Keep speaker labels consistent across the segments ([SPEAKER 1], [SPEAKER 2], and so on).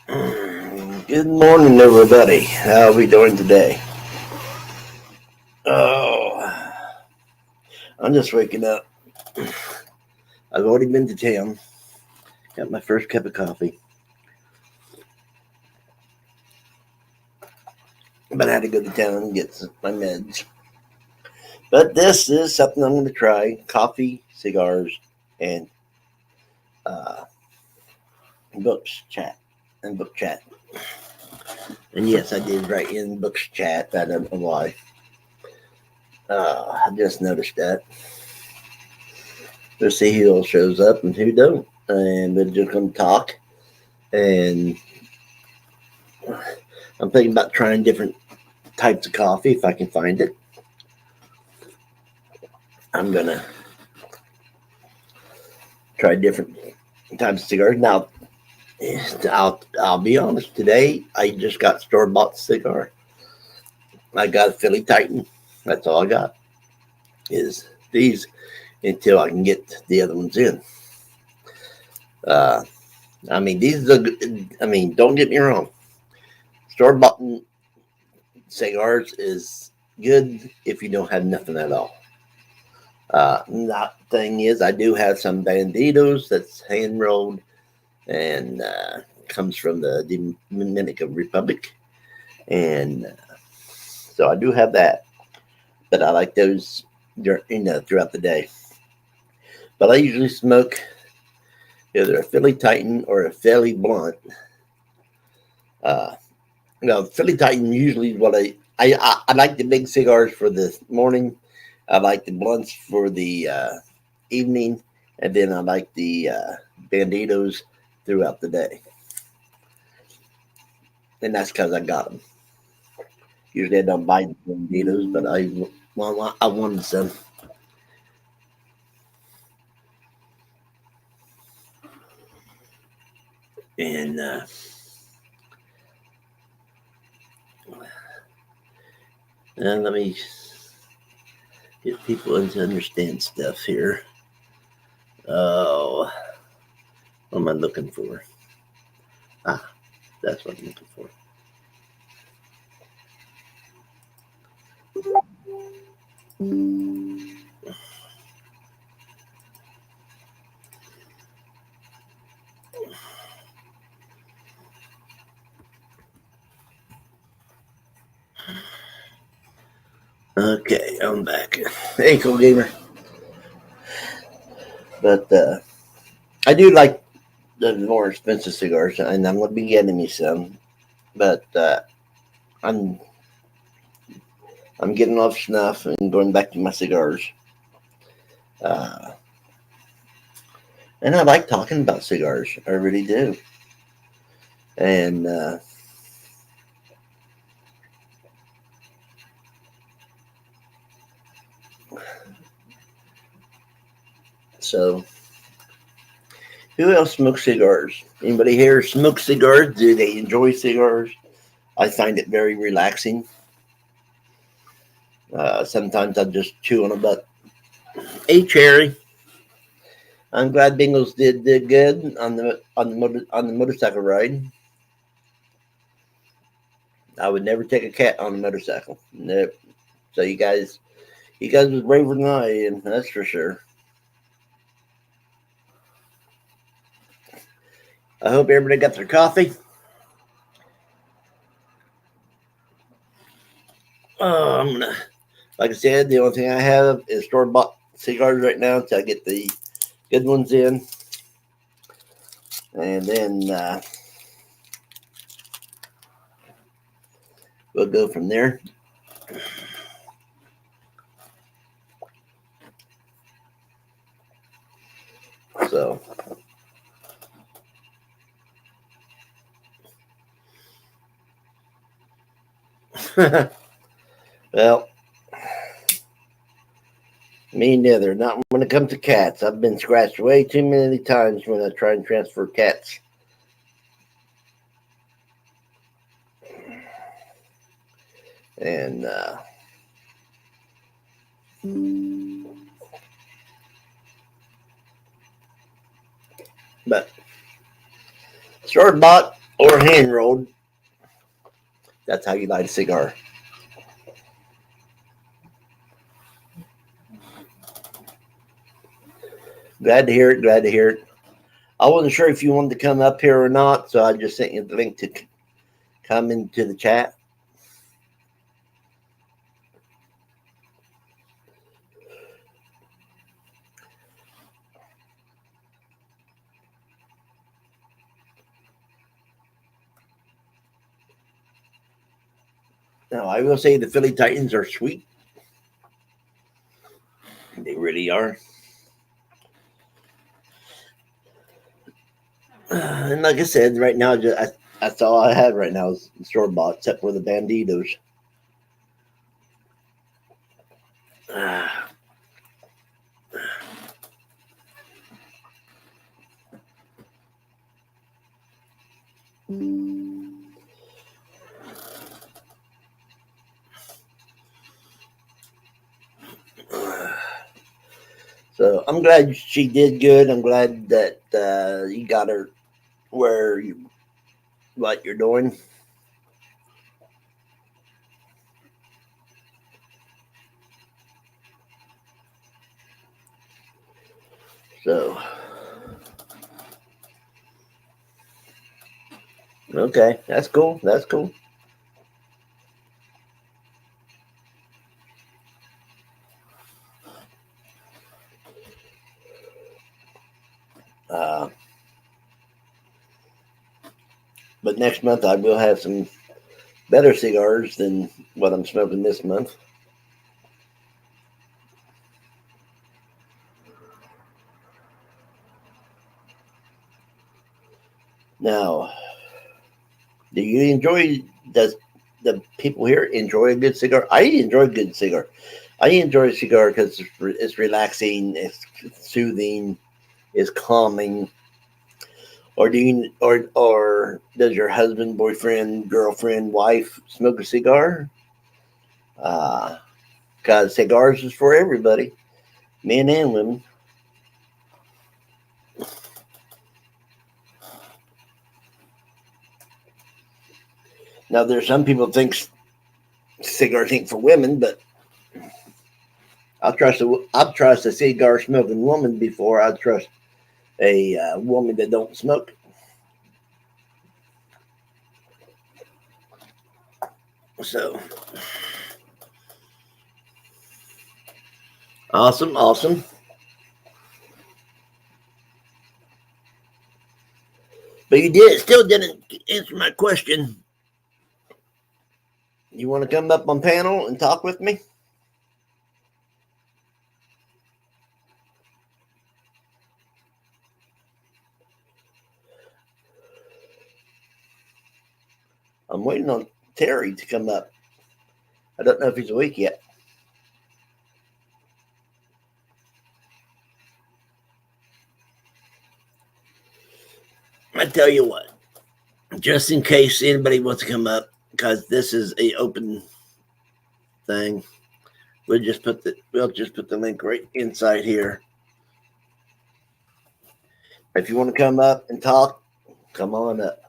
[SPEAKER 1] Good morning, everybody. How are we doing today? Oh, I'm just waking up. I've already been to town. Got my first cup of coffee, but I had to go to town and get my meds. But this is something I'm going to try: coffee, cigars, and uh, books chat and book chat. And yes, I did write in books chat. I don't know why. I just noticed that. Let's see who all shows up and who don't. And we're just going to talk. And I'm thinking about trying different types of coffee if I can find it. I'm going to try different types of cigars. Now, I'll be honest. Today, I just got store bought cigar. I got a Philly Titan. That's all I got is these until I can get the other ones in. Uh, I mean, these are. I mean, don't get me wrong. Store bought cigars is good if you don't have nothing at all. That thing is, I do have some banditos that's hand rolled and comes from the Dominican Republic, and so I do have that. But I like those, throughout the day. But I usually smoke either a Philly Titan or a Philly Blunt. Uh, Philly Titan usually is what I like the big cigars for the morning. I like the blunts for the evening, and then I like the banditos throughout the day. And that's because I got them. Usually I don't buy the banditos, but I wanted some. And let me get people to understand stuff here. Oh, what am I looking for? Ah, that's what I'm looking for. Okay, I'm back. Hey, cool gamer. But I do like the more expensive cigars, and I'm going to be getting me some. But I'm I'm getting off snuff and going back to my cigars. Uh, and I like talking about cigars. I really do. And so, who else smokes cigars? Anybody here smoke cigars? Do they enjoy cigars? I find it very relaxing. Sometimes I just chew on a butt. Hey, Cherry. I'm glad Bingles did good on the motorcycle ride. I would never take a cat on a motorcycle. Nope. So you guys was braver than I am. That's for sure. I hope everybody got their coffee. I'm gonna, like I said, the only thing I have is store bought cigars right now until I get the good ones in, and then we'll go from there. So, well, me neither. Not when it comes to cats. I've been scratched way too many times when I try and transfer cats. And but store bought. or hand rolled. That's how you light a cigar. Glad to hear it. Glad to hear it. I wasn't sure if you wanted to come up here or not, so I just sent you the link to come into the chat. Now, I will say the Philly Titans are sweet. They really are. And like I said, right now, that's all I have right now is store bought, except for the Banditos. So I'm glad she did good. I'm glad that you got her where you what you're doing. So okay, that's cool. That's cool. Uh, but next month I will have some better cigars than what I'm smoking this month. Now, do you enjoy? Does the people here enjoy a good cigar? I enjoy a good cigar. I enjoy a cigar because it's relaxing, it's soothing, it's calming. Or do you, or does your husband, boyfriend, girlfriend, wife smoke a cigar? Because cigars is for everybody, men and women. Now, there's some people think cigars ain't for women, but I'll trust a cigar smoking woman before I trust a woman that don't smoke. So awesome, awesome. But you still didn't answer my question. You want to come up on panel and talk with me? I'm waiting on Terry to come up. I don't know if he's awake yet. I tell you what, just in case anybody wants to come up, because this is a open thing, we'll just put the link right inside here. If you want to come up and talk, come on up.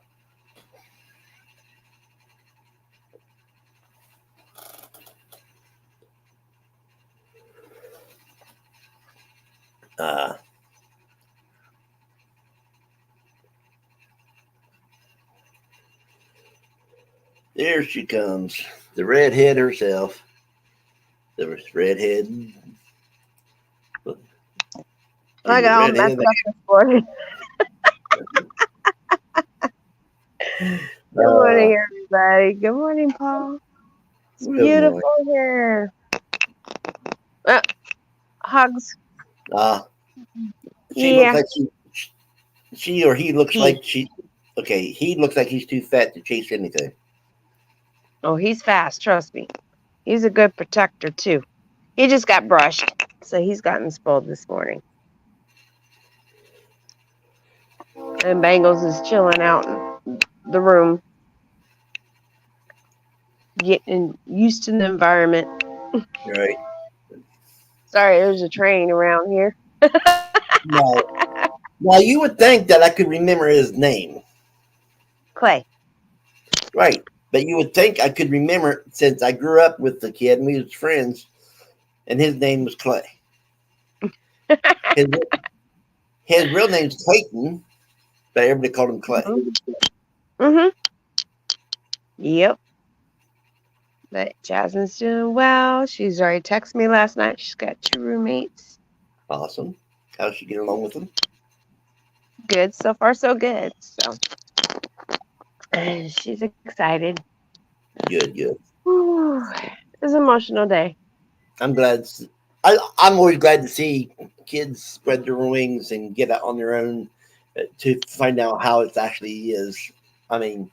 [SPEAKER 1] There she comes, the redhead herself. The redhead.
[SPEAKER 2] I got all messed up this morning. Good morning, everybody. Good morning, Paul. It's beautiful here. Hugs.
[SPEAKER 1] She looks like she or he looks like she. Okay, he looks like he's too fat to chase anything.
[SPEAKER 2] Oh, he's fast. Trust me. He's a good protector too. He just got brushed, so he's gotten spoiled this morning. And Bangles is chilling out in the room, getting used to the environment.
[SPEAKER 1] Right.
[SPEAKER 2] Sorry, there's a train around here.
[SPEAKER 1] No. Well, you would think that I could remember his name.
[SPEAKER 2] Clay.
[SPEAKER 1] Right. But you would think I could remember since I grew up with the kid and we was friends, and his name was Clay. His, his real name's Clayton, but everybody called him Clay.
[SPEAKER 2] Mhm. Yep. But Jasmine's doing well. She's already texted me last night. She's got 2 roommates.
[SPEAKER 1] Awesome. How's she get along with them?
[SPEAKER 2] Good. So far, so good. So she's excited.
[SPEAKER 1] Good, good.
[SPEAKER 2] Whew. It's an emotional day.
[SPEAKER 1] I'm glad. I'm always glad to see kids spread their wings and get out on their own to find out how it actually is. I mean,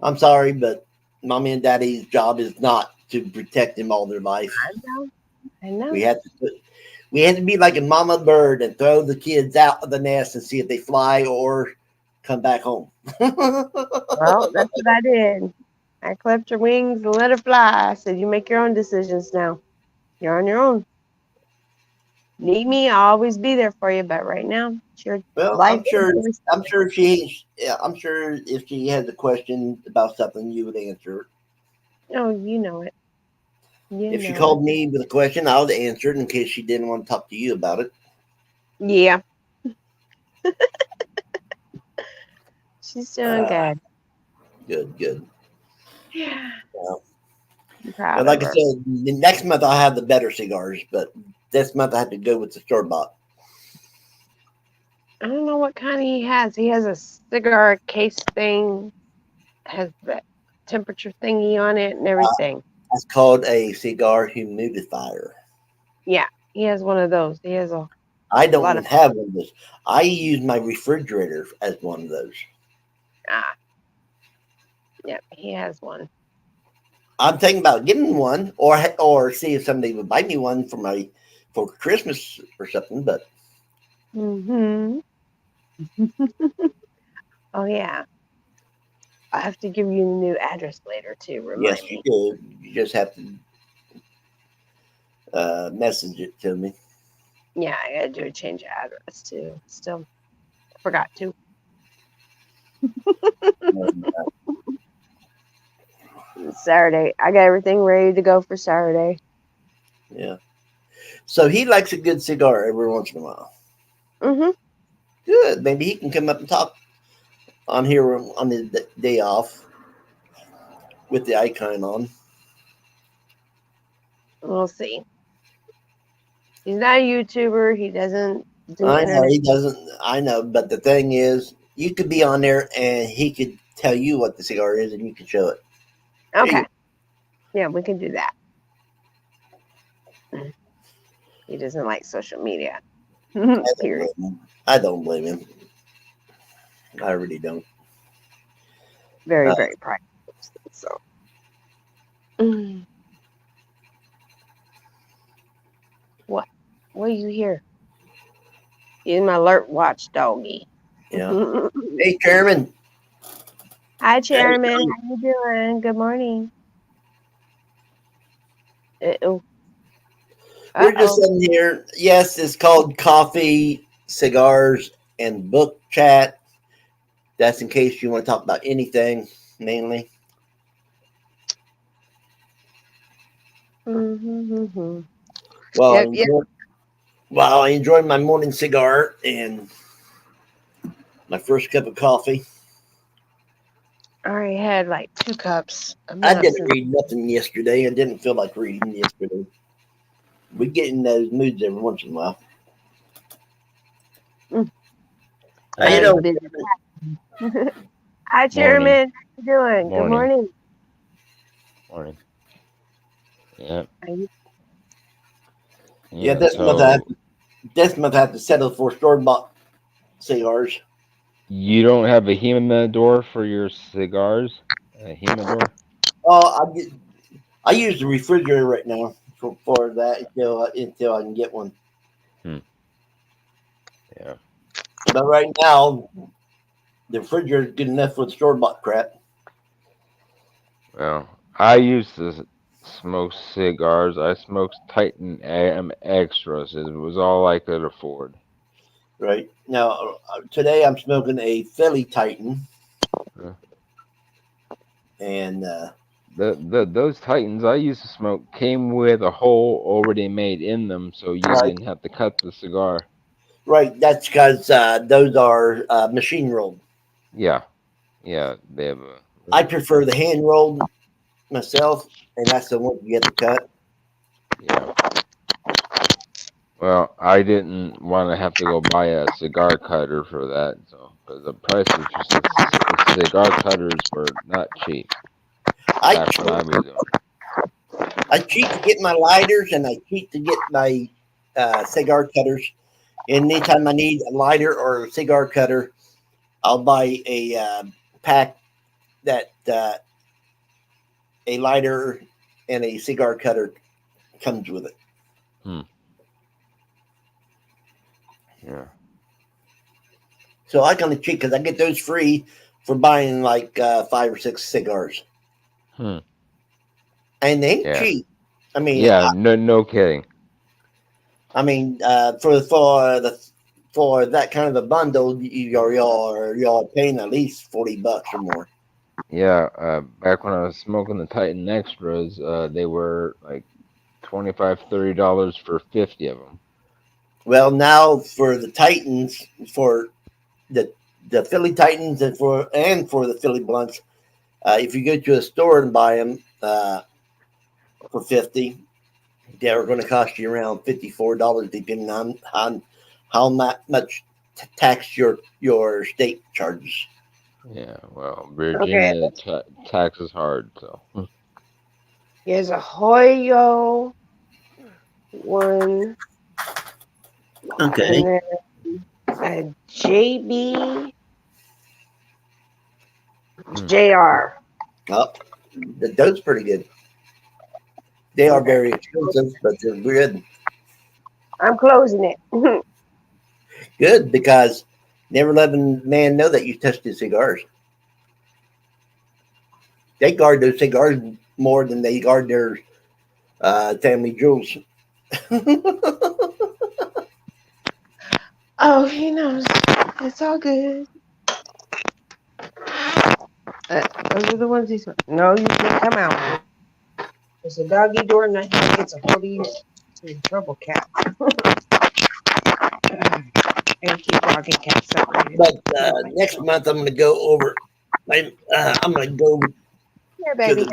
[SPEAKER 1] I'm sorry, but mommy and daddy's job is not to protect them all their life.
[SPEAKER 2] I know. I know.
[SPEAKER 1] We had to be like a mama bird and throw the kids out of the nest and see if they fly or come back home.
[SPEAKER 2] Well, that's what I did. I clipped her wings and let her fly. I said, "You make your own decisions now. You're on your own. Need me? I'll always be there for you. But right now, it's your
[SPEAKER 1] Well,
[SPEAKER 2] life."
[SPEAKER 1] I'm sure she. Yeah, I'm sure if she has a question about something, you would answer it.
[SPEAKER 2] Oh, you know it. You
[SPEAKER 1] If she
[SPEAKER 2] know
[SPEAKER 1] called me with a question, I would answer it in case she didn't want to talk to you about it.
[SPEAKER 2] it. Yeah, she's doing good.
[SPEAKER 1] Good, good.
[SPEAKER 2] Yeah,
[SPEAKER 1] Well,
[SPEAKER 2] I'm proud
[SPEAKER 1] and like
[SPEAKER 2] of
[SPEAKER 1] I
[SPEAKER 2] her.
[SPEAKER 1] said, the next month I'll have the better cigars, but this month I have to go with the store bought.
[SPEAKER 2] I don't know what kind he has. He has a cigar case thing, has the temperature thingy on it and everything.
[SPEAKER 1] It's called a cigar humidifier.
[SPEAKER 2] Yeah, he has one of those. He has a
[SPEAKER 1] I
[SPEAKER 2] lot of.
[SPEAKER 1] don't have one of those. I use my refrigerator as one of those.
[SPEAKER 2] Ah, yeah, he has one.
[SPEAKER 1] I'm thinking about getting one, or see if somebody would buy me one for Christmas or something. But
[SPEAKER 2] Mm-hmm. Oh yeah, I have to give you the new address later too.
[SPEAKER 1] yes,
[SPEAKER 2] Remind
[SPEAKER 1] you
[SPEAKER 2] me.
[SPEAKER 1] do. You just have to message it to me.
[SPEAKER 2] Yeah, I gotta do a change of address too. Still forgot to. Saturday. I got everything ready to go for Saturday.
[SPEAKER 1] Yeah. So he likes a good cigar every once in a while.
[SPEAKER 2] Mm-hmm.
[SPEAKER 1] Good. Maybe he can come up and talk on here on his day off with the icon on.
[SPEAKER 2] We'll see. He's not a YouTuber. He doesn't do
[SPEAKER 1] I know
[SPEAKER 2] internet.
[SPEAKER 1] he doesn't. I know, but the thing is, you could be on there and he could tell you what the cigar is, and you could show it. There
[SPEAKER 2] Okay.
[SPEAKER 1] you
[SPEAKER 2] Yeah, we can do that. He doesn't like social media.
[SPEAKER 1] I don't
[SPEAKER 2] Period.
[SPEAKER 1] blame him. I don't blame him. I really don't.
[SPEAKER 2] Very,
[SPEAKER 1] Uh,
[SPEAKER 2] very private. So. Mm. What? What do you hear? He's my alert watch doggy.
[SPEAKER 1] yeah. Hey, Chairman.
[SPEAKER 2] Hi,
[SPEAKER 1] Hey,
[SPEAKER 2] Chairman. How you doing? Good morning. Uh-oh.
[SPEAKER 1] we're just
[SPEAKER 2] Uh-oh.
[SPEAKER 1] sitting here. Yes, it's called Coffee, Cigars, and Book Chat. That's in case you want to talk about anything, mainly.
[SPEAKER 2] Mm-hmm.
[SPEAKER 1] Well, I
[SPEAKER 2] Yep, yep.
[SPEAKER 1] enjoy, well, I enjoyed my morning cigar and my first cup of coffee.
[SPEAKER 2] I already had like 2 cups. I've
[SPEAKER 1] I
[SPEAKER 2] been up
[SPEAKER 1] didn't
[SPEAKER 2] since.
[SPEAKER 1] read nothing yesterday. I didn't feel like reading yesterday. We get in those moods every once in a while.
[SPEAKER 2] Mm,
[SPEAKER 1] How
[SPEAKER 2] I
[SPEAKER 1] you
[SPEAKER 2] was
[SPEAKER 1] doing?
[SPEAKER 2] busy. Hi,
[SPEAKER 3] Morning.
[SPEAKER 2] Chairman. How you doing? Good
[SPEAKER 3] Morning.
[SPEAKER 2] morning.
[SPEAKER 3] Morning. Yep.
[SPEAKER 2] Are you-
[SPEAKER 1] Yeah,
[SPEAKER 3] Yeah. So
[SPEAKER 1] this month I have to settle for store bought cigars.
[SPEAKER 3] you don't have a humidor for your cigars? A humidor?
[SPEAKER 1] Oh, I use the refrigerator right now for that until I can get one.
[SPEAKER 3] Hmm. Yeah.
[SPEAKER 1] But right now, the refrigerator is good enough for the store bought crap.
[SPEAKER 3] Well, I used to smoke cigars. I smoked Titan AM Extras. It was all I could afford.
[SPEAKER 1] Right now, today I'm smoking a Philly Titan.
[SPEAKER 3] Uh,
[SPEAKER 1] And
[SPEAKER 3] those Titans I used to smoke came with a hole already made in them, so you
[SPEAKER 1] right,
[SPEAKER 3] didn't have to cut the cigar.
[SPEAKER 1] right, that's because those are machine rolled.
[SPEAKER 3] Yeah, yeah, they have a.
[SPEAKER 1] I prefer the hand rolled myself, and that's the one you get to cut.
[SPEAKER 3] Yeah. Well, I didn't want to have to go buy a cigar cutter for that, so because the prices for cigar cutters were not cheap
[SPEAKER 1] I
[SPEAKER 3] back when I was doing it.
[SPEAKER 1] I cheat to get my lighters, and I cheat to get my cigar cutters. Anytime I need a lighter or a cigar cutter, I'll buy a pack that a lighter and a cigar cutter comes with it.
[SPEAKER 3] Hmm. Yeah.
[SPEAKER 1] So I kind of cheat because I get those free for buying like 5 or 6 cigars,
[SPEAKER 3] Hmm.
[SPEAKER 1] and they ain't
[SPEAKER 3] Yeah.
[SPEAKER 1] cheap. I mean,
[SPEAKER 3] Yeah. No. No kidding.
[SPEAKER 1] for that kind of a bundle, y'all paying at least $40 or more.
[SPEAKER 3] Yeah. Back when I was smoking the Titan Extras, they were like $25, $30 for 50 of them.
[SPEAKER 1] Well, now for the Titans, for the the Philly Titans, and for the Philly Blunts, if you go to a store and buy them for 50, they're going to cost you around $54, depending on how much tax your state charges.
[SPEAKER 3] Yeah. Well,
[SPEAKER 2] Okay.
[SPEAKER 3] Virginia tax is hard, so.
[SPEAKER 2] Here's a Hoyo one,
[SPEAKER 1] Okay.
[SPEAKER 2] and then a JB
[SPEAKER 3] Hmm.
[SPEAKER 2] JR.
[SPEAKER 1] Oh, those pretty good. They are
[SPEAKER 2] Okay.
[SPEAKER 1] very expensive, but they're good.
[SPEAKER 2] I'm closing it.
[SPEAKER 1] Good because never let a man know that you touched his cigars. They guard those cigars more than they guard their family jewels.
[SPEAKER 2] Oh, he knows. It's all good. Those are the ones he's. No, you can come out. There's a doggy door, and I think it's a hold of you. Some trouble, cat. And keep dog and cat separated.
[SPEAKER 1] But next month I'm going to go over. I'm going to go
[SPEAKER 2] Here,
[SPEAKER 1] to
[SPEAKER 2] baby.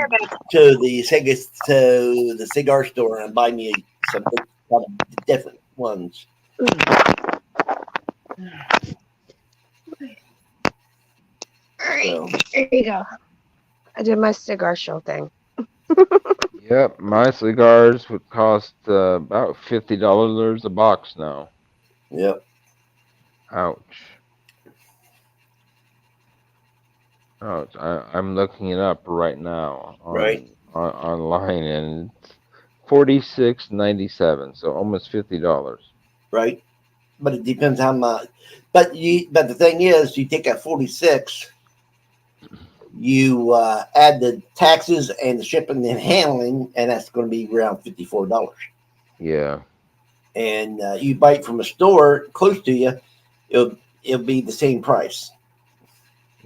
[SPEAKER 1] the cigar store and buy me some different ones.
[SPEAKER 2] All right,
[SPEAKER 1] So
[SPEAKER 2] there you go. I did my cigar show thing.
[SPEAKER 3] Yep, my cigars would cost about $50 a box now.
[SPEAKER 1] yep,
[SPEAKER 3] Ouch. Ouch. I'm looking it up right now
[SPEAKER 1] right,
[SPEAKER 3] on online, and it's 46.97, so almost $50.
[SPEAKER 1] right. But it depends how much. But the thing is, you take that 46, you add the taxes and the shipping and handling, and that's going to be around $54.
[SPEAKER 3] Yeah,
[SPEAKER 1] And you buy it from a store close to you, it'll be the same price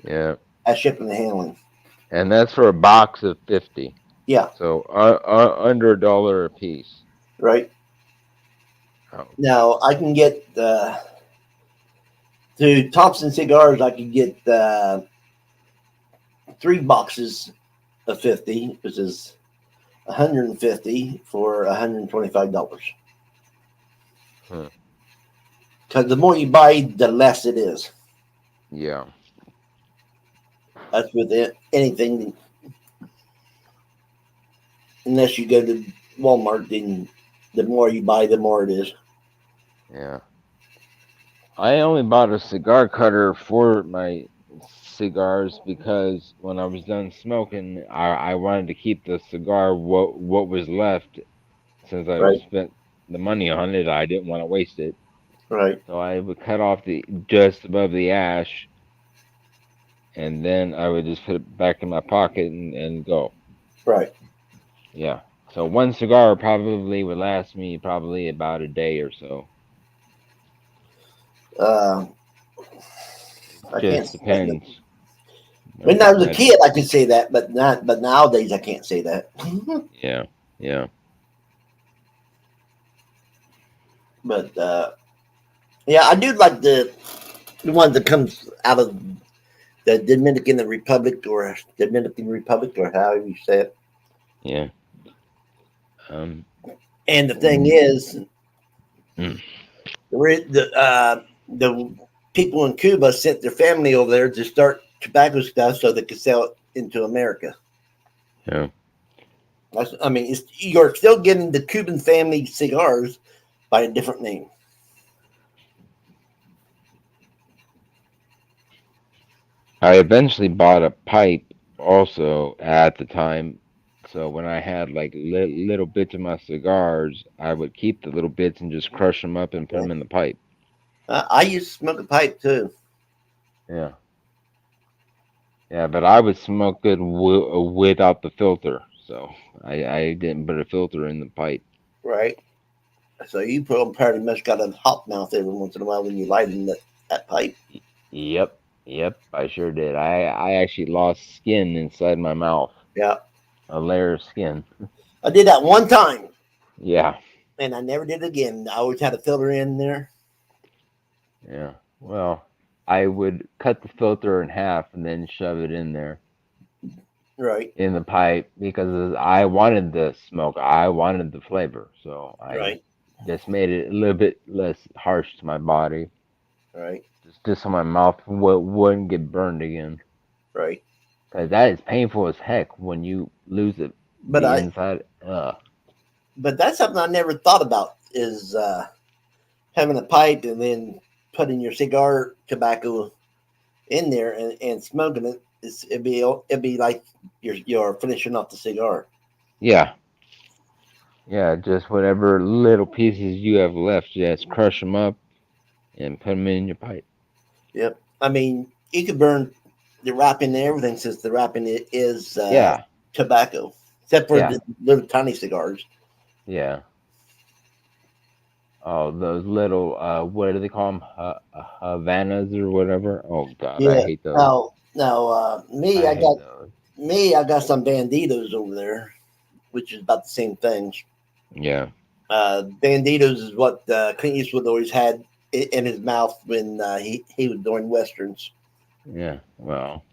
[SPEAKER 3] yeah,
[SPEAKER 1] as shipping and handling.
[SPEAKER 3] and that's for a box of 50,
[SPEAKER 1] Yeah,
[SPEAKER 3] so under $1 a piece.
[SPEAKER 1] right.
[SPEAKER 3] Ouch.
[SPEAKER 1] Now I can get through Thompson Cigars. I can get 3 boxes of 50, which is 150 for $125.
[SPEAKER 3] Hmm.
[SPEAKER 1] Because the more you buy, the less it is.
[SPEAKER 3] Yeah,
[SPEAKER 1] That's with anything, unless you go to Walmart, then the more you buy, the more it is.
[SPEAKER 3] yeah. I only bought a cigar cutter for my cigars because when I was done smoking, I wanted to keep the cigar what was left since I
[SPEAKER 1] Right,
[SPEAKER 3] spent the money on it. I didn't want to waste it,
[SPEAKER 1] right,
[SPEAKER 3] so I would cut off the just above the ash, and then I would just put it back in my pocket and go.
[SPEAKER 1] right.
[SPEAKER 3] Yeah. So one cigar probably would last me probably about a day or so.
[SPEAKER 1] Uh,
[SPEAKER 3] It
[SPEAKER 1] I can't
[SPEAKER 3] just
[SPEAKER 1] stand them.
[SPEAKER 3] depends.
[SPEAKER 1] When I was a
[SPEAKER 3] I,
[SPEAKER 1] kid, I could say that, but not. But nowadays, I can't say that.
[SPEAKER 3] yeah, yeah,
[SPEAKER 1] But yeah, I do like the one that comes out of the Dominican Republic, or however you say it.
[SPEAKER 3] yeah. Um,
[SPEAKER 1] And the thing
[SPEAKER 3] mm,
[SPEAKER 1] is,
[SPEAKER 3] mm,
[SPEAKER 1] the people in Cuba sent their family over there to start tobacco stuff so they could sell it into America.
[SPEAKER 3] yeah.
[SPEAKER 1] I mean, you're still getting the Cuban family cigars by a different name.
[SPEAKER 3] I eventually bought a pipe also at the time. So when I had like little bits of my cigars, I would keep the little bits and just crush them up and put them
[SPEAKER 1] Okay.
[SPEAKER 3] in the pipe.
[SPEAKER 1] I used to smoke a pipe too.
[SPEAKER 3] Yeah, yeah, but I would smoke it without the filter. So I didn't put a filter in the pipe.
[SPEAKER 1] Right. So you pretty much got a hot mouth every once in a while when you light in that pipe.
[SPEAKER 3] Y- Yep, yep, I sure did. I actually lost skin inside my mouth,
[SPEAKER 1] Yeah.
[SPEAKER 3] a layer of skin.
[SPEAKER 1] I did that one time
[SPEAKER 3] Yeah,
[SPEAKER 1] and I never did it again. I always had a filter in there.
[SPEAKER 3] yeah. Well, I would cut the filter in half and then shove it in there
[SPEAKER 1] Right.
[SPEAKER 3] in the pipe because I wanted the smoke. I wanted the flavor. So I
[SPEAKER 1] Right.
[SPEAKER 3] just made it a little bit less harsh to my body,
[SPEAKER 1] Right.
[SPEAKER 3] just so my mouth wouldn't get burned again.
[SPEAKER 1] Right.
[SPEAKER 3] Because that is painful as heck when you lose it,
[SPEAKER 1] But
[SPEAKER 3] the
[SPEAKER 1] I
[SPEAKER 3] inside.
[SPEAKER 1] but that's something I never thought about is having a pipe and then putting your cigar tobacco in there and smoking it. It'd be like you're finishing off the cigar.
[SPEAKER 3] Yeah, yeah, just whatever little pieces you have left, just crush them up and put them in your pipe.
[SPEAKER 1] Yep. I mean, you could burn the wrapping and everything since the wrapping is
[SPEAKER 3] Yeah,
[SPEAKER 1] tobacco, except for
[SPEAKER 3] yeah,
[SPEAKER 1] the little tiny cigars.
[SPEAKER 3] yeah. Oh, those little, what do they call them? Havanas or whatever. Oh God, I
[SPEAKER 1] Yeah.
[SPEAKER 3] hate those.
[SPEAKER 1] Now, me,
[SPEAKER 3] I
[SPEAKER 1] I
[SPEAKER 3] hate
[SPEAKER 1] got
[SPEAKER 3] those.
[SPEAKER 1] some banditos over there, which is about the same things.
[SPEAKER 3] Yeah,
[SPEAKER 1] Banditos is what Clint Eastwood always had in his mouth when he was doing westerns.
[SPEAKER 3] yeah. Well,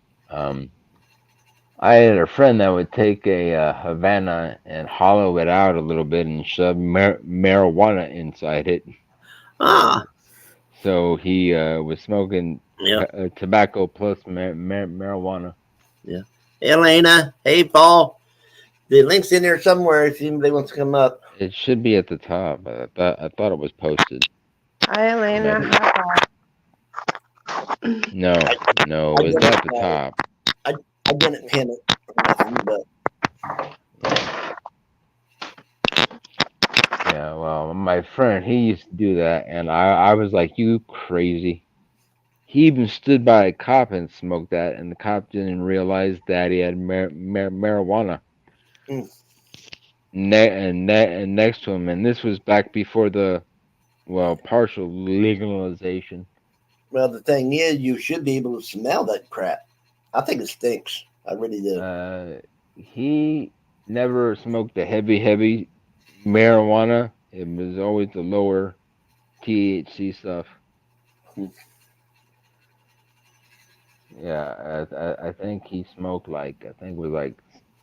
[SPEAKER 3] I had a friend that would take a Havana and hollow it out a little bit and shove marijuana inside it. So,
[SPEAKER 1] Ah,
[SPEAKER 3] so he was smoking
[SPEAKER 1] yeah,
[SPEAKER 3] tobacco plus marijuana.
[SPEAKER 1] yeah. Hey, Elena, hey, Paul. The link's in there somewhere if anybody wants to come up.
[SPEAKER 3] It should be at the top. I thought it was posted.
[SPEAKER 2] Hi, Elena.
[SPEAKER 3] Maybe.
[SPEAKER 2] Hi, Paul.
[SPEAKER 3] No,
[SPEAKER 1] I,
[SPEAKER 3] no,
[SPEAKER 1] I
[SPEAKER 3] it's
[SPEAKER 1] didn't
[SPEAKER 3] at the top.
[SPEAKER 1] I didn't pin it or nothing, but
[SPEAKER 3] Yeah. Yeah, well, my friend, he used to do that, and I was like, you crazy. He even stood by a cop and smoked that, and the cop didn't realize that he had marijuana
[SPEAKER 1] mm,
[SPEAKER 3] and next to him. And this was back before the, well, partial legalization.
[SPEAKER 1] well, the thing is, you should be able to smell that crap. I think it stinks. I really do.
[SPEAKER 3] He never smoked the heavy marijuana. It was always the lower THC stuff.
[SPEAKER 1] Mm,
[SPEAKER 3] Yeah, I think he smoked like I think it was like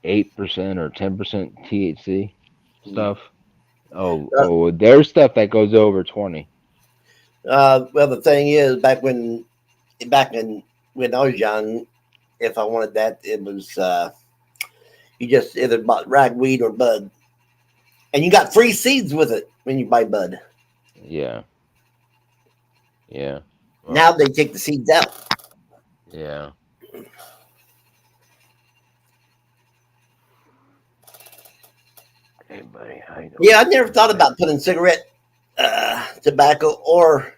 [SPEAKER 3] 8% or 10% THC
[SPEAKER 1] mm.
[SPEAKER 3] stuff. Oh, there's stuff that goes over 20.
[SPEAKER 1] Well, the thing is, back in when I was young, if I wanted that, it was you just either bought ragweed or bud, and you got free seeds with it when you buy bud.
[SPEAKER 3] Yeah, yeah.
[SPEAKER 1] Now
[SPEAKER 3] Well,
[SPEAKER 1] they take the seeds out.
[SPEAKER 3] yeah. Hey, buddy, how you
[SPEAKER 1] Yeah, I
[SPEAKER 3] doing?
[SPEAKER 1] never thought about putting cigarette tobacco or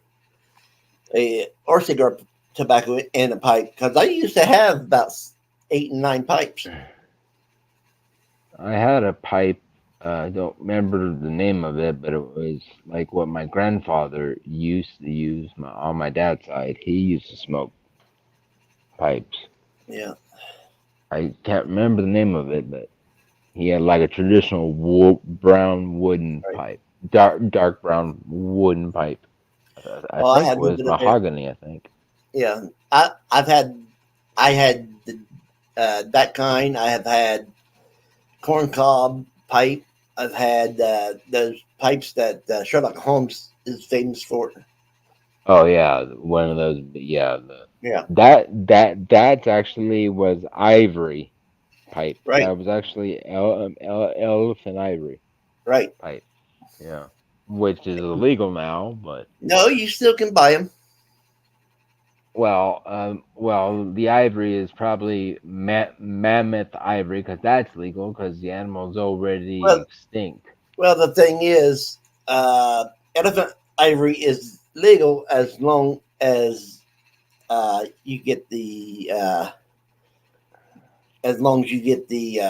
[SPEAKER 1] cigar tobacco in a pipe because I used to have about 8 and 9 pipes.
[SPEAKER 3] I had a pipe. I don't remember the name of it, but it was like what my grandfather used to use on my dad's side. He used to smoke pipes.
[SPEAKER 1] Yeah.
[SPEAKER 3] I can't remember the name of it, but he had like a traditional brown wooden
[SPEAKER 1] Right.
[SPEAKER 3] pipe, dark brown wooden pipe. I
[SPEAKER 1] Oh, I
[SPEAKER 3] think it
[SPEAKER 1] had a little
[SPEAKER 3] was
[SPEAKER 1] bit of it.
[SPEAKER 3] mahogany. I think.
[SPEAKER 1] Yeah, I had that kind. I have had corncob pipe. I've had those pipes that Sherlock Holmes is famous for.
[SPEAKER 3] Oh yeah, one of those. Yeah,
[SPEAKER 1] Yeah,
[SPEAKER 3] that's actually was ivory pipe.
[SPEAKER 1] right,
[SPEAKER 3] That was actually elephant ivory
[SPEAKER 1] right.
[SPEAKER 3] pipe. Yeah, which is illegal now, but
[SPEAKER 1] No, you still can buy them.
[SPEAKER 3] well, the ivory is probably mammoth ivory because that's legal because the animal's already
[SPEAKER 1] Well,
[SPEAKER 3] extinct.
[SPEAKER 1] well, the thing is, elephant ivory is legal as long as you get the as long as you get the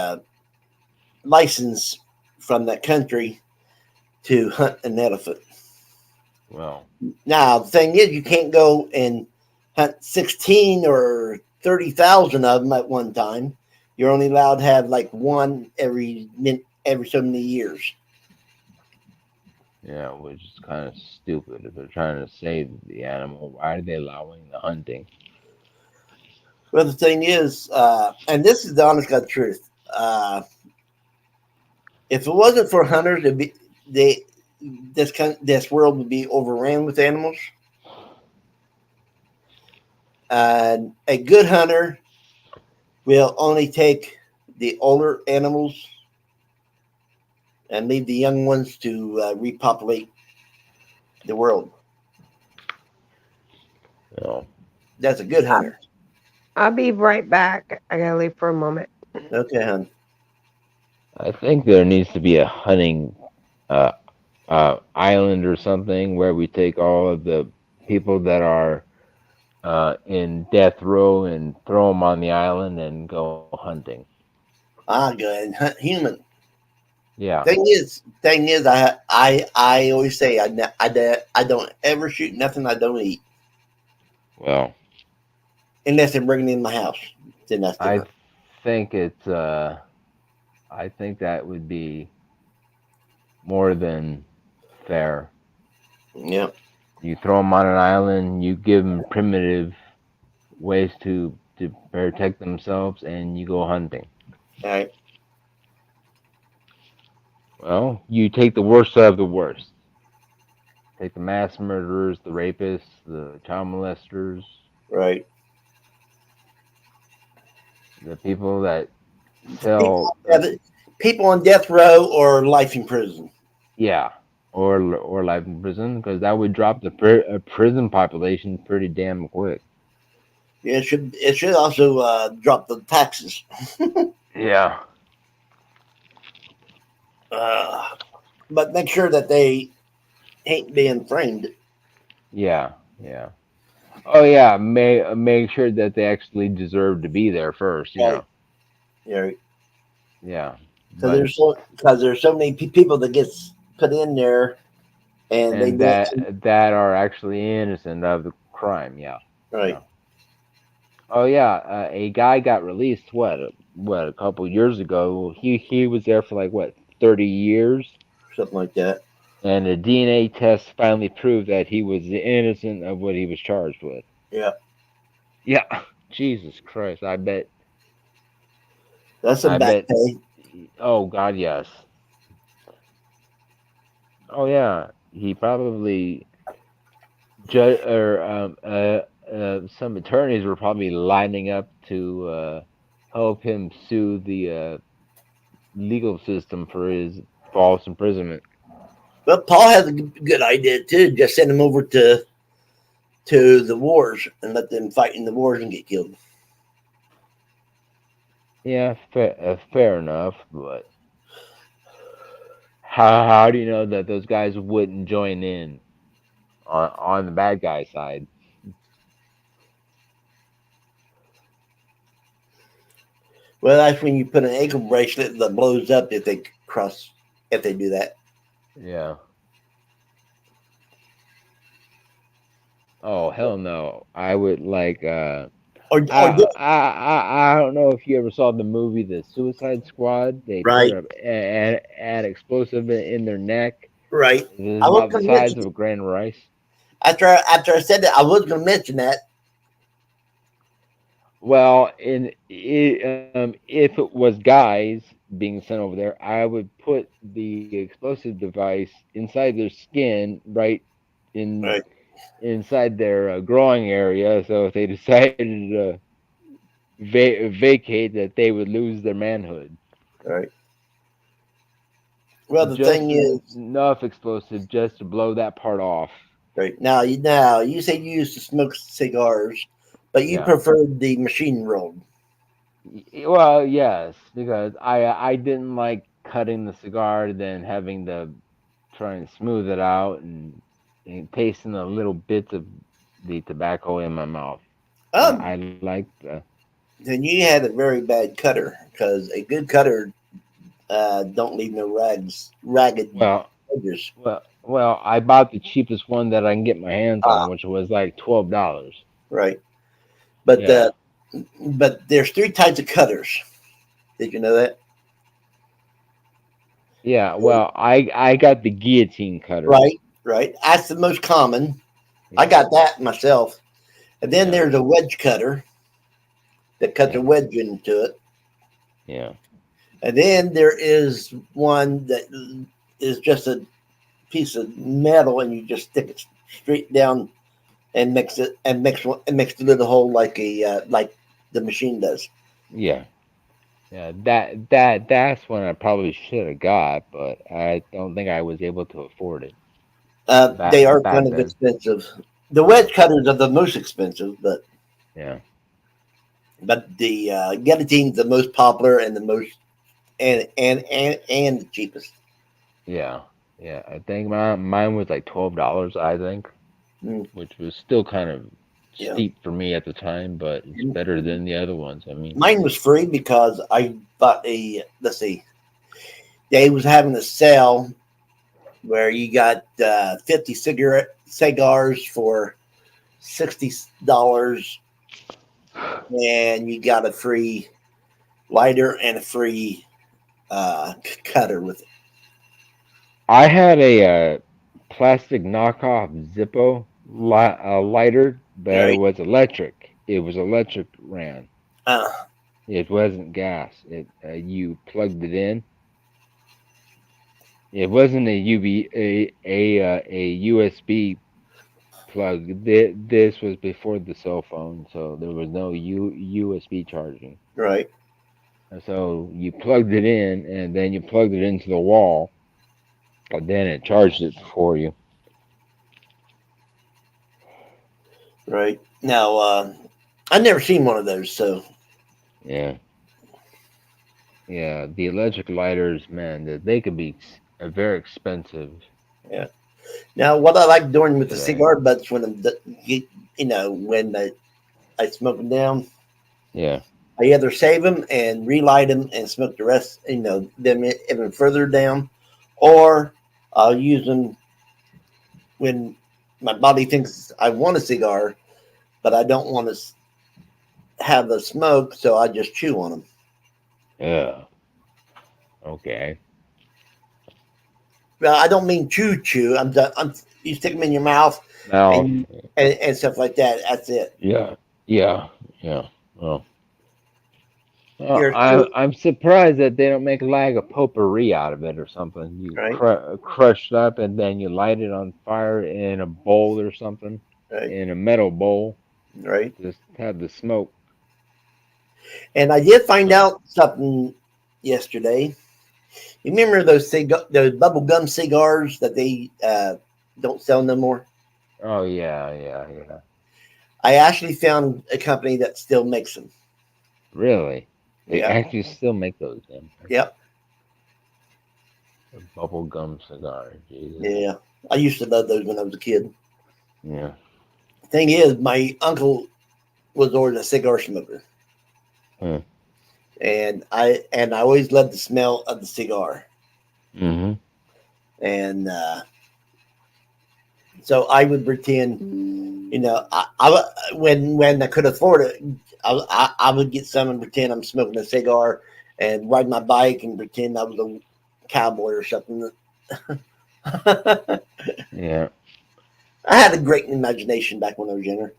[SPEAKER 1] license from that country to hunt an elephant.
[SPEAKER 3] Well,
[SPEAKER 1] Now, the thing is, you can't go and hunt 16 or 30,000 of them at one time. You're only allowed to have like one every so many years.
[SPEAKER 3] yeah, which is kind of stupid. If they're trying to save the animal, why are they allowing the hunting?
[SPEAKER 1] Well, the thing is, and this is the honest God truth. If it wasn't for hunters, they this world would be overran with animals. A good hunter will only take the older animals and leave the young ones to repopulate the world.
[SPEAKER 3] You know,
[SPEAKER 1] That's a good
[SPEAKER 2] I'll,
[SPEAKER 1] hunter.
[SPEAKER 2] I'll be right back. I gotta leave for a moment.
[SPEAKER 1] Okay, hon.
[SPEAKER 3] I think there needs to be a hunting uh, island or something where we take all of the people that are in death row and throw them on the island and go hunting.
[SPEAKER 1] Go ahead and hunt human.
[SPEAKER 3] Yeah.
[SPEAKER 1] Thing is, I always say I don't ever shoot nothing I don't eat
[SPEAKER 3] Well,
[SPEAKER 1] unless they're bringing it in my house. Then that's
[SPEAKER 3] I
[SPEAKER 1] different.
[SPEAKER 3] think it's I think that would be more than fair.
[SPEAKER 1] Yeah.
[SPEAKER 3] You throw them on an island, you give them primitive ways to protect themselves, and you go hunting.
[SPEAKER 1] All right.
[SPEAKER 3] Well, you take the worst of the worst. Take the mass murderers, the rapists, the child molesters,
[SPEAKER 1] Right.
[SPEAKER 3] the people that
[SPEAKER 1] People
[SPEAKER 3] sell,
[SPEAKER 1] people on death row or life in prison.
[SPEAKER 3] yeah, or life in prison, because that would drop the prison population pretty damn quick.
[SPEAKER 1] Yeah, it should also drop the taxes.
[SPEAKER 3] Yeah,
[SPEAKER 1] Uh, but make sure that they ain't being framed.
[SPEAKER 3] yeah, yeah. Oh yeah, make sure that they actually deserve to be there first. You
[SPEAKER 1] Right.
[SPEAKER 3] know.
[SPEAKER 1] Yeah.
[SPEAKER 3] Yeah,
[SPEAKER 1] Because
[SPEAKER 3] but
[SPEAKER 1] there's so many people that gets put in there and they
[SPEAKER 3] and
[SPEAKER 1] do it.
[SPEAKER 3] that are actually innocent of the crime. Yeah,
[SPEAKER 1] Right.
[SPEAKER 3] yeah. Oh yeah, a guy got released. What a couple years ago. He was there for like what 30 years,
[SPEAKER 1] Something like that.
[SPEAKER 3] and a DNA test finally proved that he was innocent of what he was charged with.
[SPEAKER 1] Yeah.
[SPEAKER 3] Yeah, Jesus Christ.
[SPEAKER 1] That's some
[SPEAKER 3] I
[SPEAKER 1] back
[SPEAKER 3] bet.
[SPEAKER 1] pay.
[SPEAKER 3] Oh God, yes. Oh yeah, he probably judge or some attorneys were probably lining up to help him sue the legal system for his false imprisonment.
[SPEAKER 1] But Paul has a good idea too. Just send them over to the wars and let them fight in the wars and get killed.
[SPEAKER 3] Yeah, fair enough, but how do you know that those guys wouldn't join in on the bad guy side?
[SPEAKER 1] Well, that's when you put an ankle bracelet that blows up if they cross if they do that.
[SPEAKER 3] Yeah. Oh hell no! I would like
[SPEAKER 1] or
[SPEAKER 3] I don't know if you ever saw the movie The Suicide Squad. They put
[SPEAKER 1] right,
[SPEAKER 3] an explosive in their neck.
[SPEAKER 1] right.
[SPEAKER 3] It was
[SPEAKER 1] I was
[SPEAKER 3] about the
[SPEAKER 1] going to
[SPEAKER 3] size
[SPEAKER 1] mention
[SPEAKER 3] of a grain of rice.
[SPEAKER 1] after I said that. I was going to mention that.
[SPEAKER 3] Well, if it was guys being sent over there, I would put the explosive device inside their skin, right in
[SPEAKER 1] Right,
[SPEAKER 3] inside their growing area. So if they decided to vacate, that they would lose their manhood.
[SPEAKER 1] right. Well, the
[SPEAKER 3] Just
[SPEAKER 1] thing is,
[SPEAKER 3] enough explosive just to blow that part off.
[SPEAKER 1] right now you say you used to smoke cigars, but you
[SPEAKER 3] Yeah.
[SPEAKER 1] preferred the machine rolled.
[SPEAKER 3] Well, yes, because I didn't like cutting the cigar, then having to try and smooth it out and tasting the little bits of the tobacco in my mouth. I
[SPEAKER 1] Um,
[SPEAKER 3] like the
[SPEAKER 1] then you had a very bad cutter because a good cutter don't leave no ragged
[SPEAKER 3] well,
[SPEAKER 1] edges.
[SPEAKER 3] well. I bought the cheapest one that I can get my hands on,
[SPEAKER 1] Ah,
[SPEAKER 3] which was like $12.
[SPEAKER 1] right. But
[SPEAKER 3] Yeah,
[SPEAKER 1] there's three types of cutters. Did you know that?
[SPEAKER 3] yeah. Well, I got the guillotine cutter.
[SPEAKER 1] Right, right. That's the most common. I
[SPEAKER 3] Yeah,
[SPEAKER 1] got that myself. And then
[SPEAKER 3] yeah,
[SPEAKER 1] there's a wedge cutter that cuts a
[SPEAKER 3] yeah,
[SPEAKER 1] wedge into it.
[SPEAKER 3] yeah,
[SPEAKER 1] And then there is one that is just a piece of metal, and you just stick it straight down and mix it and mix the little hole like the machine does.
[SPEAKER 3] yeah. Yeah, that's one I probably should have got, but I don't think I was able to afford it
[SPEAKER 1] They are
[SPEAKER 3] back
[SPEAKER 1] kind of
[SPEAKER 3] then.
[SPEAKER 1] expensive. The wedge cutters are the most expensive,
[SPEAKER 3] Yeah,
[SPEAKER 1] but the guillotine's the most popular and the most and the cheapest.
[SPEAKER 3] yeah, yeah. I think mine was like $12, I think,
[SPEAKER 1] Mm,
[SPEAKER 3] which was still kind of
[SPEAKER 1] yeah,
[SPEAKER 3] steep for me at the time, but it's better than the other ones. I mean,
[SPEAKER 1] mine was free because I bought a. Let's see, they was having a sale where you got 50 cigars for $60, and you got a free lighter and a free cutter with it.
[SPEAKER 3] I had a plastic knockoff Zippo lighter, but it
[SPEAKER 1] Right?
[SPEAKER 3] was electric. It was electric ran.
[SPEAKER 1] Uh,
[SPEAKER 3] It wasn't gas. You plugged it in. It wasn't a UB a USB plug. This was before the cell phone, so there was no USB charging.
[SPEAKER 1] right,
[SPEAKER 3] And so you plugged it in, and then you plugged it into the wall, and then it charged it for you.
[SPEAKER 1] right. Now, I never seen one of those, so
[SPEAKER 3] Yeah, yeah. The electric lighters, man, they could be very expensive
[SPEAKER 1] yeah. Now, what I like doing with the
[SPEAKER 3] today.
[SPEAKER 1] cigar butts when when I smoke them down,
[SPEAKER 3] Yeah,
[SPEAKER 1] I either save them and relight them and smoke the rest, them even further down, or I'll use them when my body thinks I want a cigar, but I don't want to have a smoke, so I just chew on them.
[SPEAKER 3] yeah. Okay.
[SPEAKER 1] Well, I don't mean chew. You stick them in your mouth
[SPEAKER 3] Now,
[SPEAKER 1] and stuff like that. That's it.
[SPEAKER 3] yeah, yeah, yeah. Well.
[SPEAKER 1] You're
[SPEAKER 3] I'm surprised that they don't make like a potpourri out of it or something. You
[SPEAKER 1] right,
[SPEAKER 3] crush it up and then you light it on fire in a bowl or something,
[SPEAKER 1] right,
[SPEAKER 3] in a metal bowl.
[SPEAKER 1] right.
[SPEAKER 3] Just have the smoke.
[SPEAKER 1] And I did find
[SPEAKER 3] Uh,
[SPEAKER 1] out something yesterday. You remember those bubble gum cigars that they don't sell no more?
[SPEAKER 3] oh yeah, yeah, yeah.
[SPEAKER 1] I actually found a company that still makes them.
[SPEAKER 3] Really? They
[SPEAKER 1] Yeah,
[SPEAKER 3] actually still make those then.
[SPEAKER 1] yep,
[SPEAKER 3] Bubble gum cigar. Jesus.
[SPEAKER 1] yeah. I used to love those when I was a kid.
[SPEAKER 3] Yeah.
[SPEAKER 1] Thing is, my uncle was always a cigar smoker,
[SPEAKER 3] Huh.
[SPEAKER 1] and I always loved the smell of the cigar,
[SPEAKER 3] Mm-hmm.
[SPEAKER 1] and so I would pretend, When I could afford it, I would get some and pretend I'm smoking a cigar and ride my bike and pretend I was a cowboy or something. I
[SPEAKER 3] Yeah.
[SPEAKER 1] had a great imagination back when I was younger.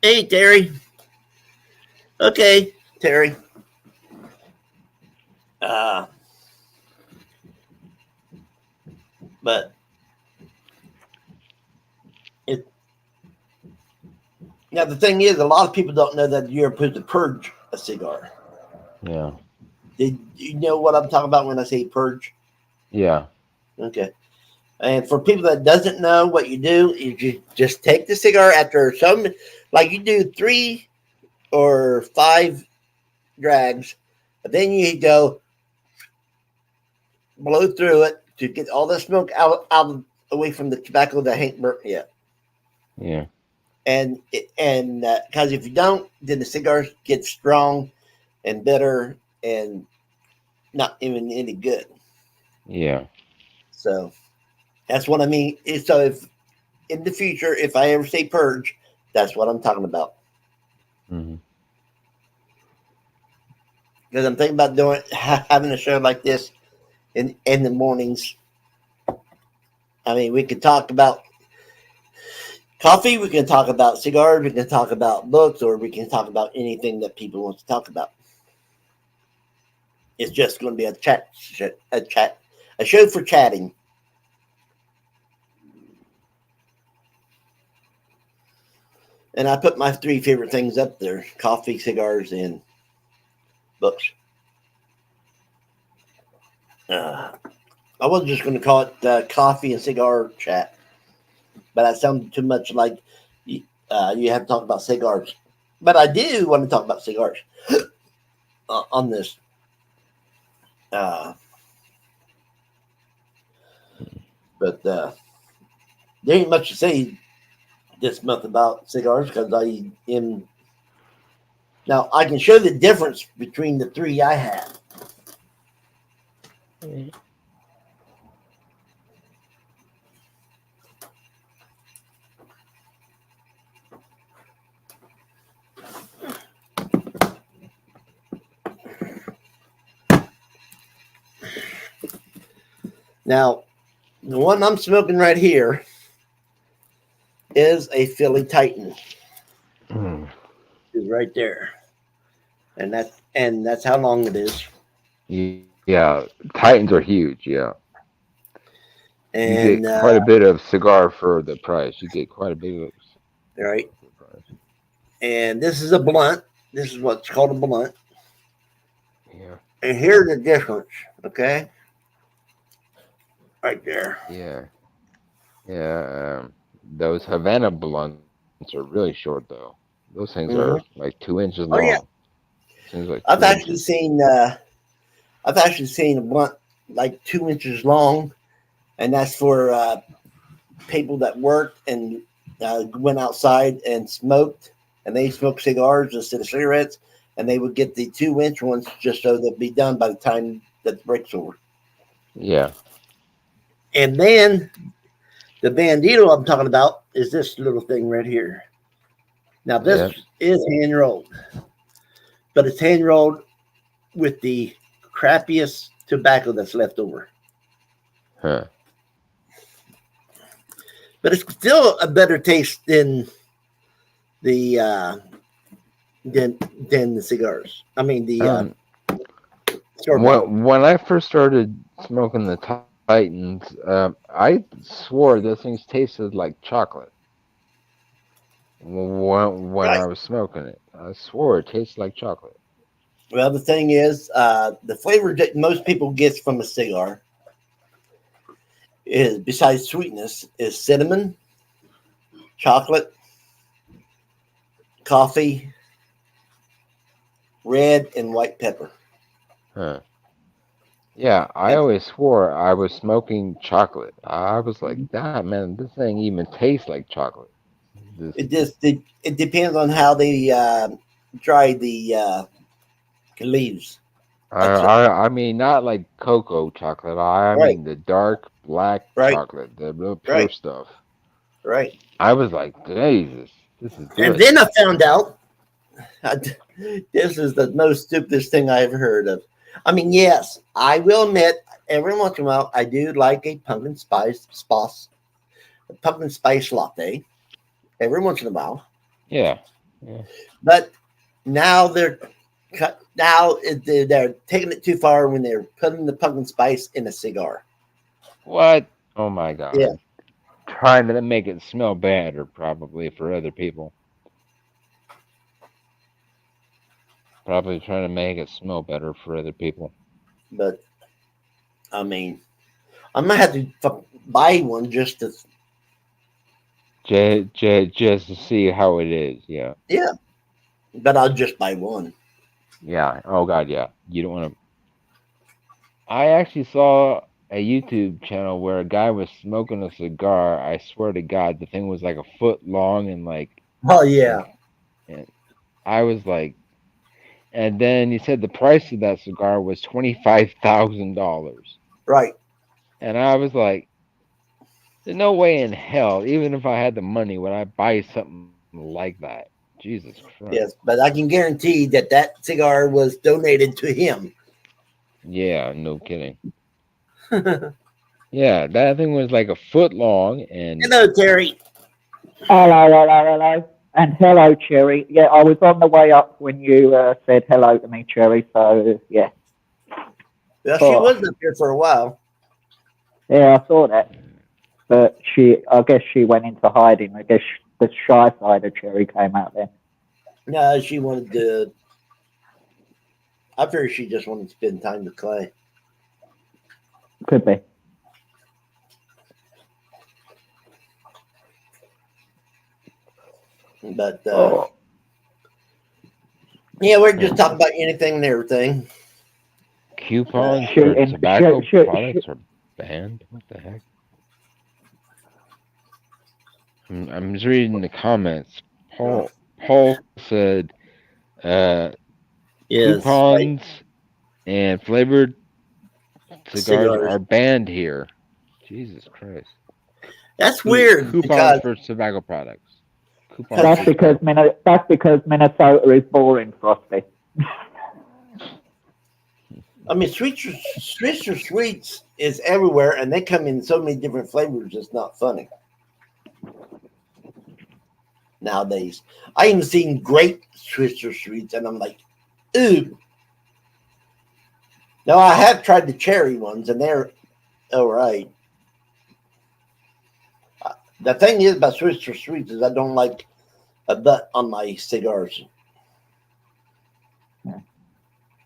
[SPEAKER 1] Hey, Terry. Okay, Terry. Uh, but it now the thing is, a lot of people don't know that you're supposed to purge a cigar.
[SPEAKER 3] Yeah.
[SPEAKER 1] Did you know what I'm talking about when I say purge?
[SPEAKER 3] Yeah.
[SPEAKER 1] Okay. And for people that doesn't know what you do, you just take the cigar after some, like you do 3 or 5 drags, but then you go blow through it to get all the smoke out away from the tobacco that ain't burnt yet.
[SPEAKER 3] Yeah.
[SPEAKER 1] And because if you don't, then the cigar gets strong and bitter and not even any good.
[SPEAKER 3] Yeah.
[SPEAKER 1] So that's what I mean. So if in the future, if I ever say purge, that's what I'm talking about.
[SPEAKER 3] Hmm.
[SPEAKER 1] Because I'm thinking about doing having a show like this in the mornings. I mean, we could talk about coffee, we can talk about cigars, we can talk about books, or we can talk about anything that people want to talk about. It's just going to be a show for chatting. And I put my 3 favorite things up there: coffee, cigars, and books. Uh, I wasn't just going to call it coffee and cigar chat, but that sounded too much like you have to talk about cigars. But I do want to talk about cigars on this. Uh, but there ain't much to say this month about cigars because I am now I can show the difference between the 3 I have. Now, the one I'm smoking right here is a Philly Titan.
[SPEAKER 3] Mm.
[SPEAKER 1] Is right there, and that's how long it is.
[SPEAKER 3] Yeah. Titans are huge. Yeah. You
[SPEAKER 1] And
[SPEAKER 3] get quite a bit of cigar for the price. You get quite a bit of cigar
[SPEAKER 1] right,
[SPEAKER 3] for the price.
[SPEAKER 1] and this is a blunt. This is what's called a blunt.
[SPEAKER 3] Yeah.
[SPEAKER 1] And here's the difference. Okay, right there.
[SPEAKER 3] Yeah. Yeah. Those Havana blunts are really short though. Those things are
[SPEAKER 1] Hmm.
[SPEAKER 3] like 2 inches
[SPEAKER 1] Oh
[SPEAKER 3] long.
[SPEAKER 1] yeah,
[SPEAKER 3] Seems like
[SPEAKER 1] I've
[SPEAKER 3] two
[SPEAKER 1] actually
[SPEAKER 3] inches.
[SPEAKER 1] seen. I've actually seen a blunt like 2 inches long, and that's for people that worked and went outside and smoked, and they smoked cigars instead of cigarettes, and they would get the 2 inch ones just so they'd be done by the time that the break's over.
[SPEAKER 3] Yeah.
[SPEAKER 1] And then the bandito I'm talking about is this little thing right here. Now this
[SPEAKER 3] Yeah.
[SPEAKER 1] is hand rolled, but it's hand rolled with the crappiest tobacco that's left over.
[SPEAKER 3] Huh.
[SPEAKER 1] But it's still a better taste the uh, than the cigars. I mean the
[SPEAKER 3] Um.
[SPEAKER 1] store bought.
[SPEAKER 3] When I first started smoking the Titans, I swore those things tasted like chocolate. When
[SPEAKER 1] Right.
[SPEAKER 3] I was smoking it, I swore it tasted like chocolate.
[SPEAKER 1] Well, the thing is, the flavor that most people get from a cigar is, besides sweetness, is cinnamon, chocolate, coffee, red, and white pepper.
[SPEAKER 3] Huh. Yeah, I
[SPEAKER 1] That's
[SPEAKER 3] always swore I was smoking chocolate. I was like, damn, man, this thing even tastes like chocolate. This,
[SPEAKER 1] it depends on how they dry the leaves. That's
[SPEAKER 3] I mean, not like cocoa chocolate. I
[SPEAKER 1] right,
[SPEAKER 3] mean the dark black
[SPEAKER 1] right,
[SPEAKER 3] chocolate, the real pure
[SPEAKER 1] right,
[SPEAKER 3] stuff.
[SPEAKER 1] right.
[SPEAKER 3] I was like, Jesus, this is
[SPEAKER 1] And
[SPEAKER 3] good.
[SPEAKER 1] then I found out this is the most stupidest thing I ever heard of. I mean, yes, I will admit, every once in a while, I do like a pumpkin spice latte. Every once in a while,
[SPEAKER 3] Yeah. Yeah.
[SPEAKER 1] but now they're taking it too far when they're putting the pumpkin spice in a cigar.
[SPEAKER 3] What? Oh my
[SPEAKER 1] Yeah,
[SPEAKER 3] God. Trying to make it smell better, probably for other people. Probably trying to make it smell better for other people.
[SPEAKER 1] but I mean, I'm gonna have to buy one just to,
[SPEAKER 3] Just to see how it is. Yeah.
[SPEAKER 1] yeah, but I'll just buy one.
[SPEAKER 3] Yeah. Oh God. Yeah. You don't want to. I actually saw a YouTube channel where a guy was smoking a cigar. I swear to God, the thing was like a foot long and like,
[SPEAKER 1] Oh
[SPEAKER 3] and,
[SPEAKER 1] yeah,
[SPEAKER 3] and I was like, and then he said the price of that cigar was $25,000,
[SPEAKER 1] right.
[SPEAKER 3] and I was like, there's no way in hell, even if I had the money, would I buy something like that? Jesus Christ.
[SPEAKER 1] Yes, but I can guarantee that that cigar was donated to him.
[SPEAKER 3] Yeah, no kidding.
[SPEAKER 1] Hello,
[SPEAKER 3] Yeah, that thing was like a foot long, and
[SPEAKER 1] Terry.
[SPEAKER 4] Hello, hello, hello. And hello, Cherry. Yeah, I was on the way up when you said hello to me, Cherry. So, yeah.
[SPEAKER 1] Well, she
[SPEAKER 4] Oh,
[SPEAKER 1] was up here for a while.
[SPEAKER 4] yeah, I saw that. But I guess she went into hiding. I guess the shy side of Cherry came out then.
[SPEAKER 1] No, she wanted to. I figured she just wanted to spend time with Clay.
[SPEAKER 4] Could be.
[SPEAKER 1] But
[SPEAKER 4] Oh,
[SPEAKER 1] yeah, we're just
[SPEAKER 3] yeah,
[SPEAKER 1] talking about anything and everything.
[SPEAKER 3] coupons for
[SPEAKER 4] shooting,
[SPEAKER 3] tobacco products are banned. What the heck? I'm just reading the comments.
[SPEAKER 1] Oh,
[SPEAKER 3] Paul said, uh,
[SPEAKER 1] yes, right.
[SPEAKER 3] coupons and flavored cigars
[SPEAKER 1] Cigars.
[SPEAKER 3] are banned here. Jesus Christ.
[SPEAKER 1] That's weird
[SPEAKER 3] Coupons
[SPEAKER 1] because
[SPEAKER 3] for tobacco products. Coupons
[SPEAKER 1] because
[SPEAKER 3] for tobacco.
[SPEAKER 4] that's because Minnesota is boring, Frosty.
[SPEAKER 1] I mean, Swisher Sweets is everywhere, and they come in so many different flavors. It's not funny nowadays. I even seen grape Swisher Sweets, and I'm like, ooh. Now I have tried the cherry ones, and they're all right. The thing is about Swisher Sweets is I don't like a butt on my cigars.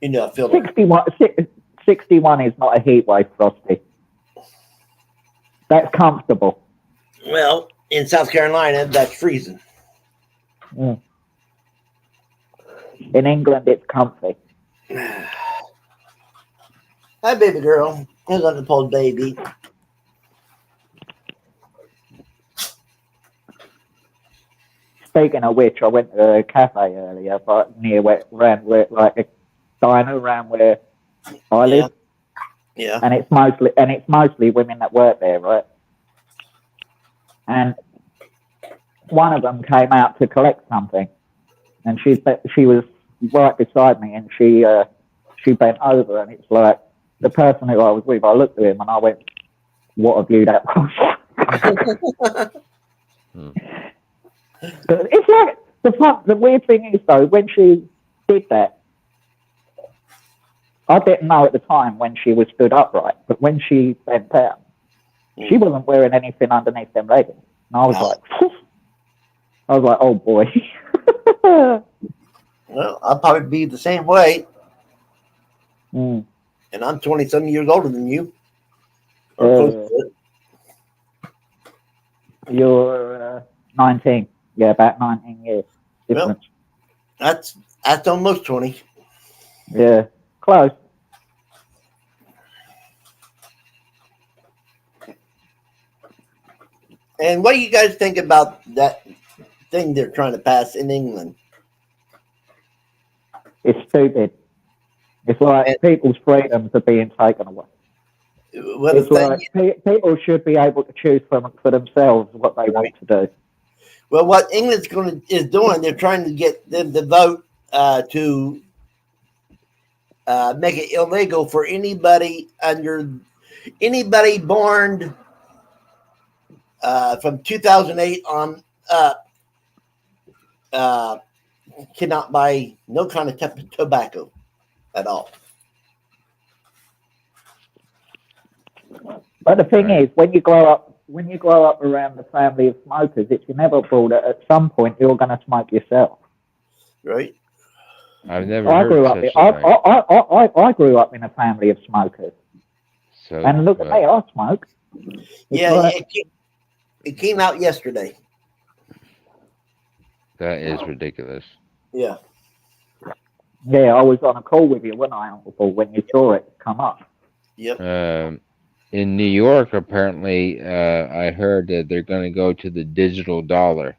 [SPEAKER 1] You know, a filler.
[SPEAKER 4] 61 is not a heat wave, Frosty. That's comfortable.
[SPEAKER 1] Well, in South Carolina, that's freezing.
[SPEAKER 4] Mm. In England, it's comfy.
[SPEAKER 1] Hi, baby girl. Here's Uncle Paul's baby.
[SPEAKER 4] Speaking of which, I went to a cafe earlier, but near where like a diner around where I
[SPEAKER 1] Yeah,
[SPEAKER 4] live,
[SPEAKER 1] yeah.
[SPEAKER 4] and it's mostly women that work there, right? And one of them came out to collect something, and she was right beside me, and she bent over, and it's like the person who I was with. I looked at him and I went, "What a view that was!" But it's like the weird thing is though, when she did that, I didn't know at the time when she was stood upright, but when she bent down, she wasn't wearing anything underneath them leggings. And I was
[SPEAKER 1] No.
[SPEAKER 4] like, oh boy.
[SPEAKER 1] Well, I'll probably be the same way.
[SPEAKER 4] Mm.
[SPEAKER 1] And I'm 20 some years older than you. Or close to it.
[SPEAKER 4] You're 19. Yeah, about 19 years difference.
[SPEAKER 1] Well, that's almost 20.
[SPEAKER 4] Yeah, close.
[SPEAKER 1] And what do you guys think about that thing they're trying to pass in England?
[SPEAKER 4] It's stupid. It's like
[SPEAKER 1] And-
[SPEAKER 4] people's freedoms are being taken away.
[SPEAKER 1] Well,
[SPEAKER 4] It's like people should be able to choose for themselves what they want to do.
[SPEAKER 1] well, what England's is doing, they're trying to get them to vote to make it illegal for anybody born from 2008 on up cannot buy no kind of tobacco at all.
[SPEAKER 4] But the thing
[SPEAKER 3] Right.
[SPEAKER 4] is, when you grow up around the family of smokers, it's inevitable that at some point you're going to smoke yourself.
[SPEAKER 1] Right?
[SPEAKER 3] I've never
[SPEAKER 4] I
[SPEAKER 3] heard
[SPEAKER 4] grew
[SPEAKER 3] such
[SPEAKER 4] up.
[SPEAKER 3] a thing.
[SPEAKER 4] I grew up in a family of smokers,
[SPEAKER 3] So,
[SPEAKER 4] and look at me, I smoke.
[SPEAKER 1] Yeah,
[SPEAKER 4] like-
[SPEAKER 1] it came out yesterday.
[SPEAKER 3] that is ridiculous.
[SPEAKER 1] Yeah.
[SPEAKER 4] Yeah, I was on a call with you, wasn't I, Uncle Paul, when you saw it come up?
[SPEAKER 1] Yep.
[SPEAKER 3] In New York, apparently, I heard that they're going to go to the digital dollar.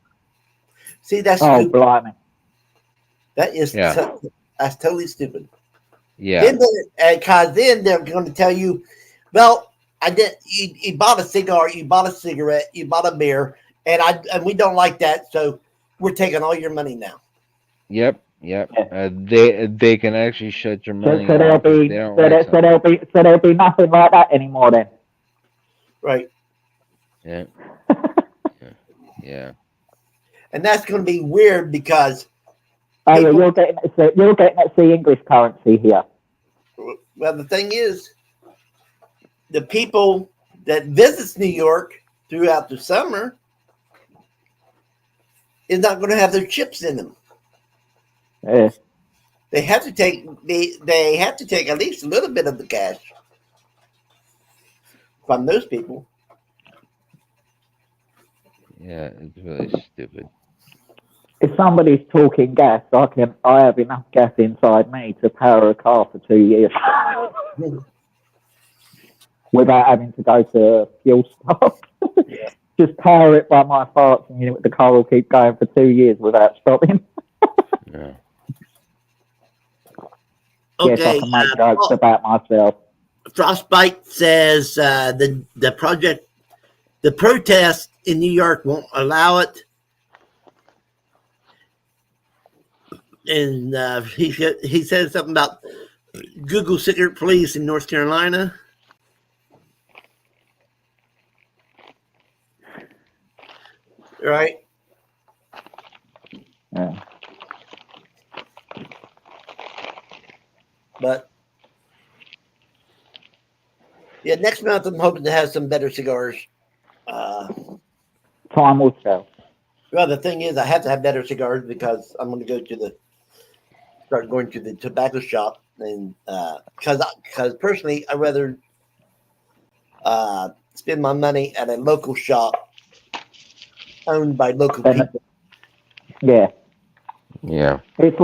[SPEAKER 1] See, that's
[SPEAKER 4] Oh,
[SPEAKER 1] stupid.
[SPEAKER 4] blimey!
[SPEAKER 1] That is
[SPEAKER 3] Yeah.
[SPEAKER 1] that's totally stupid.
[SPEAKER 3] Yeah.
[SPEAKER 1] Because then they're going to tell you, well, I did. You bought a cigar, you bought a cigarette, you bought a beer, and we don't like that, so we're taking all your money now.
[SPEAKER 3] Yep. They can actually shut your money
[SPEAKER 4] So there'll
[SPEAKER 3] off if
[SPEAKER 4] be
[SPEAKER 3] they don't like
[SPEAKER 4] so
[SPEAKER 3] something.
[SPEAKER 4] there'll be nothing like that anymore then.
[SPEAKER 1] Right.
[SPEAKER 3] Yeah. Yeah.
[SPEAKER 1] And that's going to be weird because,
[SPEAKER 4] Oh, yeah,
[SPEAKER 1] People-
[SPEAKER 4] you're getting to see English currency here.
[SPEAKER 1] well, the thing is, the people that visits New York throughout the summer is not going to have their chips in them.
[SPEAKER 4] Yeah.
[SPEAKER 1] They have to take they have to take at least a little bit of the cash from those people.
[SPEAKER 3] Yeah. It's really stupid.
[SPEAKER 4] If somebody's talking gas, I have enough gas inside me to power a car for 2 years without having to go to a fuel stop.
[SPEAKER 1] Yeah.
[SPEAKER 4] Just power it by my farts, and the car will keep going for 2 years without stopping.
[SPEAKER 3] Yeah.
[SPEAKER 4] Yes, I
[SPEAKER 1] Okay,
[SPEAKER 4] can make jokes about myself.
[SPEAKER 1] Frostbite says the protest in New York won't allow it, and he said something about Google secret police in North Carolina. Right.
[SPEAKER 4] Yeah.
[SPEAKER 1] But yeah, next month I'm hoping to have some better cigars.
[SPEAKER 4] Time will tell.
[SPEAKER 1] Well, the thing is, I have to have better cigars because I'm going to start going to the tobacco shop, and because personally, I rather spend my money at a local shop owned by local people.
[SPEAKER 4] Yeah.
[SPEAKER 3] Yeah.
[SPEAKER 4] It's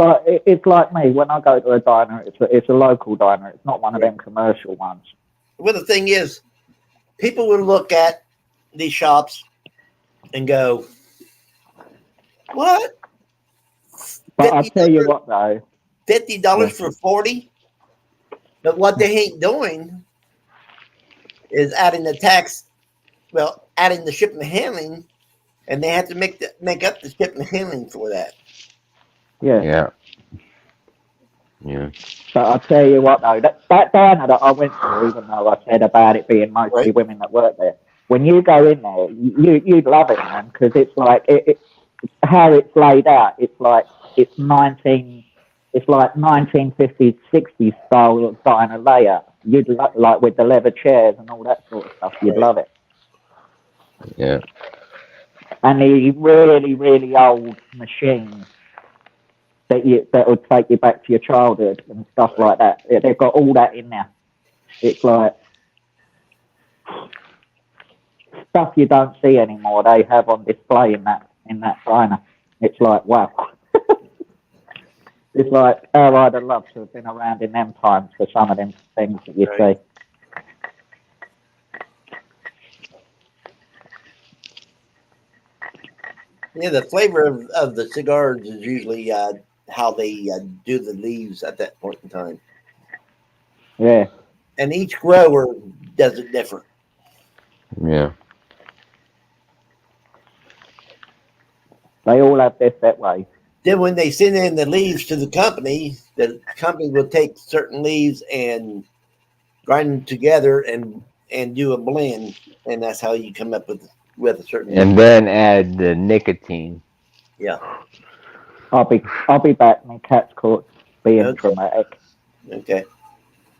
[SPEAKER 4] like me when I go to a diner. It's a local diner. It's not one of them commercial ones.
[SPEAKER 1] Well, the thing is, people will look at these shops and go, "What?
[SPEAKER 4] But I'll tell you what though.
[SPEAKER 1] $50 for 40?" But what they ain't doing is adding the tax. Well, adding the shipping and handling, and they have to make up the shipping and handling for that.
[SPEAKER 4] Yeah.
[SPEAKER 3] Yeah. Yeah.
[SPEAKER 4] But I'll tell you what though, that diner that I went to, even though I said about it being mostly
[SPEAKER 1] Right.
[SPEAKER 4] women that work there, when you go in there, you'd love it, man, because it's like how it's laid out. It's like 1950s, 60s style diner layout. You'd like with the leather chairs and all that sort of stuff. You'd
[SPEAKER 1] Right.
[SPEAKER 4] love it.
[SPEAKER 3] Yeah.
[SPEAKER 4] And the really, really old machines that would take you back to your childhood and stuff like that. They've got all that in there. It's like stuff you don't see anymore. They have on display in that diner. It's like wow. It's like how I'd have loved to have been around in them times for some of them things that you
[SPEAKER 1] Right.
[SPEAKER 4] see.
[SPEAKER 1] Yeah, the flavor of the cigars is usually how they do the leaves at that point in time.
[SPEAKER 4] Yeah.
[SPEAKER 1] And each grower does it different.
[SPEAKER 3] Yeah.
[SPEAKER 4] They all have their set ways.
[SPEAKER 1] Then when they send in the leaves to the company will take certain leaves and grind them together and do a blend, and that's how you come up with a certain.
[SPEAKER 3] And then add the nicotine.
[SPEAKER 1] Yeah.
[SPEAKER 4] I'll be back. My cat's caught being
[SPEAKER 1] Okay.
[SPEAKER 4] dramatic.
[SPEAKER 1] Okay.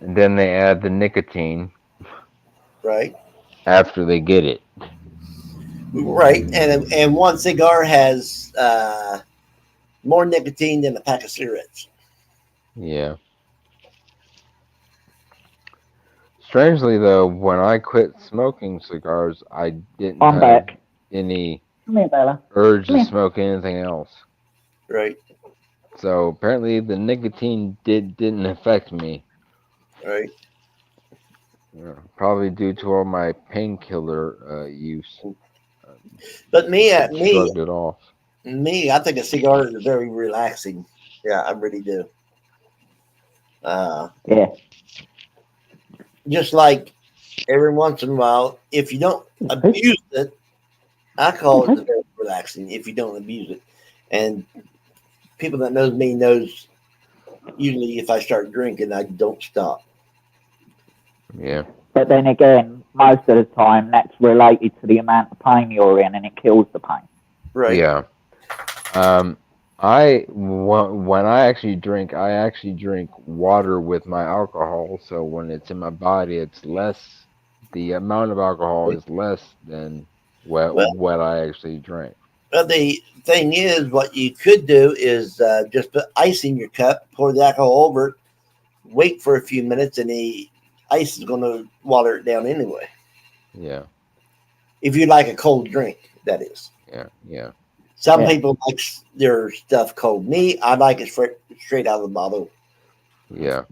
[SPEAKER 3] And then they add the nicotine
[SPEAKER 1] Right.
[SPEAKER 3] after they get it.
[SPEAKER 1] Right. And one cigar has more nicotine than a pack of cigarettes.
[SPEAKER 3] Yeah. Strangely, though, when I quit smoking cigars, I didn't
[SPEAKER 4] I'm
[SPEAKER 3] have
[SPEAKER 4] back.
[SPEAKER 3] any
[SPEAKER 4] Come here, Bella.
[SPEAKER 3] urge
[SPEAKER 4] Come
[SPEAKER 3] to
[SPEAKER 4] here.
[SPEAKER 3] smoke anything else.
[SPEAKER 1] Right.
[SPEAKER 3] So apparently, the nicotine didn't affect me.
[SPEAKER 1] Right.
[SPEAKER 3] Probably due to all my painkiller use.
[SPEAKER 1] But me,
[SPEAKER 3] Shrugged it off.
[SPEAKER 1] I think a cigar is very relaxing. Yeah, I really do.
[SPEAKER 4] Yeah.
[SPEAKER 1] Just like every once in a while, if you don't abuse it, alcohol is very relaxing if you don't abuse it. And people that knows me knows usually if I start drinking, I don't stop.
[SPEAKER 3] Yeah.
[SPEAKER 4] But then again, most of the time, that's related to the amount of pain you're in, and it kills the pain.
[SPEAKER 1] Right.
[SPEAKER 3] Yeah. When I actually drink water with my alcohol. So when it's in my body, it's less. The amount of alcohol is less than what I actually drink.
[SPEAKER 1] Well, the thing is, what you could do is just put ice in your cup, pour the alcohol over it, wait for a few minutes, and the ice is going to water it down anyway.
[SPEAKER 3] Yeah.
[SPEAKER 1] If you like a cold drink, that is.
[SPEAKER 3] Yeah. Yeah.
[SPEAKER 1] Some people like their stuff cold. Me, I like it straight out of the bottle.
[SPEAKER 3] Yeah.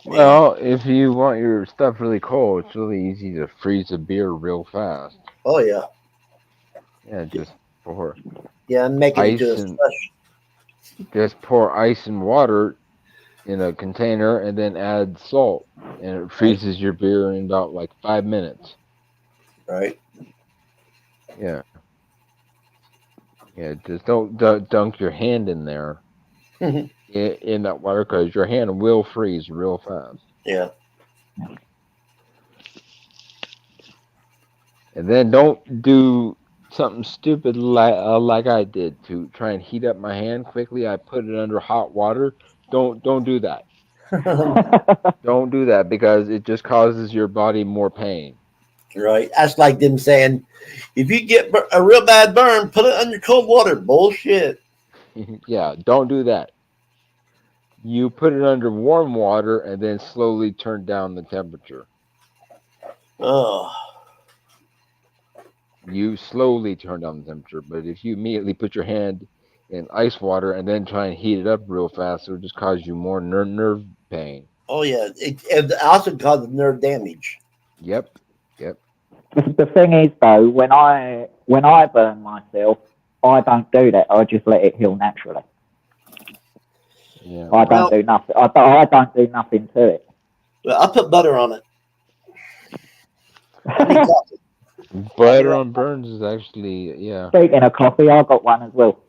[SPEAKER 3] Well, if you want your stuff really cold, it's really easy to freeze a beer real fast.
[SPEAKER 1] Oh yeah.
[SPEAKER 3] Yeah, just pour
[SPEAKER 1] Make it into
[SPEAKER 3] ice
[SPEAKER 1] a
[SPEAKER 3] and
[SPEAKER 1] slush.
[SPEAKER 3] just pour ice and water in a container and then add salt, and it freezes your beer in about like 5 minutes.
[SPEAKER 1] Right.
[SPEAKER 3] Yeah. Yeah, just don't dunk your hand in there in that water because your hand will freeze real fast.
[SPEAKER 1] Yeah.
[SPEAKER 3] And then don't do something stupid like I did to try and heat up my hand quickly. I put it under hot water. Don't do that. Don't do that because it just causes your body more pain.
[SPEAKER 1] Right. That's like them saying, if you get a real bad burn, put it under cold water. Bullshit.
[SPEAKER 3] Yeah, don't do that. You put it under warm water and then slowly turn down the temperature.
[SPEAKER 1] Oh.
[SPEAKER 3] You slowly turn down the temperature, but if you immediately put your hand in ice water and then try and heat it up real fast, it'll just cause you more nerve pain.
[SPEAKER 1] Oh yeah. It also causes nerve damage.
[SPEAKER 3] Yep.
[SPEAKER 4] The thing is, though, when I burn myself, I don't do that. I just let it heal naturally.
[SPEAKER 3] Yeah.
[SPEAKER 4] I don't do nothing. I don't do nothing to it.
[SPEAKER 1] Well, I put butter on it.
[SPEAKER 3] Butter on burns is actually, yeah.
[SPEAKER 4] Speaking of coffee, I got one as well.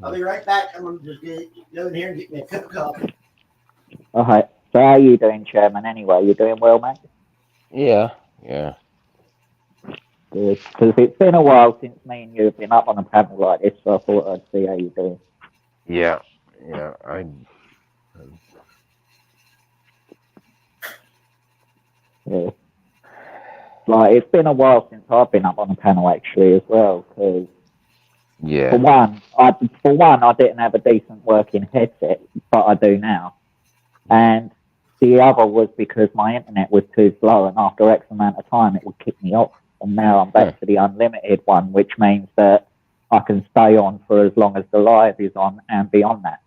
[SPEAKER 1] I'll be right back. I'm going to just go in here and get me a cup of coffee.
[SPEAKER 4] All right. So how are you doing, Chairman, anyway? You doing well, mate?
[SPEAKER 3] Yeah.
[SPEAKER 4] Good. Because it's been a while since me and you have been up on a panel like this, so I thought I'd see how you're doing.
[SPEAKER 3] Yeah.
[SPEAKER 4] Yeah. Like, it's been a while since I've been up on a panel, actually, as well, because for one, I didn't have a decent working headset, but I do now. And the other was because my internet was too slow, and after X amount of time, it would kick me off. And now I'm back to the unlimited one, which means that I can stay on for as long as the live is on and beyond that.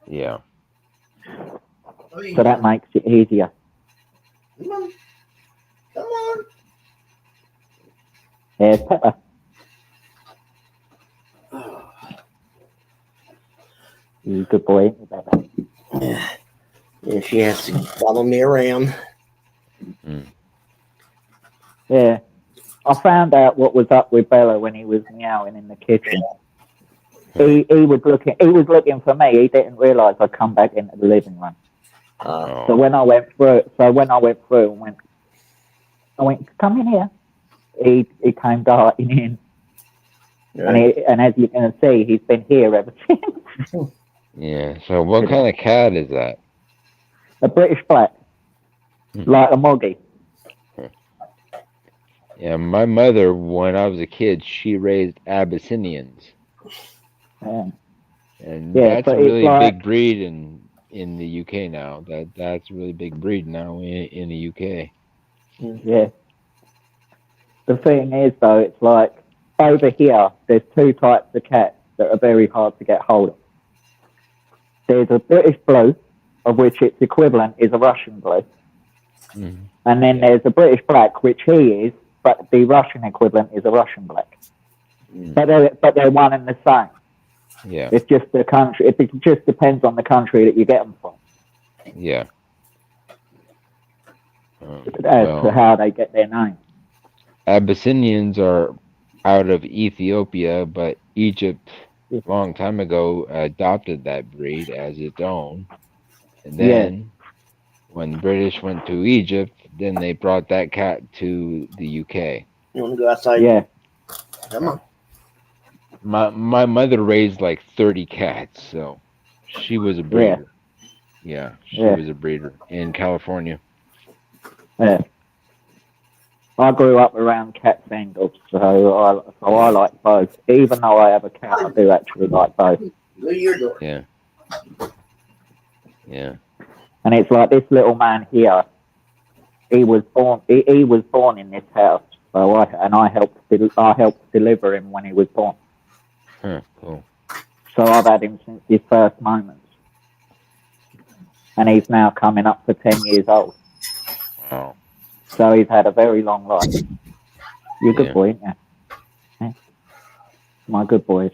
[SPEAKER 3] Yeah.
[SPEAKER 4] So that makes it easier.
[SPEAKER 1] Come on.
[SPEAKER 4] Here's Pepper. You good boy, ain't you, Pepper?
[SPEAKER 1] And she has to follow me around.
[SPEAKER 4] Yeah. I found out what was up with Bella when he was meowing in the kitchen. He was looking for me. He didn't realise I'd come back into the living room. So when I went through and went, come in here. He came darting in.
[SPEAKER 1] Right.
[SPEAKER 4] And as you can see, he's been here ever since.
[SPEAKER 3] Yeah. So what kind of cat is that?
[SPEAKER 4] A British black, like a Moggy.
[SPEAKER 3] Yeah, my mother, when I was a kid, she raised Abyssinians, and
[SPEAKER 4] Yeah,
[SPEAKER 3] that's
[SPEAKER 4] but
[SPEAKER 3] a
[SPEAKER 4] it's
[SPEAKER 3] really
[SPEAKER 4] like,
[SPEAKER 3] big breed in the UK now. That's a really big breed now in the UK.
[SPEAKER 4] yeah. The thing is, though, it's like over here, there's two types of cats that are very hard to get hold of. There's a British blue, of which its equivalent is a Russian blue.
[SPEAKER 3] Mm-hmm.
[SPEAKER 4] And then there's a British black, which he is, but the Russian equivalent is a Russian black. But they're one and the same.
[SPEAKER 3] Yeah.
[SPEAKER 4] It's just the country. It just depends on the country that you get them from.
[SPEAKER 3] Yeah.
[SPEAKER 4] As to how they get their name.
[SPEAKER 3] Abyssinians are out of Ethiopia, but Egypt, a long time ago, adopted that breed as its own. And then, when the British went to Egypt, then they brought that cat to the UK.
[SPEAKER 1] You want to go outside?
[SPEAKER 4] Yeah.
[SPEAKER 1] Come on.
[SPEAKER 3] My mother raised like 30 cats, so she was a breeder. Yeah, she was a breeder in California.
[SPEAKER 4] Yeah. I grew up around cats and dogs, so I like both. Even though I have a cat, I do actually like both.
[SPEAKER 3] Yeah. Yeah.
[SPEAKER 4] And it's like this little man here. He was born. He was born in this house, so I helped deliver him when he was born.
[SPEAKER 3] Huh, cool.
[SPEAKER 4] So I've had him since his first moments, and he's now coming up for 10 years old.
[SPEAKER 3] Wow.
[SPEAKER 4] So he's had a very long life. You're a good boy, ain't you? Yeah. My good boys.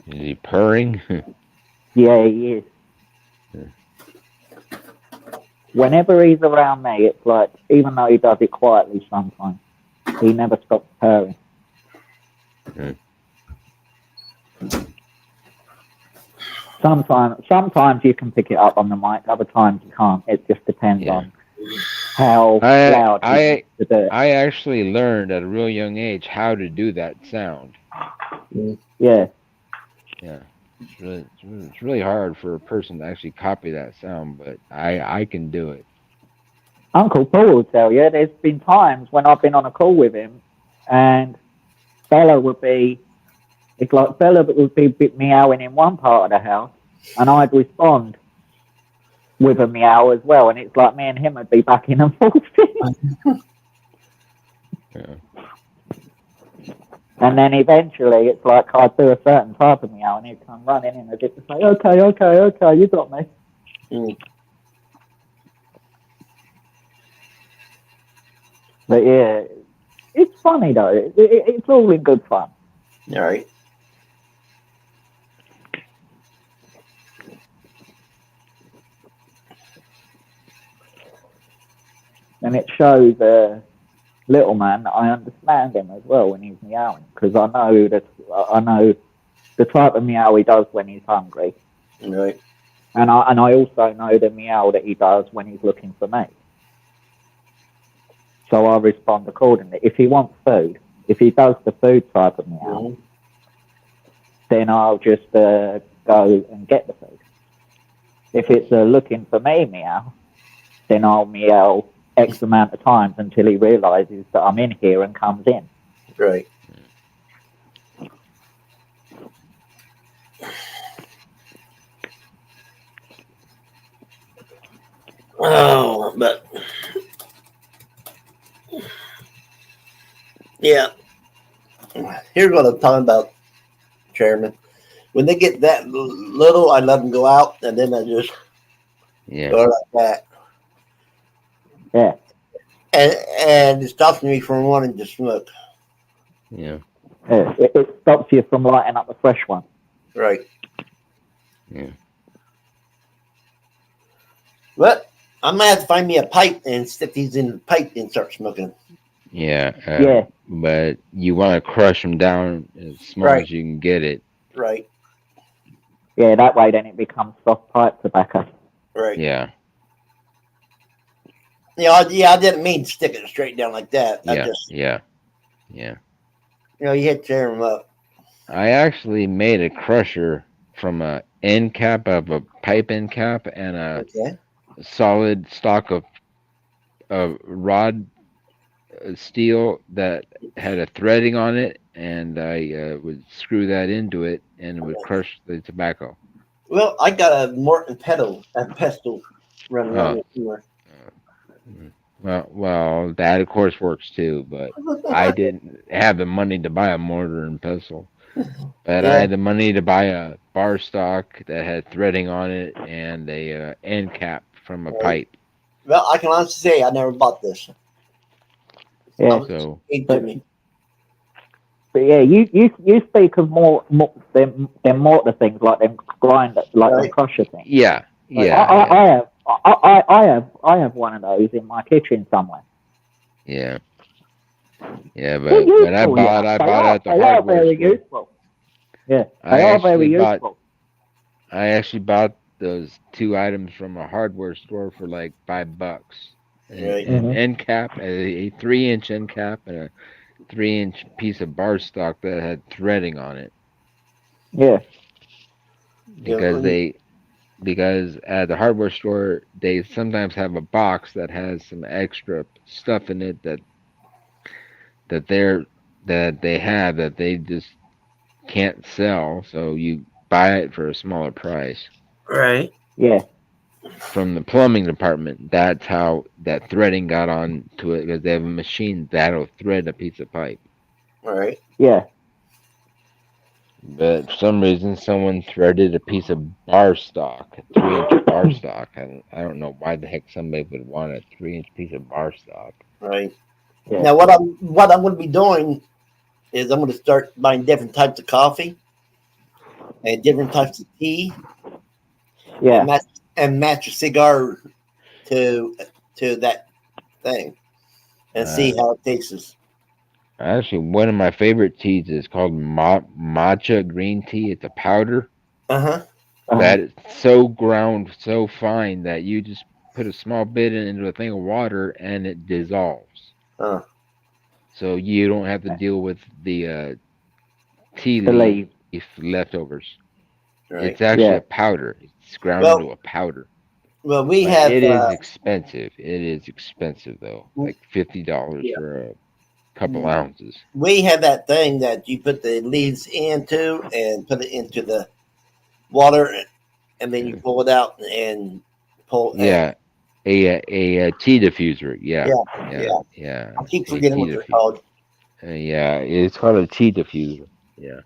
[SPEAKER 3] Is he purring?
[SPEAKER 4] Yeah, he is. Whenever he's around me, it's like, even though he does it quietly sometimes, he never stops purring. Sometimes you can pick it up on the mic, other times you can't. It just depends on how loud he wants to do it.
[SPEAKER 3] I actually learned at a real young age how to do that sound.
[SPEAKER 4] Yeah.
[SPEAKER 3] Yeah. It's really hard for a person to actually copy that sound, but I can do it.
[SPEAKER 4] Uncle Paul will tell you, there's been times when I've been on a call with him and Bella would be meowing in one part of the house and I'd respond with a meow as well, and it's like me and him would be backing and forth.
[SPEAKER 3] Yeah.
[SPEAKER 4] And then eventually it's like I'd do a certain type of meow and he'd come running in as if to say, okay, you got me. But yeah, it's funny though. It's all in good fun.
[SPEAKER 1] All right.
[SPEAKER 4] And it shows little man that I understand him as well when he's meowing, because I know the type of meow he does when he's hungry.
[SPEAKER 1] Right.
[SPEAKER 4] And I also know the meow that he does when he's looking for me. So I respond accordingly. If he wants food, if he does the food type of meow, then I'll just go and get the food. If it's a looking for me meow, then I'll meow X amount of times until he realizes that I'm in here and comes in.
[SPEAKER 1] Right. Oh, but yeah. Here's what I'm talking about, Chairman. When they get that little, I let them go out, and then I just go like that.
[SPEAKER 4] Yeah.
[SPEAKER 1] And it stops me from wanting to smoke.
[SPEAKER 3] Yeah.
[SPEAKER 4] It stops you from lighting up the fresh one.
[SPEAKER 1] Right.
[SPEAKER 3] Yeah.
[SPEAKER 1] But I might have to find me a pipe and stick these in the pipe and start smoking.
[SPEAKER 3] Yeah.
[SPEAKER 4] Yeah.
[SPEAKER 3] But you want to crush them down as small
[SPEAKER 1] Right.
[SPEAKER 3] as you can get it.
[SPEAKER 1] Right.
[SPEAKER 4] Yeah, that way then it becomes soft pipe tobacco.
[SPEAKER 1] Right.
[SPEAKER 3] Yeah.
[SPEAKER 1] I didn't mean to stick it straight down like that. I
[SPEAKER 3] Yeah.
[SPEAKER 1] just,
[SPEAKER 3] Yeah.
[SPEAKER 1] you had to tear them up.
[SPEAKER 3] I actually made a crusher from a end cap of a pipe end cap and a
[SPEAKER 1] Okay.
[SPEAKER 3] solid stock of rod steel that had a threading on it, and I would screw that into it, and it would crush the tobacco.
[SPEAKER 1] Well, I got a Morton pestle running around
[SPEAKER 3] Uh,
[SPEAKER 1] here somewhere.
[SPEAKER 3] well, that of course works too, but I didn't have the money to buy a mortar and pestle. But I
[SPEAKER 1] Yeah.
[SPEAKER 3] had the money to buy a bar stock that had threading on it and a end cap from a
[SPEAKER 1] Right.
[SPEAKER 3] pipe.
[SPEAKER 1] Well, I can honestly say I never bought this.
[SPEAKER 4] Yeah.
[SPEAKER 3] So
[SPEAKER 1] It
[SPEAKER 4] But,
[SPEAKER 1] to me.
[SPEAKER 4] but yeah, you speak of them mortar things like them grinder, like them
[SPEAKER 1] Right.
[SPEAKER 4] crusher things.
[SPEAKER 3] yeah,
[SPEAKER 4] I have one of those in my kitchen somewhere.
[SPEAKER 3] yeah.
[SPEAKER 4] They're
[SPEAKER 3] But when I
[SPEAKER 4] useful, you
[SPEAKER 3] bought,
[SPEAKER 4] know.
[SPEAKER 3] I bought at the
[SPEAKER 4] They are
[SPEAKER 3] hardware
[SPEAKER 4] very
[SPEAKER 3] store.
[SPEAKER 4] useful. Yeah,
[SPEAKER 3] I
[SPEAKER 4] they are
[SPEAKER 3] actually
[SPEAKER 4] very
[SPEAKER 3] bought
[SPEAKER 4] useful.
[SPEAKER 3] I actually bought those two items from a hardware store for like $5.
[SPEAKER 1] Right.
[SPEAKER 3] An
[SPEAKER 4] Mhm.
[SPEAKER 3] end cap, a 3-inch end cap, and a 3-inch piece of bar stock that had threading on it.
[SPEAKER 4] Yeah,
[SPEAKER 3] Because
[SPEAKER 1] Yeah.
[SPEAKER 3] because at the hardware store they sometimes have a box that has some extra stuff in it that they're that they have that they just can't sell, so you buy it for a smaller price.
[SPEAKER 1] Right.
[SPEAKER 4] yeah,
[SPEAKER 3] From the plumbing department, that's how that threading got on to it because they have a machine that'll thread a piece of pipe.
[SPEAKER 1] Right.
[SPEAKER 4] yeah.
[SPEAKER 3] But for some reason, someone threaded a piece of bar stock, a 3-inch bar stock. I don't know why the heck somebody would want a 3-inch piece of bar stock.
[SPEAKER 1] Right.
[SPEAKER 4] Yeah.
[SPEAKER 1] Now, what I'm going to be doing is I'm going to start buying different types of coffee and different types of tea
[SPEAKER 4] Yeah,
[SPEAKER 1] and match a cigar to that thing and see how it tastes.
[SPEAKER 3] Actually, one of my favorite teas is called matcha green tea. It's a powder
[SPEAKER 1] Uh-huh.
[SPEAKER 3] that is so ground so fine that you just put a small bit into a thing of water and it dissolves.
[SPEAKER 1] Uh,
[SPEAKER 3] So you don't have to deal with the tea
[SPEAKER 4] the
[SPEAKER 3] leaf
[SPEAKER 4] leaves.
[SPEAKER 3] leftovers.
[SPEAKER 1] right.
[SPEAKER 3] It's actually
[SPEAKER 4] Yeah.
[SPEAKER 3] a powder. It's ground
[SPEAKER 1] Well,
[SPEAKER 3] into a powder.
[SPEAKER 1] we
[SPEAKER 3] But
[SPEAKER 1] have
[SPEAKER 3] it is expensive. It is expensive though. Like $50
[SPEAKER 1] yeah,
[SPEAKER 3] for a couple ounces.
[SPEAKER 1] we have that thing that you put the leaves into and put it into the water and then you pull it out and pull.
[SPEAKER 3] Yeah, a tea diffuser.
[SPEAKER 1] Yeah.
[SPEAKER 3] Yeah.
[SPEAKER 1] I keep
[SPEAKER 3] A
[SPEAKER 1] forgetting
[SPEAKER 3] tea
[SPEAKER 1] what they're
[SPEAKER 3] diffuser.
[SPEAKER 1] called.
[SPEAKER 3] Yeah, it's called a tea diffuser. Yeah.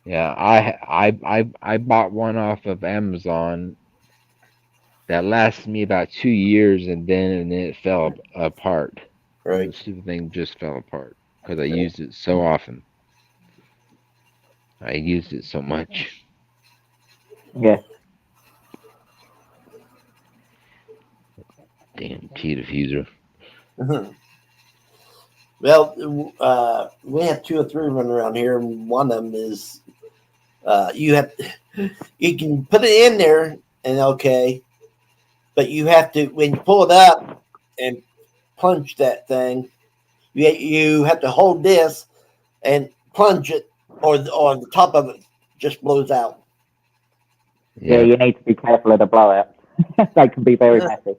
[SPEAKER 3] Yeah, I bought one off of Amazon that lasted me about 2 years, and then it fell apart. The
[SPEAKER 1] Right.
[SPEAKER 3] stupid thing just fell apart because I used it so often. I used it so much.
[SPEAKER 4] Yeah.
[SPEAKER 3] Damn tea diffuser.
[SPEAKER 1] Well, we have two or three running around here, and one of them is you can put it in there and okay, but you have to when you pull it up and punch that thing, you have to hold this and plunge it, or the top of it just blows out.
[SPEAKER 4] Yeah,
[SPEAKER 3] Yeah.
[SPEAKER 4] you need to be careful of the blowouts. They can be very messy.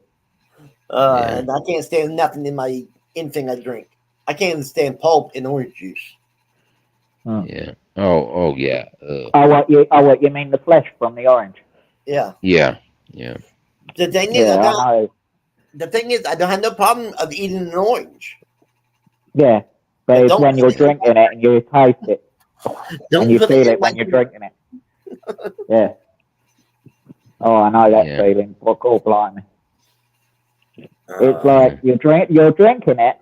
[SPEAKER 3] Yeah.
[SPEAKER 1] And I can't stand nothing in anything I drink. I can't even stand pulp in orange juice.
[SPEAKER 3] Yeah. Oh yeah.
[SPEAKER 4] What you mean the flesh from the orange?
[SPEAKER 1] Yeah.
[SPEAKER 3] Yeah. Yeah.
[SPEAKER 1] The thing is,
[SPEAKER 4] Yeah, I know.
[SPEAKER 1] I don't have no problem of eating an orange.
[SPEAKER 4] Yeah, but
[SPEAKER 1] But
[SPEAKER 4] it's
[SPEAKER 1] don't
[SPEAKER 4] when
[SPEAKER 1] put
[SPEAKER 4] you're
[SPEAKER 1] it in
[SPEAKER 4] drinking it and you taste it
[SPEAKER 1] don't
[SPEAKER 4] and you
[SPEAKER 1] put
[SPEAKER 4] feel
[SPEAKER 1] in
[SPEAKER 4] it
[SPEAKER 1] my
[SPEAKER 4] when you're
[SPEAKER 1] drink.
[SPEAKER 4] drinking it. Yeah. Oh, I know that
[SPEAKER 3] Yeah.
[SPEAKER 4] feeling. Oh, blimey. It's
[SPEAKER 1] Uh,
[SPEAKER 4] like you're drinking it.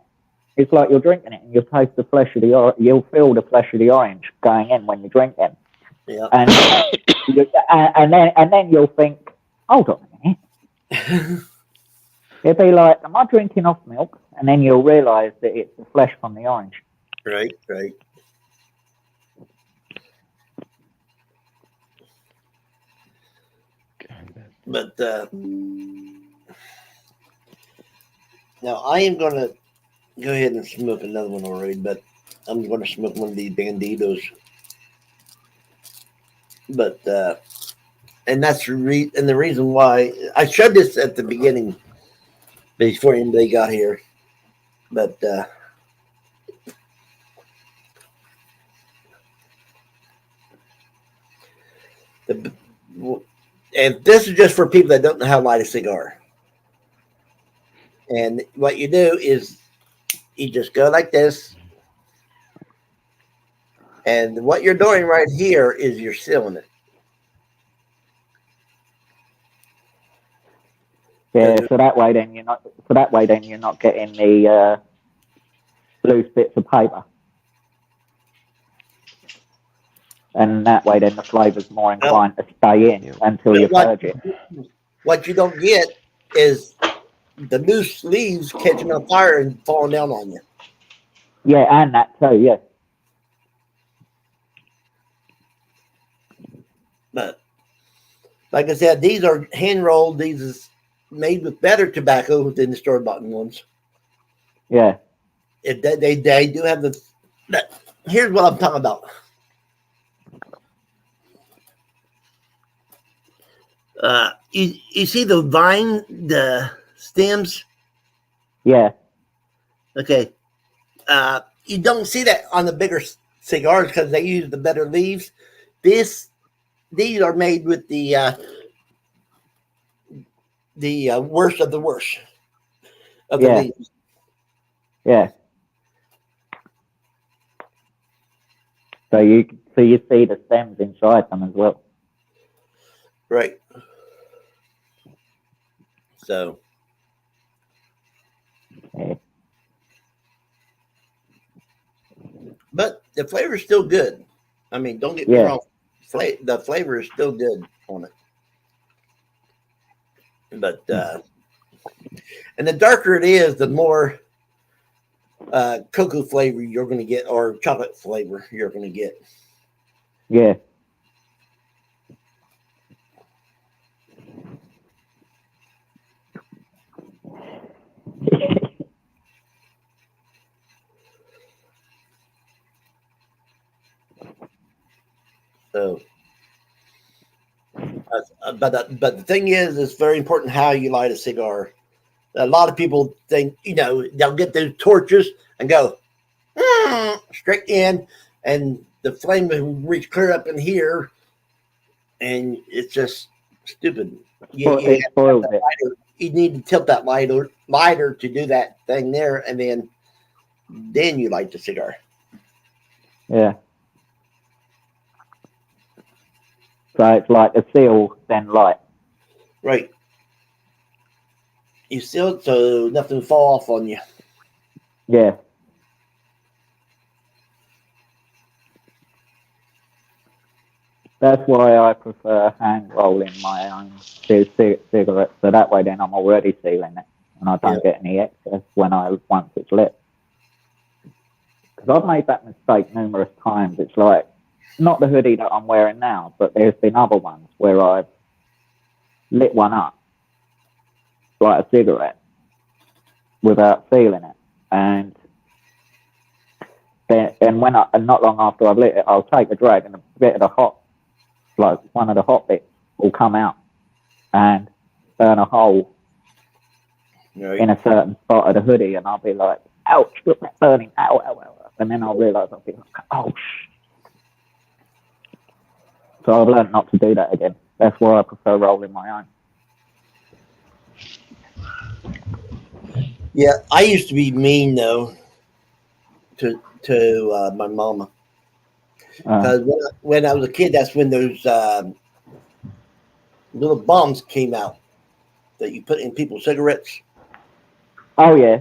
[SPEAKER 4] It's like you're drinking it, and you taste the flesh of the orange. You'll feel the flesh of the orange going in when you're drinking,
[SPEAKER 1] yeah.
[SPEAKER 4] and then you'll think, hold on a minute, It'd be like, am I drinking off milk? And then you'll realise that it's the flesh from the orange.
[SPEAKER 1] Right. But now I am going to go ahead and smoke another one already, but I'm going to smoke one of these Banditos. But and that's the reason why I showed this at the beginning before anybody got here. But and this is just for people that don't know how to light a cigar. And what you do is you just go like this. And what you're doing right here is you're sealing it.
[SPEAKER 4] Yeah, so that way then you're not getting the loose bits of paper. And that way then the flavour's more inclined to stay in until you purge it.
[SPEAKER 1] What you don't get is the loose leaves catching on fire and falling down on you.
[SPEAKER 4] Yeah, and that too, yeah.
[SPEAKER 1] But like I said, these are hand rolled. These is made with better tobacco than the store bought ones.
[SPEAKER 4] Yeah.
[SPEAKER 1] They do have the. Here's what I'm talking about. You see the vine, the stems?
[SPEAKER 4] Yeah.
[SPEAKER 1] Okay. You don't see that on the bigger cigars because they use the better leaves. These are made with the worst of the worst of the leaves.
[SPEAKER 4] Yeah. So you see the stems inside them as well.
[SPEAKER 1] Right. So.
[SPEAKER 4] Yeah.
[SPEAKER 1] But the flavor is still good. I mean, don't get me wrong. The flavor is still good on it. But and the darker it is, the more cocoa flavor you're going to get, or chocolate flavor you're going to get.
[SPEAKER 4] Yeah.
[SPEAKER 1] So, but the thing is, it's very important how you light a cigar. A lot of people think, they'll get those torches and go straight in, and the flame will reach clear up in here, and it's just stupid. You need to tilt that lighter to do that thing there, and then you light the cigar.
[SPEAKER 4] Yeah. So it's like a seal, then light.
[SPEAKER 1] Right. You seal it so nothing will fall off on you.
[SPEAKER 4] Yeah. That's why I prefer hand rolling my own cigarettes. So that way then I'm already sealing it. And I don't get any excess once it's lit. Because I've made that mistake numerous times. It's like, not the hoodie that I'm wearing now, but there's been other ones where I've lit one up, like a cigarette, without sealing it. And when not long after I've lit it, I'll take a drag and a bit of the hot, like one of the hot bits will come out and burn a hole in a certain spot of the hoodie, and I'll be like, ouch, look, that's burning, ow, ow, ow. And then I'll realise I'll be like, oh, So I've learned not to do that again. That's why I prefer rolling my own.
[SPEAKER 1] Yeah, I used to be mean though to my mama. Because when I was a kid, that's when those little bombs came out that you put in people's cigarettes.
[SPEAKER 4] Oh yeah.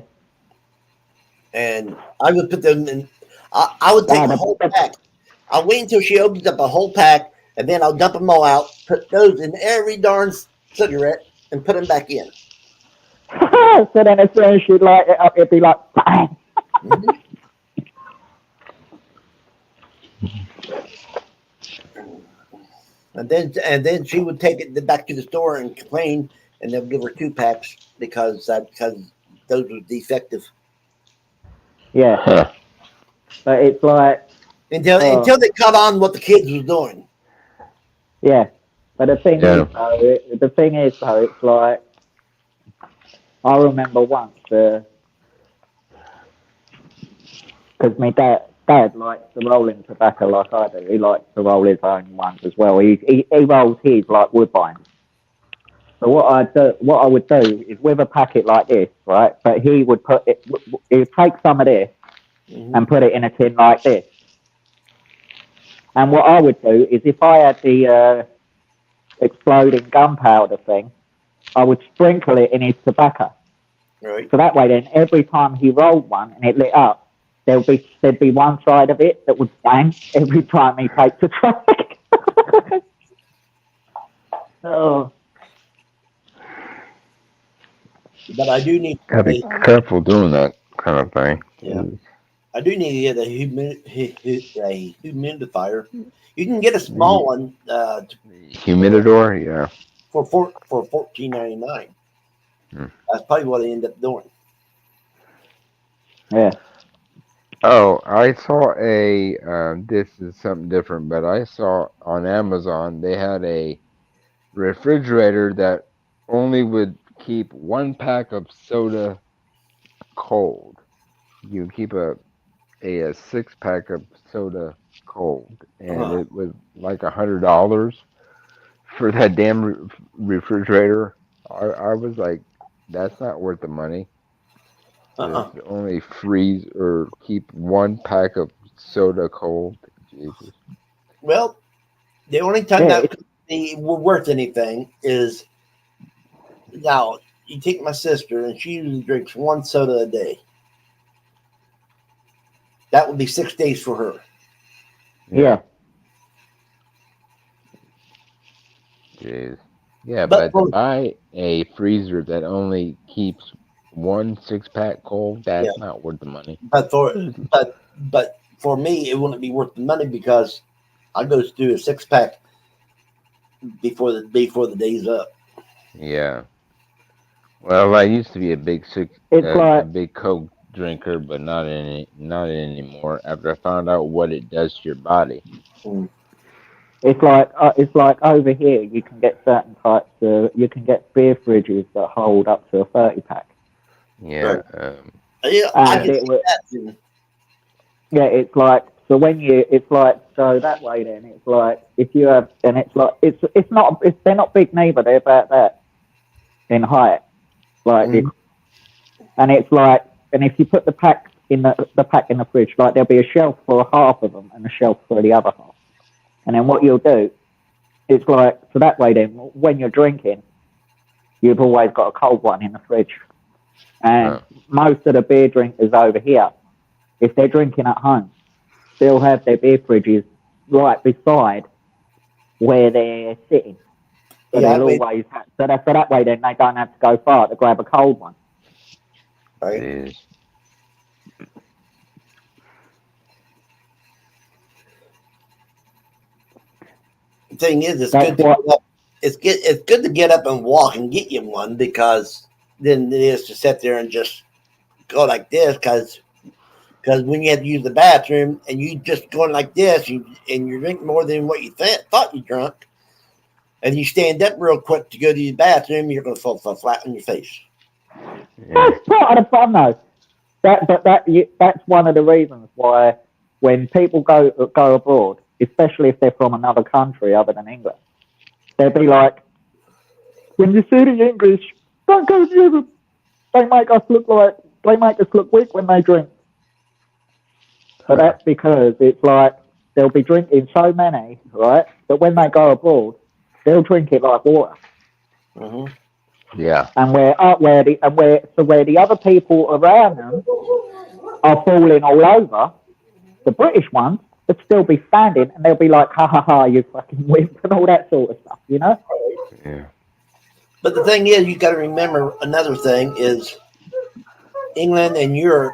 [SPEAKER 1] And I would put them in. I would take a whole pack. I'll wait until she opens up a whole pack, and then I'll dump them all out. Put those in every darn cigarette, and put them back in.
[SPEAKER 4] So then as soon as she'd light it up, it'd be like, bang.
[SPEAKER 1] Mhm. And then she would take it back to the store and complain, and they'll give her 2 packs because those were defective.
[SPEAKER 4] Yeah,
[SPEAKER 3] Huh.
[SPEAKER 4] but it's like,
[SPEAKER 1] Until they caught on what the kids was doing.
[SPEAKER 4] yeah. But the thing
[SPEAKER 3] Yeah.
[SPEAKER 4] is, though, it's like, I remember once, because my dad likes to roll in tobacco like I do. He likes to roll his own ones as well. He rolls his like Woodbine. So what I would do is with a packet like this, right? But he would take some of this
[SPEAKER 1] Mhm.
[SPEAKER 4] and put it in a tin like this. And what I would do is if I had the exploding gunpowder thing, I would sprinkle it in his tobacco.
[SPEAKER 1] Right.
[SPEAKER 4] So that way, then every time he rolled one and it lit up, there'd be one side of it that would bang every time he takes a track. Oh,
[SPEAKER 1] But I do need
[SPEAKER 3] Gotta be careful doing that kind of thing.
[SPEAKER 1] Yeah. I do need to get a humidifier. You can get a small one
[SPEAKER 3] Humidor, yeah.
[SPEAKER 1] for $14.99.
[SPEAKER 3] Hmm.
[SPEAKER 1] That's probably what I end up doing.
[SPEAKER 4] yeah.
[SPEAKER 3] Oh, I saw this is something different, but I saw on Amazon they had a refrigerator that only would keep 1 pack of soda cold. You keep a 6 pack of soda cold, and
[SPEAKER 1] Uh-huh.
[SPEAKER 3] it was like $100 for that damn refrigerator. I was like, that's not worth the money.
[SPEAKER 1] Uh-uh.
[SPEAKER 3] To only freeze or keep 1 pack of soda cold. Jesus.
[SPEAKER 1] Well, the only time
[SPEAKER 4] Yeah,
[SPEAKER 1] that could be worth anything is now you take my sister and she usually drinks 1 soda a day. That would be 6 days for her.
[SPEAKER 4] yeah.
[SPEAKER 3] Jeez. Yeah,
[SPEAKER 1] But
[SPEAKER 3] but to buy a freezer that only keeps 1 6 pack cold,
[SPEAKER 1] yeah,
[SPEAKER 3] that's not worth the money.
[SPEAKER 1] but for me, it wouldn't be worth the money because I go through a 6 pack before the day's up.
[SPEAKER 3] Yeah. Well, I used to be a big
[SPEAKER 4] It's
[SPEAKER 3] a
[SPEAKER 4] like
[SPEAKER 3] big Coke drinker, but not anymore. After I found out what it does to your body.
[SPEAKER 1] Mm.
[SPEAKER 4] it's like over here you can get certain types of you can get beer fridges that hold up to a 30 pack.
[SPEAKER 3] Yeah.
[SPEAKER 1] Right. Yeah, I
[SPEAKER 4] And
[SPEAKER 1] can see that.
[SPEAKER 4] yeah, it's like so when you it's like so that way then it's like if you have and it's like it's not they're not big neither, they're about that in height. Like
[SPEAKER 1] Mhm.
[SPEAKER 4] and it's like and if you put the pack in the pack in the fridge, like there'll be a shelf for half of them and a shelf for the other half. And then what you'll do, it's like so that way then when you're drinking, you've always got a cold one in the fridge. And most of the beer drinkers over here, if they're drinking at home, they'll have their beer fridges right beside where they're sitting. So
[SPEAKER 1] Yeah,
[SPEAKER 4] they'll always have, so that way then they don't have to go far to grab a cold one.
[SPEAKER 1] right.
[SPEAKER 3] Jeez.
[SPEAKER 1] The thing is,
[SPEAKER 4] That's what
[SPEAKER 1] it's good to get up and walk and get you one because then it is to sit there and just go like this because when you have to use the bathroom and you just going like this and you drink more than what you thought you drunk and you stand up real quick to go to the bathroom, you're going to fall flat on your face.
[SPEAKER 3] Yeah.
[SPEAKER 4] that's part of the fun though. That's one of the reasons why when people go abroad, especially if they're from another country other than England, they'll be like, when you see the English, don't go near them. They make us look weak when they drink. But that's because it's like they'll be drinking so many, right? That when they go abroad, they'll drink it like water.
[SPEAKER 1] Mm-hmm.
[SPEAKER 3] Yeah.
[SPEAKER 4] And where the other people around them are falling all over, the British ones would still be standing and they'll be like, ha ha ha, you fucking wimp and all that sort of stuff, you know?
[SPEAKER 3] Yeah.
[SPEAKER 1] But the thing is, you got to remember another thing is England and Europe.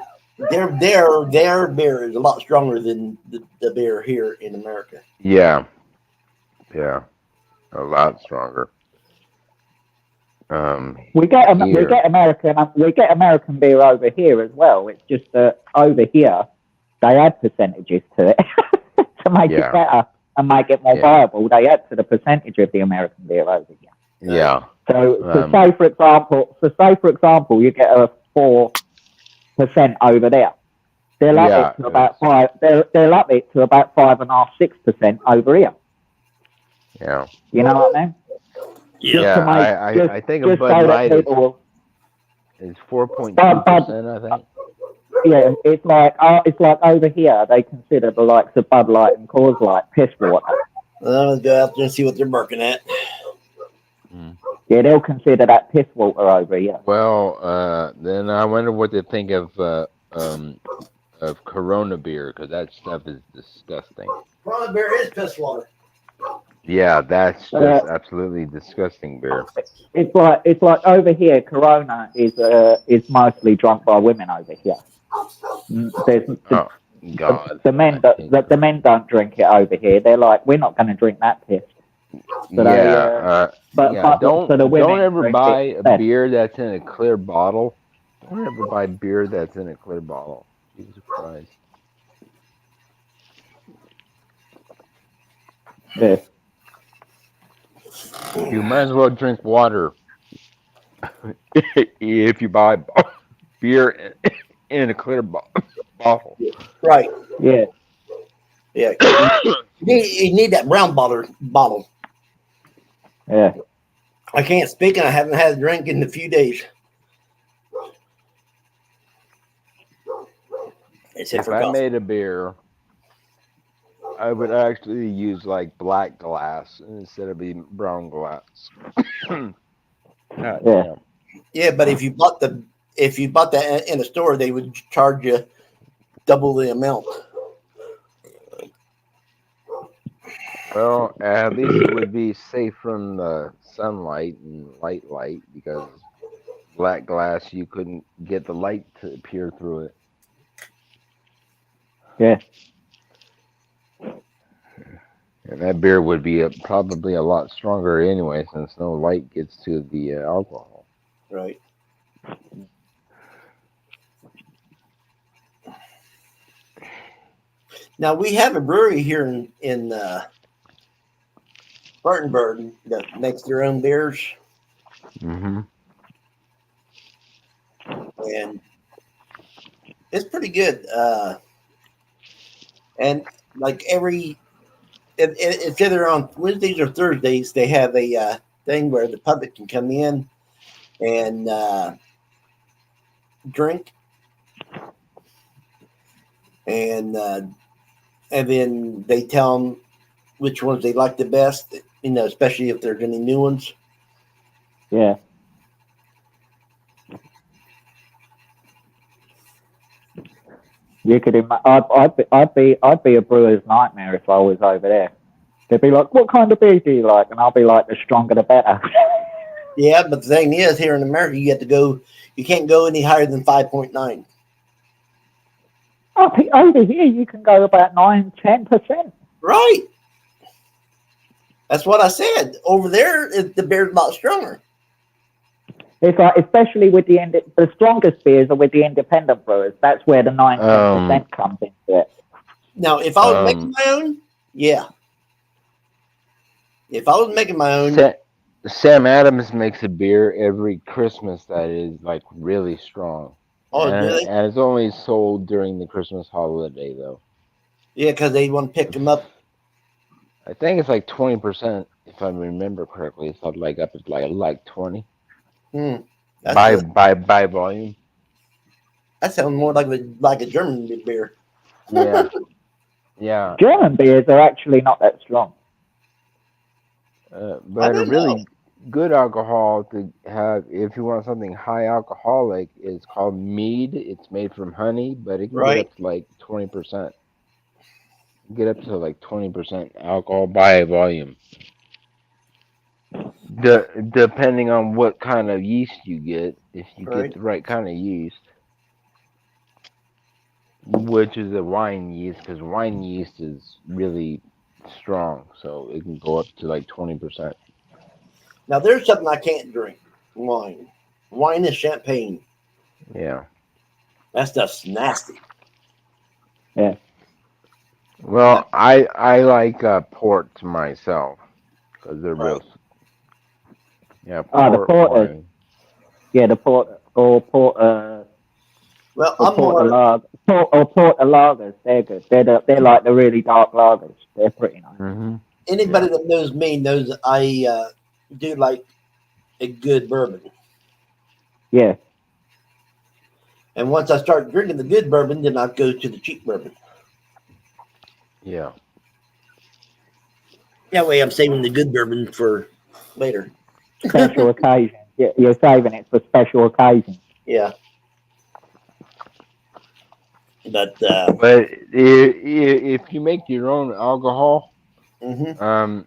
[SPEAKER 1] Their beer is a lot stronger than the beer here in America.
[SPEAKER 3] Yeah, yeah, a lot stronger.
[SPEAKER 4] We get
[SPEAKER 3] Here,
[SPEAKER 4] American beer over here as well. It's just that over here they add percentages to it to make it
[SPEAKER 3] Yeah.
[SPEAKER 4] better and make it more
[SPEAKER 3] Yeah.
[SPEAKER 4] viable. They add to the percentage of the American beer over here.
[SPEAKER 3] yeah,
[SPEAKER 4] So say for example, you get a 4% over there. They'll up
[SPEAKER 3] Yeah,
[SPEAKER 4] it to about five. They'll up it to about 5.5, 6% over here.
[SPEAKER 3] yeah,
[SPEAKER 4] You know what I mean?
[SPEAKER 3] yeah. I think a
[SPEAKER 4] Just
[SPEAKER 3] Bud
[SPEAKER 4] so that
[SPEAKER 3] Light
[SPEAKER 4] people,
[SPEAKER 3] is 4.2%. I think.
[SPEAKER 4] yeah, it's like over here they consider the likes of Bud Light and Coors Light piss water.
[SPEAKER 1] Let's go out there and see what they're working at.
[SPEAKER 3] Mm.
[SPEAKER 4] Yeah, they'll consider that piss water over here.
[SPEAKER 3] Well, then I wonder what they think of Corona beer, because that stuff is disgusting.
[SPEAKER 1] Corona beer is piss water.
[SPEAKER 3] Yeah, that's just absolutely disgusting beer.
[SPEAKER 4] It's like over here, Corona is mostly drunk by women over here. There's
[SPEAKER 3] Oh God,
[SPEAKER 4] the men don't drink it over here. They're like, we're not going to drink that piss. So
[SPEAKER 3] don't ever
[SPEAKER 4] drink
[SPEAKER 3] buy
[SPEAKER 4] it
[SPEAKER 3] a
[SPEAKER 4] instead.
[SPEAKER 3] beer that's in a clear bottle. Don't ever buy beer that's in a clear bottle. Jesus Christ.
[SPEAKER 4] Yeah.
[SPEAKER 3] You might as well drink water if you buy beer in a clear bottle.
[SPEAKER 1] Right.
[SPEAKER 4] Yeah.
[SPEAKER 1] Yeah. You need that brown bottle.
[SPEAKER 4] Yeah.
[SPEAKER 1] I can't speak, and I haven't had a drink in a few days.
[SPEAKER 3] If I made a beer, I would actually use like black glass instead of the brown glass. God damn.
[SPEAKER 1] Yeah, but if you bought that in a store, they would charge you double the amount.
[SPEAKER 3] Well, at least it would be safe from the sunlight and light because black glass you couldn't get the light to peer through it.
[SPEAKER 4] Yeah.
[SPEAKER 3] And that beer would be probably a lot stronger anyway, since no light gets to the alcohol.
[SPEAKER 1] Right. Now we have a brewery here in Spartanburg that makes their own beers,
[SPEAKER 3] Mm-hmm.
[SPEAKER 1] and it's pretty good. And like it's either on Wednesdays or Thursdays, they have a thing where the public can come in and drink, and then they tell them which ones they like the best. You know, especially if there's any new ones.
[SPEAKER 4] Yeah. You could I'd be a brewer's nightmare if I was over there. They'd be like, "What kind of beer do you like?" And I'll be like, "The stronger the better."
[SPEAKER 1] Yeah, but the thing is, here in America, you can't go any higher than 5.9.
[SPEAKER 4] Over here, you can go about 9-10%.
[SPEAKER 1] Right. That's what I said. Over there, the beer's a lot stronger.
[SPEAKER 4] It's like, especially with the strongest beers are with the independent brewers. That's where the 9-10% comes into it.
[SPEAKER 1] Now, if I was making my own, yeah. If I was making my own,
[SPEAKER 3] Sam Adams makes a beer every Christmas that is like really strong.
[SPEAKER 1] Oh, really?
[SPEAKER 3] And it's only sold during the Christmas holiday, though.
[SPEAKER 1] Yeah, because they want to pick them up.
[SPEAKER 3] I think it's like 20%, if I remember correctly. It's not like up to like 20. By volume.
[SPEAKER 1] That sounds more like a German beer.
[SPEAKER 3] Yeah. Yeah.
[SPEAKER 4] German beers are actually not that strong.
[SPEAKER 3] But a really good alcohol to have, if you want something high alcoholic, is called mead. It's made from honey, but it can get up to like 20%. Get up to like 20% alcohol by volume. Depending on what kind of yeast you get, if you
[SPEAKER 1] Right.
[SPEAKER 3] get the right kind of yeast, which is a wine yeast, because wine yeast is really strong, so it can go up to like 20%.
[SPEAKER 1] Now there's something I can't drink. Wine. Wine is champagne.
[SPEAKER 3] Yeah.
[SPEAKER 1] That stuff's nasty.
[SPEAKER 4] Yeah.
[SPEAKER 3] Well, I like ports myself because they're
[SPEAKER 1] Right.
[SPEAKER 3] real. Yeah,
[SPEAKER 4] Oh, the
[SPEAKER 3] port
[SPEAKER 4] porters.
[SPEAKER 3] wine.
[SPEAKER 4] Yeah, the port or porter
[SPEAKER 1] Well,
[SPEAKER 4] or
[SPEAKER 1] I'm
[SPEAKER 4] porter
[SPEAKER 1] more.
[SPEAKER 4] lager or porter lagers. They're good. They're like the really dark lagers. They're pretty nice.
[SPEAKER 3] Mm-hmm.
[SPEAKER 1] Anybody
[SPEAKER 3] Yeah.
[SPEAKER 1] that knows me knows I do like a good bourbon.
[SPEAKER 4] Yeah.
[SPEAKER 1] And once I start drinking the good bourbon, then I go to the cheap bourbon.
[SPEAKER 3] Yeah.
[SPEAKER 1] That way, I'm saving the good bourbon for later.
[SPEAKER 4] Special occasions. Yeah, you're saving it for special occasions.
[SPEAKER 1] Yeah. But
[SPEAKER 3] But if you make your own alcohol,
[SPEAKER 1] mhm,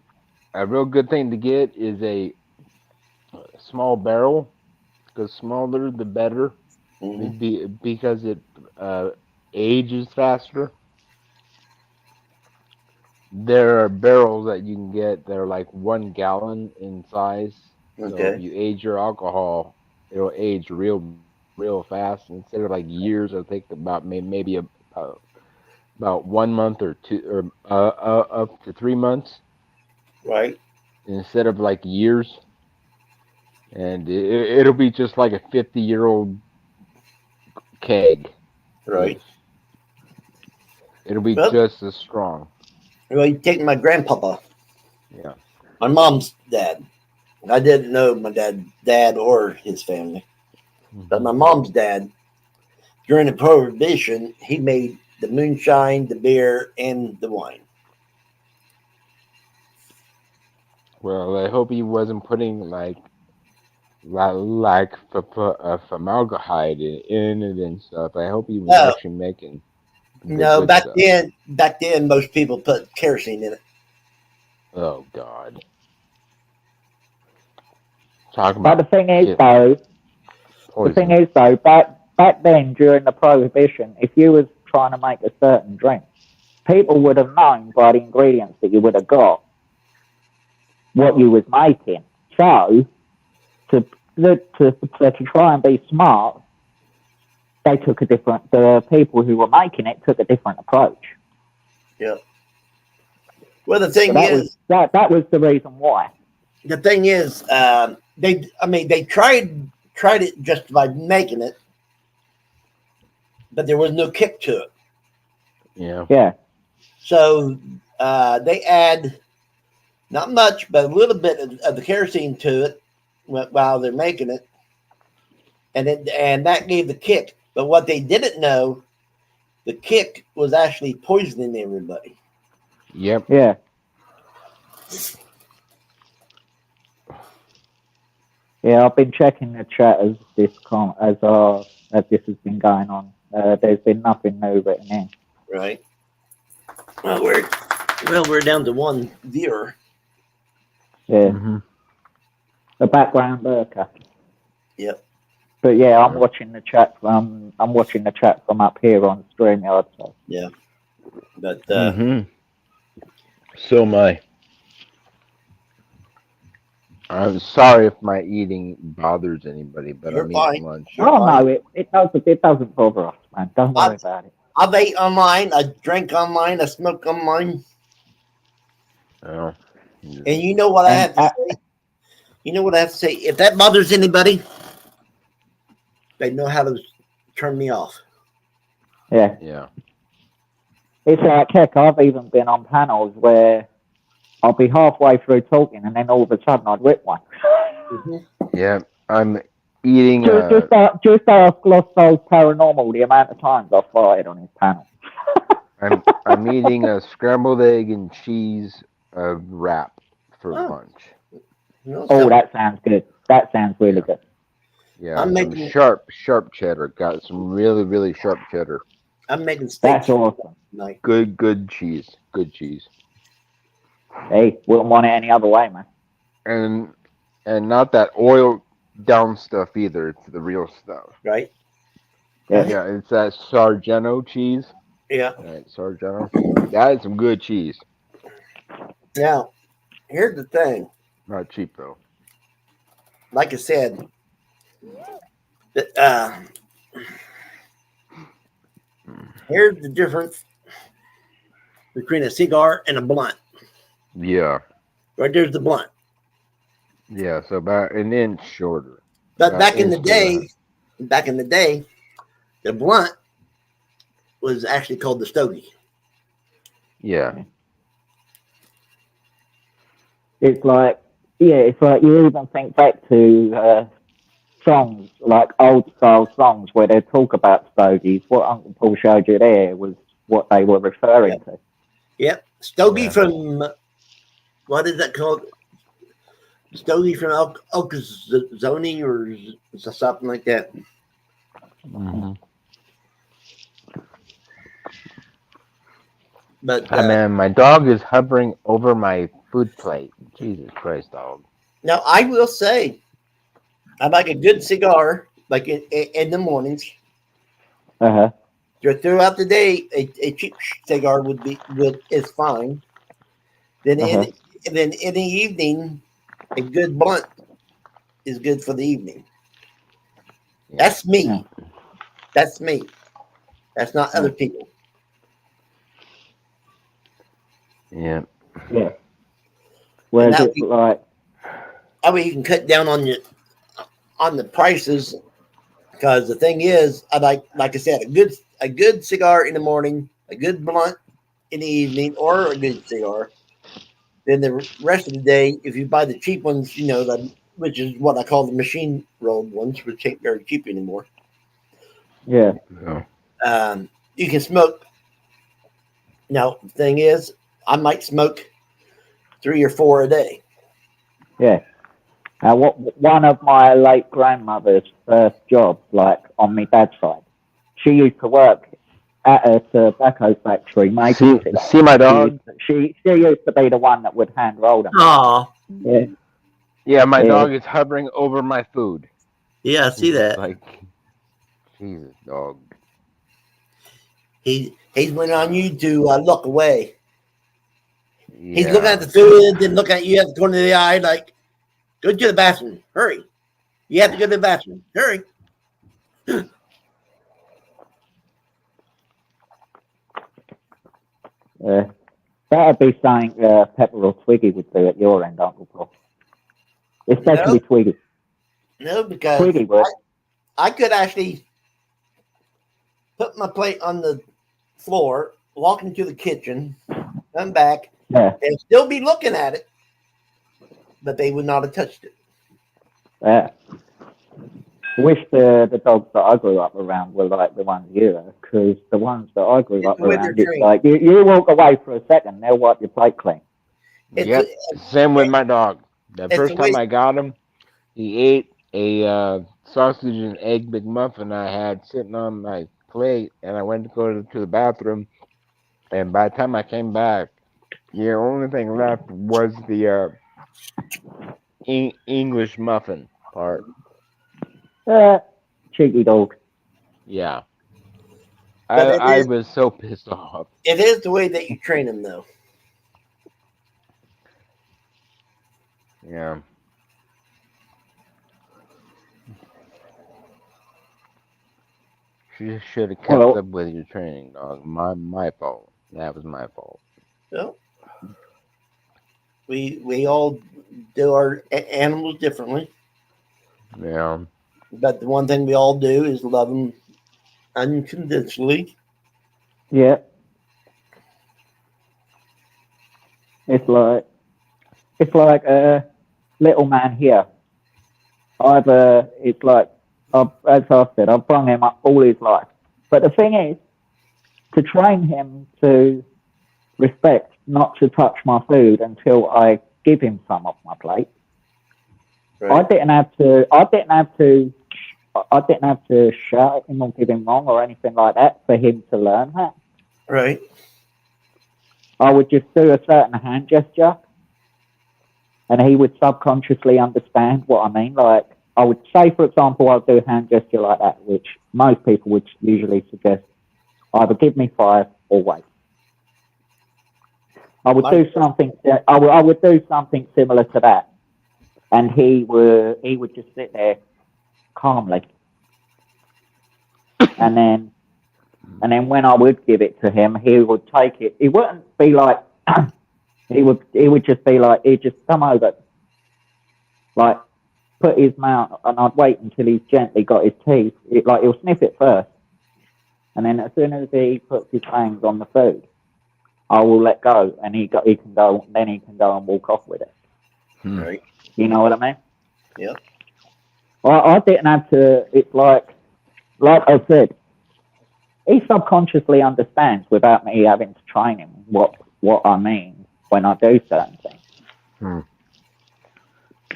[SPEAKER 3] a real good thing to get is a small barrel. The smaller, the better,
[SPEAKER 1] mhm.
[SPEAKER 3] because it uh, ages faster. There are barrels that you can get that are like 1 gallon in size. So if
[SPEAKER 1] Okay.
[SPEAKER 3] you age your alcohol, it'll age real fast. Instead of like years, it'll take about maybe about 1 month or two or up to 3 months
[SPEAKER 1] Right.
[SPEAKER 3] instead of like years. And it'll be just like a 50-year-old keg.
[SPEAKER 1] Right.
[SPEAKER 3] It'll be
[SPEAKER 1] Well,
[SPEAKER 3] just as strong.
[SPEAKER 1] you take my grandpapa,
[SPEAKER 3] Yeah.
[SPEAKER 1] my mom's dad. I didn't know my dad or his family, but
[SPEAKER 3] Hmm.
[SPEAKER 1] my mom's dad, during the Prohibition, he made the moonshine, the beer, and the wine.
[SPEAKER 3] Well, I hope he wasn't putting like formaldehyde in it and stuff. I hope he was
[SPEAKER 1] No,
[SPEAKER 3] actually making the
[SPEAKER 1] no.
[SPEAKER 3] good
[SPEAKER 1] Back
[SPEAKER 3] stuff.
[SPEAKER 1] then, back then, most people put kerosene in it.
[SPEAKER 3] Oh God. Talk
[SPEAKER 4] But the
[SPEAKER 3] about
[SPEAKER 4] thing is,
[SPEAKER 3] shit
[SPEAKER 4] though,
[SPEAKER 3] poison.
[SPEAKER 4] back then during the prohibition, if you was trying to make a certain drink, people would have known by the ingredients that you would have got what you was making. So to to try and be smart, they took a different. The people who were making it took a different approach.
[SPEAKER 1] Yeah. Well, the
[SPEAKER 4] So
[SPEAKER 1] thing
[SPEAKER 4] that was
[SPEAKER 1] is,
[SPEAKER 4] the reason why.
[SPEAKER 1] they tried it just by making it, but there was no kick to it.
[SPEAKER 3] Yeah.
[SPEAKER 4] Yeah.
[SPEAKER 1] So they add not much, but a little bit of the kerosene to it while they're making it, and that gave the kick. But what they didn't know, the kick was actually poisoning everybody.
[SPEAKER 3] Yep.
[SPEAKER 4] Yeah. Yeah, I've been checking the chat as this has been going on. There's been nothing new written in.
[SPEAKER 1] Right. Well, we're down to one viewer.
[SPEAKER 4] Yeah,
[SPEAKER 3] Hmm.
[SPEAKER 4] the background lurker.
[SPEAKER 1] Yep.
[SPEAKER 4] But yeah, I'm
[SPEAKER 3] Yeah.
[SPEAKER 4] watching the chat from up here on StreamYard. So.
[SPEAKER 1] Yeah. But
[SPEAKER 3] So am I. I'm sorry if my eating bothers anybody, but
[SPEAKER 1] you're
[SPEAKER 3] I'm
[SPEAKER 1] fine.
[SPEAKER 3] eating lunch.
[SPEAKER 1] You're
[SPEAKER 4] Oh
[SPEAKER 1] fine.
[SPEAKER 4] no, it doesn't bother us, man. Don't worry about it.
[SPEAKER 1] I've ate online, I drank online, I smoked online,
[SPEAKER 3] Oh.
[SPEAKER 1] and you know what I
[SPEAKER 4] And
[SPEAKER 1] have to say. You know what I have to say. If that bothers anybody, they know how to turn me off.
[SPEAKER 4] yeah,
[SPEAKER 3] Yeah.
[SPEAKER 4] it's like heck. I've even been on panels where I'll be halfway through talking, and then all of a sudden I'd rip one.
[SPEAKER 3] Yeah. I'm eating
[SPEAKER 4] Just ask Glosso's Paranormal the amount of times I've fired on his panel.
[SPEAKER 3] I'm eating a scrambled egg and cheese wrap for
[SPEAKER 1] Oh.
[SPEAKER 3] lunch.
[SPEAKER 4] Oh, that sounds good. That sounds really good.
[SPEAKER 3] Yeah,
[SPEAKER 1] I'm
[SPEAKER 3] some
[SPEAKER 1] making-
[SPEAKER 3] sharp cheddar. Got some really sharp cheddar.
[SPEAKER 1] I'm making steaks
[SPEAKER 4] That's awesome.
[SPEAKER 1] tonight.
[SPEAKER 3] Good cheese. Good cheese.
[SPEAKER 4] Hey, wouldn't want it any other way, man.
[SPEAKER 3] And And not that oil down stuff either. It's the real stuff.
[SPEAKER 1] right?
[SPEAKER 4] Yeah.
[SPEAKER 3] Yeah, it's that Sargento cheese.
[SPEAKER 1] Yeah.
[SPEAKER 3] Right, Sargento. That is some good cheese.
[SPEAKER 1] Now, here's the thing.
[SPEAKER 3] Not cheap though.
[SPEAKER 1] Like I said, that, here's the difference between a cigar and a blunt.
[SPEAKER 3] Yeah.
[SPEAKER 1] Right there's the blunt.
[SPEAKER 3] Yeah, so about an inch shorter.
[SPEAKER 1] But
[SPEAKER 3] About
[SPEAKER 1] back in the
[SPEAKER 3] inch to
[SPEAKER 1] day, the blunt was actually called the stogie.
[SPEAKER 3] Yeah.
[SPEAKER 4] It's like, it's like you even think back to songs, like old style songs where they talk about stogies. What Uncle Paul showed you there was what they were referring to.
[SPEAKER 1] Yep. Stogie
[SPEAKER 3] Yeah.
[SPEAKER 1] from, what is that called? Stogie from Okazoni or something like that.
[SPEAKER 3] Mm-hmm.
[SPEAKER 1] But
[SPEAKER 3] Hey man, my dog is hovering over my food plate. Jesus Christ, dog.
[SPEAKER 1] now I will say, I like a good cigar, like in the mornings.
[SPEAKER 4] Uh-huh.
[SPEAKER 1] Throughout the day, a cheap cigar is fine. Then
[SPEAKER 4] Uh-huh.
[SPEAKER 1] then in the evening, a good blunt is good for the evening.
[SPEAKER 3] Yeah.
[SPEAKER 1] That's me.
[SPEAKER 4] Yeah.
[SPEAKER 1] That's me. That's not
[SPEAKER 4] Yeah.
[SPEAKER 1] other people.
[SPEAKER 3] Yeah.
[SPEAKER 4] Yeah. Whereas
[SPEAKER 1] that
[SPEAKER 4] it's like,
[SPEAKER 1] That way you can cut down on the prices. Because the thing is, I like I said, a good cigar in the morning, a good blunt in the evening, or a good cigar. Then the rest of the day, if you buy the cheap ones, which is what I call the machine rolled ones, which ain't very cheap anymore.
[SPEAKER 4] yeah.
[SPEAKER 1] You can smoke. Now the thing is, I might smoke 3 or 4 a day.
[SPEAKER 4] Yeah. One of my late grandmother's first jobs, like on my dad's side, she used to work at a tobacco factory making cigars.
[SPEAKER 3] See my dog?
[SPEAKER 4] She used to be the one that would hand roll them.
[SPEAKER 1] Oh,
[SPEAKER 4] Yeah.
[SPEAKER 3] Yeah, my
[SPEAKER 4] Yeah.
[SPEAKER 3] dog is hovering over my food.
[SPEAKER 1] yeah, I see that.
[SPEAKER 3] Like, Jesus, dog.
[SPEAKER 1] He's waiting on you to look away.
[SPEAKER 3] Yeah.
[SPEAKER 1] He's looking at the food, then looking at you at the corner of the eye, like, go to the bathroom. Hurry. You have to go to the bathroom. Hurry.
[SPEAKER 4] That'd be something Pepper or Twiggy would do at your end, Uncle Paul. Especially Twiggy.
[SPEAKER 1] No, because
[SPEAKER 4] Twiggy would.
[SPEAKER 1] I could actually put my plate on the floor, walk into the kitchen, come back,
[SPEAKER 4] Yeah.
[SPEAKER 1] and still be looking at it, but they would not have touched it.
[SPEAKER 4] Yeah. I wish the dogs that I grew up around were like the ones you, because the ones that I grew up
[SPEAKER 1] With
[SPEAKER 4] around,
[SPEAKER 1] their
[SPEAKER 4] it's
[SPEAKER 1] train.
[SPEAKER 4] like you walk away for a second, they'll wipe your plate clean.
[SPEAKER 3] Yep. Same with my dog. The
[SPEAKER 1] it's
[SPEAKER 3] first
[SPEAKER 1] the way-
[SPEAKER 3] time I got him, he ate a sausage and egg McMuffin I had sitting on my plate, and I went to go to the bathroom. And by the time I came back, the only thing left was the English muffin part.
[SPEAKER 4] Cheeky dog.
[SPEAKER 3] Yeah.
[SPEAKER 1] But
[SPEAKER 3] I was so pissed off.
[SPEAKER 1] It is the way that you train them, though.
[SPEAKER 3] Yeah. You should have kept up with your training, dog. My fault. That was my fault.
[SPEAKER 1] Well, we all do our animals differently,
[SPEAKER 3] Yeah.
[SPEAKER 1] but the one thing we all do is love them unconditionally.
[SPEAKER 4] Yeah. It's like little man here. It's like, as I said, I've brought him up all his life. But the thing is, to train him to respect not to touch my food until I give him some off my plate.
[SPEAKER 1] Right.
[SPEAKER 4] I didn't have to shout at him or give him wrong or anything like that for him to learn that.
[SPEAKER 1] Right.
[SPEAKER 4] I would just do a certain hand gesture, and he would subconsciously understand what I mean. Like, I would say, for example, I'll do a hand gesture like that, which most people would usually suggest either give me 5 or wait. I would do something. I would do something similar to that, and he would just sit there calmly, and then when I would give it to him, he would take it. He wouldn't be like he would just be like, he'd just come over, like put his mouth, and I'd wait until he's gently got his teeth. He'll sniff it first, and then as soon as he puts his fangs on the food, I will let go, and he can go. Then he can go and walk off with it.
[SPEAKER 1] Right.
[SPEAKER 4] You know what I mean?
[SPEAKER 1] Yeah.
[SPEAKER 4] I didn't have to. It's like I said, he subconsciously understands without me having to train him what I mean when I do certain things.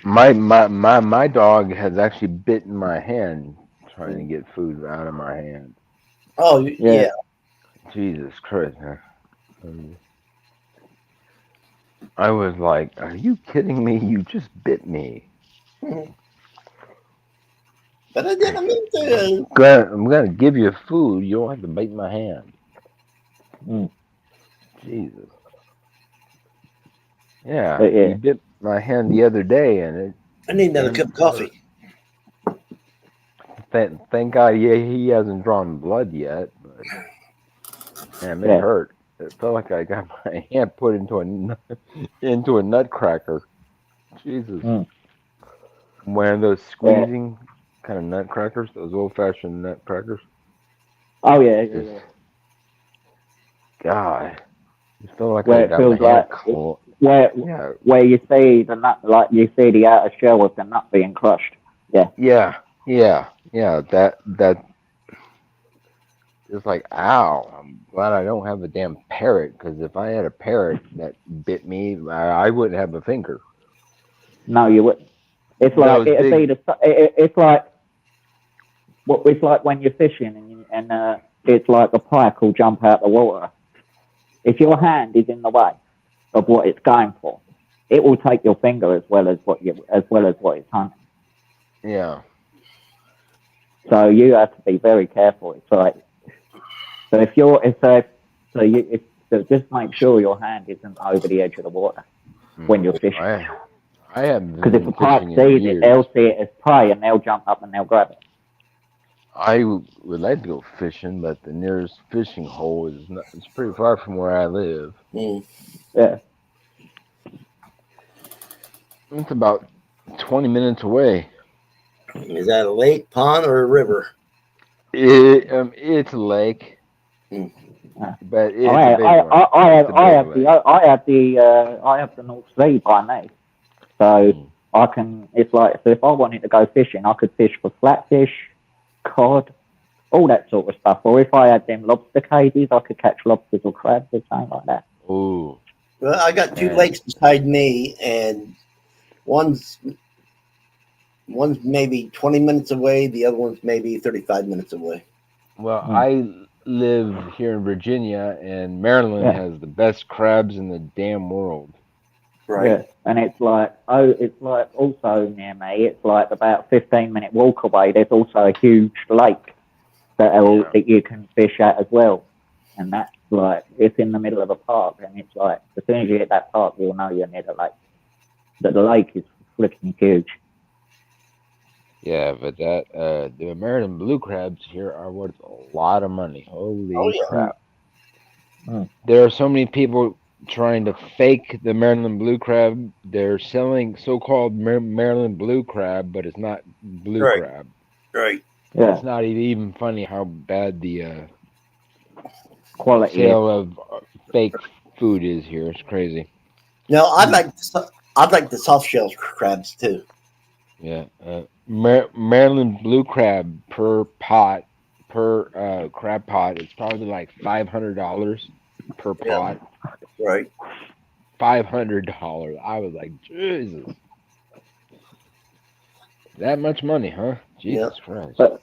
[SPEAKER 3] My dog has actually bitten my hand trying to get food out of my hand.
[SPEAKER 1] Oh, yeah.
[SPEAKER 3] Jesus Christ, man. I was like, are you kidding me? You just bit me.
[SPEAKER 1] But I didn't mean to.
[SPEAKER 3] I'm gonna give you food. You don't have to bite my hand. Jesus. Yeah, he bit my hand the other day, and
[SPEAKER 1] I need another cup of coffee.
[SPEAKER 3] Thank God, he hasn't drawn blood yet. But damn, it hurt. It felt like I got my hand put into a nutcracker. Jesus. One of those squeezing kind of nutcrackers, those old-fashioned nutcrackers.
[SPEAKER 4] Oh yeah.
[SPEAKER 3] God, it felt like
[SPEAKER 4] where
[SPEAKER 3] I
[SPEAKER 4] it
[SPEAKER 3] got
[SPEAKER 4] feels
[SPEAKER 3] my hand
[SPEAKER 4] like where you see the nut, like you see the outer shell of the nut being crushed.
[SPEAKER 3] Yeah. That it's like, ow. I'm glad I don't have a damn parrot, because if I had a parrot that bit me, I wouldn't have a finger.
[SPEAKER 4] No, you wouldn't. It's like it's like when you're fishing and it's like a pike will jump out the water. If your hand is in the way of what it's going for, it will take your finger as well as what it's hunting.
[SPEAKER 3] Yeah.
[SPEAKER 4] So you have to be very careful. It's like, so just make sure your hand isn't over the edge of the water when you're fishing.
[SPEAKER 3] I have,
[SPEAKER 4] because if a pike sees it, they'll see it as prey and they'll jump up and they'll grab it.
[SPEAKER 3] I would like to go fishing, but the nearest fishing hole it's pretty far from where I live.
[SPEAKER 4] Yeah.
[SPEAKER 3] It's about 20 minutes away.
[SPEAKER 1] Is that a lake, pond, or a river?
[SPEAKER 3] It's a lake, but it's a big one.
[SPEAKER 4] I have the North Sea by me, so I can. It's like, so if I wanted to go fishing, I could fish for flatfish, cod, all that sort of stuff. Or if I had them lobster cages, I could catch lobsters or crabs or something like that.
[SPEAKER 3] Ooh.
[SPEAKER 1] Well, I got 2 lakes beside me, and one's maybe 20 minutes away. The other one's maybe 35 minutes away.
[SPEAKER 3] Well, I live here in Virginia, and Maryland has the best crabs in the damn world.
[SPEAKER 1] Right.
[SPEAKER 4] Yeah. And it's like also near me, it's like about 15-minute walk away. There's also a huge lake that you can fish at as well. And that's like, it's in the middle of a park. And it's like, as soon as you hit that park, you'll know you're near the lake. But the lake is freaking huge.
[SPEAKER 3] Yeah, but the American blue crabs here are worth a lot of money. Holy crap. There are so many people trying to fake the Maryland blue crab. They're selling so-called Maryland blue crab, but it's not blue crab.
[SPEAKER 1] Right.
[SPEAKER 4] Yeah.
[SPEAKER 3] It's not even funny how bad the
[SPEAKER 4] quality
[SPEAKER 3] sale of fake food is here. It's crazy.
[SPEAKER 1] No, I'd like the soft shell crabs too.
[SPEAKER 3] Yeah. Maryland blue crab per crab pot, it's probably like $500 per pot.
[SPEAKER 1] Right.
[SPEAKER 3] $500. I was like, Jesus. That much money, huh? Jesus Christ.
[SPEAKER 4] But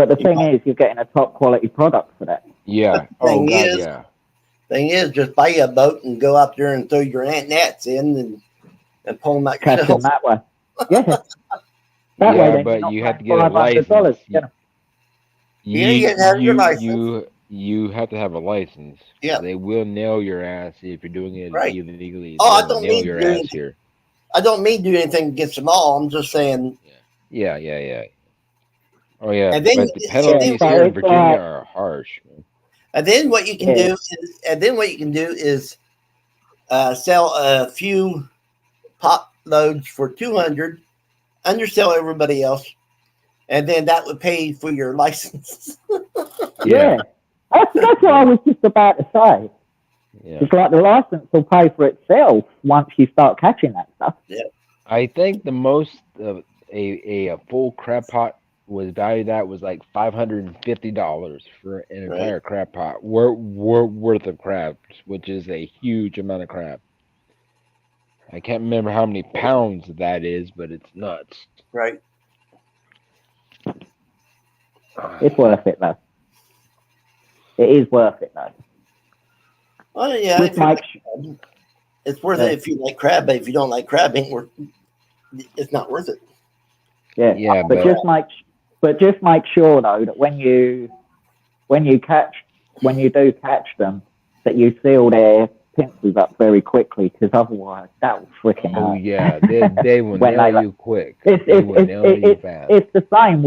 [SPEAKER 4] the thing is, you're getting a top quality product for that.
[SPEAKER 3] Yeah.
[SPEAKER 1] Thing is, just buy you a boat and go out there and throw your nets in, and and pull them out
[SPEAKER 4] Catch them
[SPEAKER 1] yourself.
[SPEAKER 4] that way. Yeah. That way,
[SPEAKER 3] Yeah,
[SPEAKER 4] then
[SPEAKER 3] but
[SPEAKER 4] you're not
[SPEAKER 3] you have to
[SPEAKER 4] paying
[SPEAKER 3] get a
[SPEAKER 4] $500
[SPEAKER 3] license.
[SPEAKER 4] to get 'em.
[SPEAKER 1] Yeah, you have to have your license.
[SPEAKER 3] You have to have a license.
[SPEAKER 1] Yeah.
[SPEAKER 3] They will nail your ass if you're doing it
[SPEAKER 1] Right.
[SPEAKER 3] illegally.
[SPEAKER 1] Oh, I
[SPEAKER 3] They'll
[SPEAKER 1] don't
[SPEAKER 3] nail
[SPEAKER 1] mean
[SPEAKER 3] your
[SPEAKER 1] to do
[SPEAKER 3] ass
[SPEAKER 1] anything.
[SPEAKER 3] here.
[SPEAKER 1] I don't mean to do anything against them all. I'm just saying.
[SPEAKER 3] Yeah. Oh yeah,
[SPEAKER 1] And then,
[SPEAKER 3] but the penalties
[SPEAKER 4] but
[SPEAKER 3] here in
[SPEAKER 4] it's
[SPEAKER 3] Virginia
[SPEAKER 4] like-
[SPEAKER 3] are harsh.
[SPEAKER 1] and then what you can
[SPEAKER 4] Yeah.
[SPEAKER 1] do is sell a few pot loads for 200, undersell everybody else, and then that would pay for your license.
[SPEAKER 4] Yeah. That's what I was just about to say.
[SPEAKER 3] Yeah.
[SPEAKER 4] It's like the license will pay for itself once you start catching that stuff.
[SPEAKER 3] I think the most of a full crab pot was valued at was like $550 for an
[SPEAKER 1] Right.
[SPEAKER 3] entire crab pot worth of crabs, which is a huge amount of crab. I can't remember how many pounds that is, but it's nuts.
[SPEAKER 1] Right.
[SPEAKER 4] It's worth it, though. It is worth it, though.
[SPEAKER 1] Well, yeah,
[SPEAKER 4] Just like,
[SPEAKER 1] it's worth it if you like crab, but if you don't like crab, it's not worth it.
[SPEAKER 3] Yeah,
[SPEAKER 4] but just make sure though that when you do catch them, that you seal their pincers up very quickly, because otherwise that will freaking
[SPEAKER 3] Oh
[SPEAKER 4] hurt.
[SPEAKER 3] yeah, they will
[SPEAKER 4] When
[SPEAKER 3] nail
[SPEAKER 4] they-
[SPEAKER 3] you quick. They will nail you fast.
[SPEAKER 4] It's the same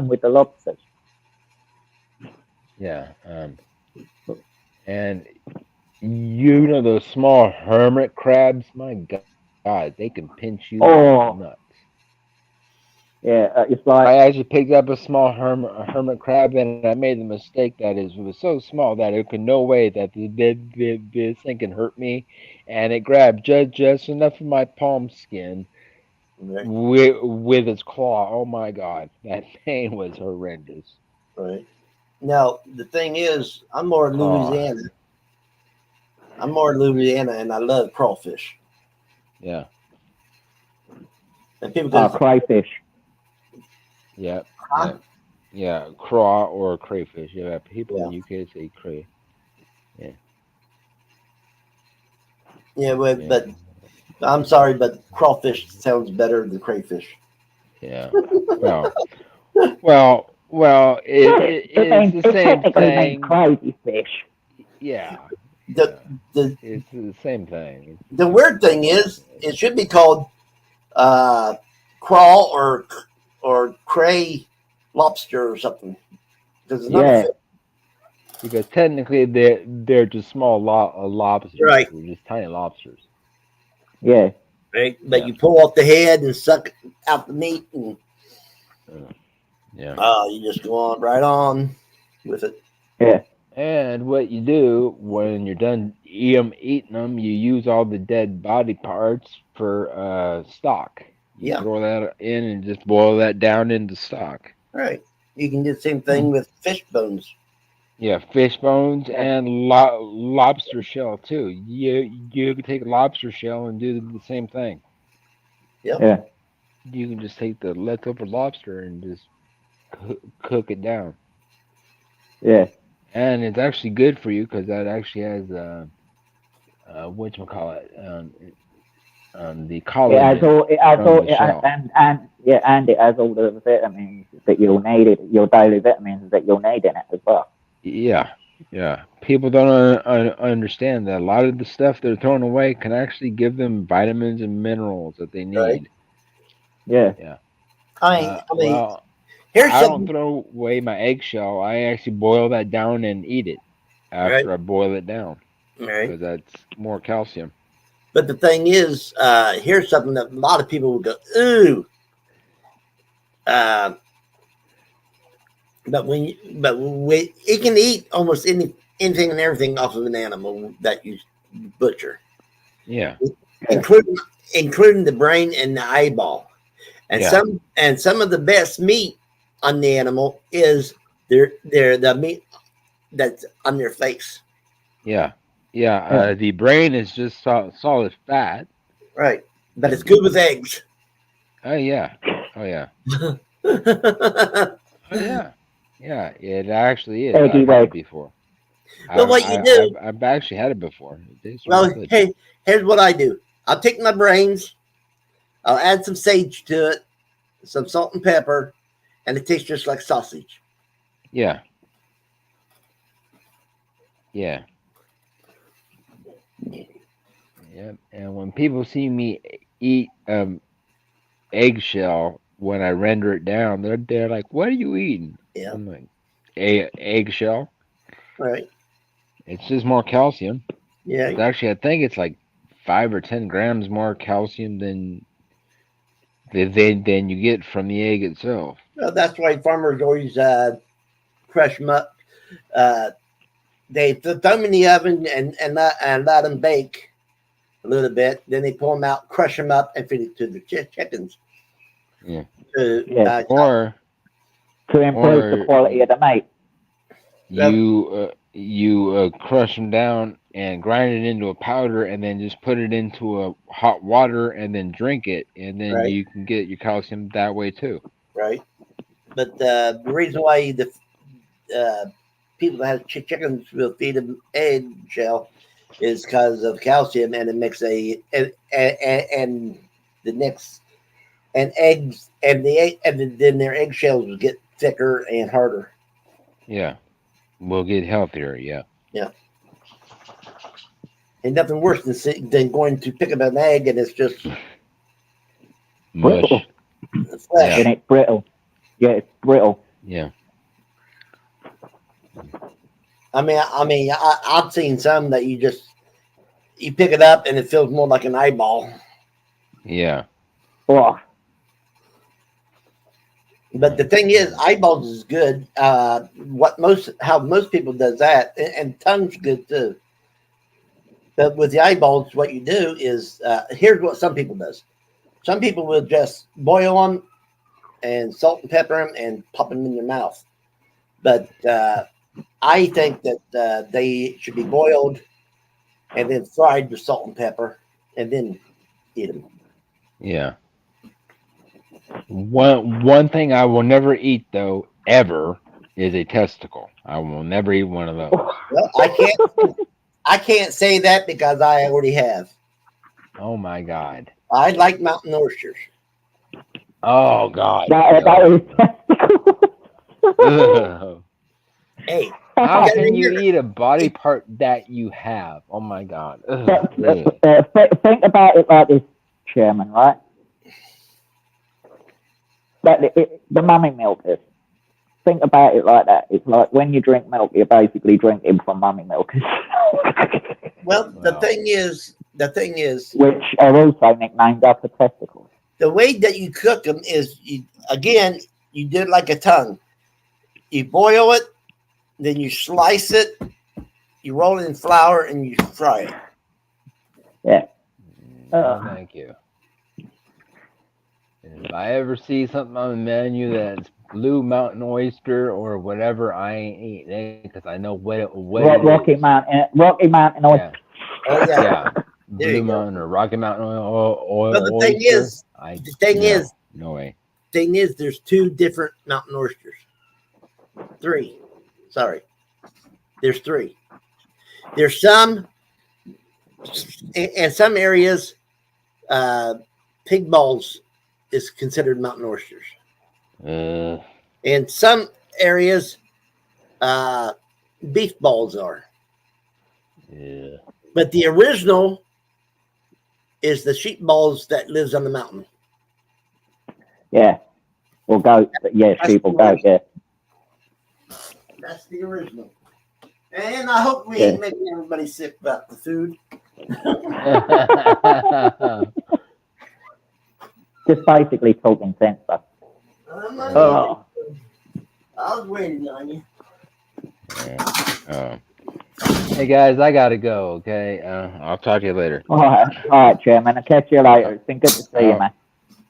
[SPEAKER 4] with the lobsters.
[SPEAKER 3] Yeah. And you know those small hermit crabs? My God, they can pinch you
[SPEAKER 4] Oh.
[SPEAKER 3] nuts.
[SPEAKER 4] Yeah, it's like
[SPEAKER 3] I actually picked up a small hermit crab, and I made the mistake that it was so small that it could no way that this thing can hurt me, and it grabbed just enough of my palm skin
[SPEAKER 1] Right.
[SPEAKER 3] with its claw. Oh my God, that pain was horrendous.
[SPEAKER 1] Right. Now the thing is, I'm more Louisiana. And I love crawfish.
[SPEAKER 3] Yeah.
[SPEAKER 1] And people go,
[SPEAKER 4] crayfish.
[SPEAKER 3] Yeah.
[SPEAKER 1] Huh?
[SPEAKER 3] Yeah, craw or crayfish. Yeah, people in
[SPEAKER 1] Yeah.
[SPEAKER 3] the UK say cray.
[SPEAKER 1] yeah, but I'm sorry, but crawfish sounds better than crayfish.
[SPEAKER 3] Yeah. Well, it's the same thing.
[SPEAKER 4] Crazy fish.
[SPEAKER 3] Yeah.
[SPEAKER 1] The
[SPEAKER 3] It's the same thing.
[SPEAKER 1] the weird thing is, it should be called crawl or cray lobster or something. Because it's not
[SPEAKER 4] Yeah.
[SPEAKER 3] Because technically they're just small lobsters.
[SPEAKER 1] Right.
[SPEAKER 3] They're just tiny lobsters.
[SPEAKER 4] Yeah.
[SPEAKER 1] right. But
[SPEAKER 3] Yeah.
[SPEAKER 1] you pull off the head and suck out the meat, and
[SPEAKER 3] Yeah.
[SPEAKER 1] you just go on right on with it.
[SPEAKER 4] Yeah.
[SPEAKER 3] And what you do when you're done eating them, you use all the dead body parts for stock. You
[SPEAKER 1] Yeah.
[SPEAKER 3] throw that in and just boil that down into stock.
[SPEAKER 1] Right. You can do the same thing with fish bones.
[SPEAKER 3] Yeah, fish bones and lobster shell too. You can take a lobster shell and do the same thing.
[SPEAKER 1] Yep.
[SPEAKER 4] Yeah.
[SPEAKER 3] You can just take the leftover lobster and just cook it down.
[SPEAKER 4] Yeah.
[SPEAKER 3] And it's actually good for you because that actually has whatchamacallit, the
[SPEAKER 4] It
[SPEAKER 3] collagen.
[SPEAKER 4] has all. It has
[SPEAKER 3] from
[SPEAKER 4] all.
[SPEAKER 3] the shell.
[SPEAKER 4] And it has all the vitamins that you'll need. Your daily vitamins that you'll need in it as well.
[SPEAKER 3] Yeah. People don't understand that a lot of the stuff they're throwing away can actually give them vitamins and minerals that they need.
[SPEAKER 1] Right.
[SPEAKER 4] Yeah.
[SPEAKER 1] I mean,
[SPEAKER 3] Well,
[SPEAKER 1] here's
[SPEAKER 3] I
[SPEAKER 1] something.
[SPEAKER 3] don't throw away my eggshell. I actually boil that down and eat it after
[SPEAKER 1] Right.
[SPEAKER 3] I boil it down
[SPEAKER 1] Right.
[SPEAKER 3] because that's more calcium.
[SPEAKER 1] But the thing is, here's something that a lot of people will go, ooh. But it can eat almost anything and everything off of an animal that you butcher,
[SPEAKER 3] Yeah.
[SPEAKER 1] including the brain and the eyeball. And
[SPEAKER 3] Yeah.
[SPEAKER 1] some of the best meat on the animal is the meat that's on their face.
[SPEAKER 3] Yeah. The brain is just solid fat.
[SPEAKER 1] Right. But it's good with eggs.
[SPEAKER 3] Oh yeah. Yeah, it actually is.
[SPEAKER 4] Eggy
[SPEAKER 3] I've had it
[SPEAKER 4] white.
[SPEAKER 3] before.
[SPEAKER 1] Well, what you do-
[SPEAKER 3] I've actually had it before. It tastes
[SPEAKER 1] Well,
[SPEAKER 3] really good.
[SPEAKER 1] hey, here's what I do. I'll take my brains. I'll add some sage to it, some salt and pepper, and it tastes just like sausage.
[SPEAKER 3] Yeah. Yeah. Yep. And when people see me eat eggshell, when I render it down, they're like, "What are you eating?"
[SPEAKER 1] Yeah.
[SPEAKER 3] I'm like, eggshell.
[SPEAKER 1] Right.
[SPEAKER 3] It's just more calcium.
[SPEAKER 1] Yeah.
[SPEAKER 3] It's actually, I think it's like 5 or 10 grams more calcium than you get from the egg itself.
[SPEAKER 1] Well, that's why farmers always crush them up. They throw them in the oven and let them bake a little bit. Then they pull them out, crush them up, and feed it to the chickens.
[SPEAKER 3] Yeah.
[SPEAKER 4] Yeah.
[SPEAKER 3] Or
[SPEAKER 4] To improve the quality of the meat.
[SPEAKER 3] you crush them down and grind it into a powder, and then just put it into a hot water, and then drink it, and then
[SPEAKER 1] Right.
[SPEAKER 3] you can get your calcium that way too.
[SPEAKER 1] Right. But the reason why the people that have chickens will feed them eggshell is because of calcium, and it makes and the next and eggs and the egg and then their eggshells will get thicker and harder.
[SPEAKER 3] Yeah, we'll get healthier. Yeah.
[SPEAKER 1] Yeah. And nothing worse than going to pick up an egg and it's just
[SPEAKER 3] Mush.
[SPEAKER 4] Brittle.
[SPEAKER 1] flesh.
[SPEAKER 4] And it's brittle. Yeah, it's brittle.
[SPEAKER 3] Yeah.
[SPEAKER 1] I've seen some that you pick it up and it feels more like an eyeball.
[SPEAKER 3] Yeah.
[SPEAKER 4] Oh,
[SPEAKER 1] But the thing is, eyeballs is good. How most people does that, and tongue's good too. But with the eyeballs, what you do is here's what some people does. Some people will just boil them and salt and pepper them and pop them in their mouth. But I think that they should be boiled and then fried with salt and pepper and then eat them.
[SPEAKER 3] Yeah. One thing I will never eat though ever is a testicle. I will never eat one of those.
[SPEAKER 1] Well, I can't say that because I already have.
[SPEAKER 3] Oh my God.
[SPEAKER 1] I like mountain oysters.
[SPEAKER 3] Oh God.
[SPEAKER 4] that is
[SPEAKER 3] Ugh.
[SPEAKER 1] Hey,
[SPEAKER 3] How
[SPEAKER 1] gotta
[SPEAKER 3] can you
[SPEAKER 1] remember-
[SPEAKER 3] eat a body part that you have? Oh my God. Ugh.
[SPEAKER 4] think about it like this, Chairman, right? The mummy milk is. Think about it like that. It's like when you drink milk, you're basically drinking from mummy milk.
[SPEAKER 1] well, the
[SPEAKER 3] Wow.
[SPEAKER 1] thing is,
[SPEAKER 4] Which are also nicknamed after testicles.
[SPEAKER 1] the way that you cook them is, you do it like a tongue. You boil it, then you slice it, you roll it in flour, and you fry it.
[SPEAKER 4] Yeah.
[SPEAKER 3] No, thank you. And if I ever see something on the menu that's blue mountain oyster or whatever, I ain't eating it because I know what it
[SPEAKER 4] Rocky
[SPEAKER 3] is.
[SPEAKER 4] Mountain
[SPEAKER 3] Yeah.
[SPEAKER 4] oyster.
[SPEAKER 1] Oh yeah.
[SPEAKER 3] Yeah.
[SPEAKER 1] There you
[SPEAKER 3] Blue
[SPEAKER 1] go.
[SPEAKER 3] Mountain or Rocky Mountain oil
[SPEAKER 1] But the thing
[SPEAKER 3] oyster.
[SPEAKER 1] is,
[SPEAKER 3] No way.
[SPEAKER 1] there's two different mountain oysters. Three. Sorry. There's three. There's some in some areas, pig balls is considered mountain oysters. In some areas, beef balls are.
[SPEAKER 3] Yeah.
[SPEAKER 1] But the original is the sheep balls that lives on the mountain.
[SPEAKER 4] Yeah. Or goat. Yeah, sheep or goat, yeah.
[SPEAKER 1] That's the original. And I hope we ain't making everybody sick about the food.
[SPEAKER 4] Just basically talking sense stuff.
[SPEAKER 1] I was waiting on you.
[SPEAKER 3] Hey guys, I gotta go. Okay, I'll talk to you later.
[SPEAKER 4] All right, Chairman. I'll catch you later. It's been good to see you, man.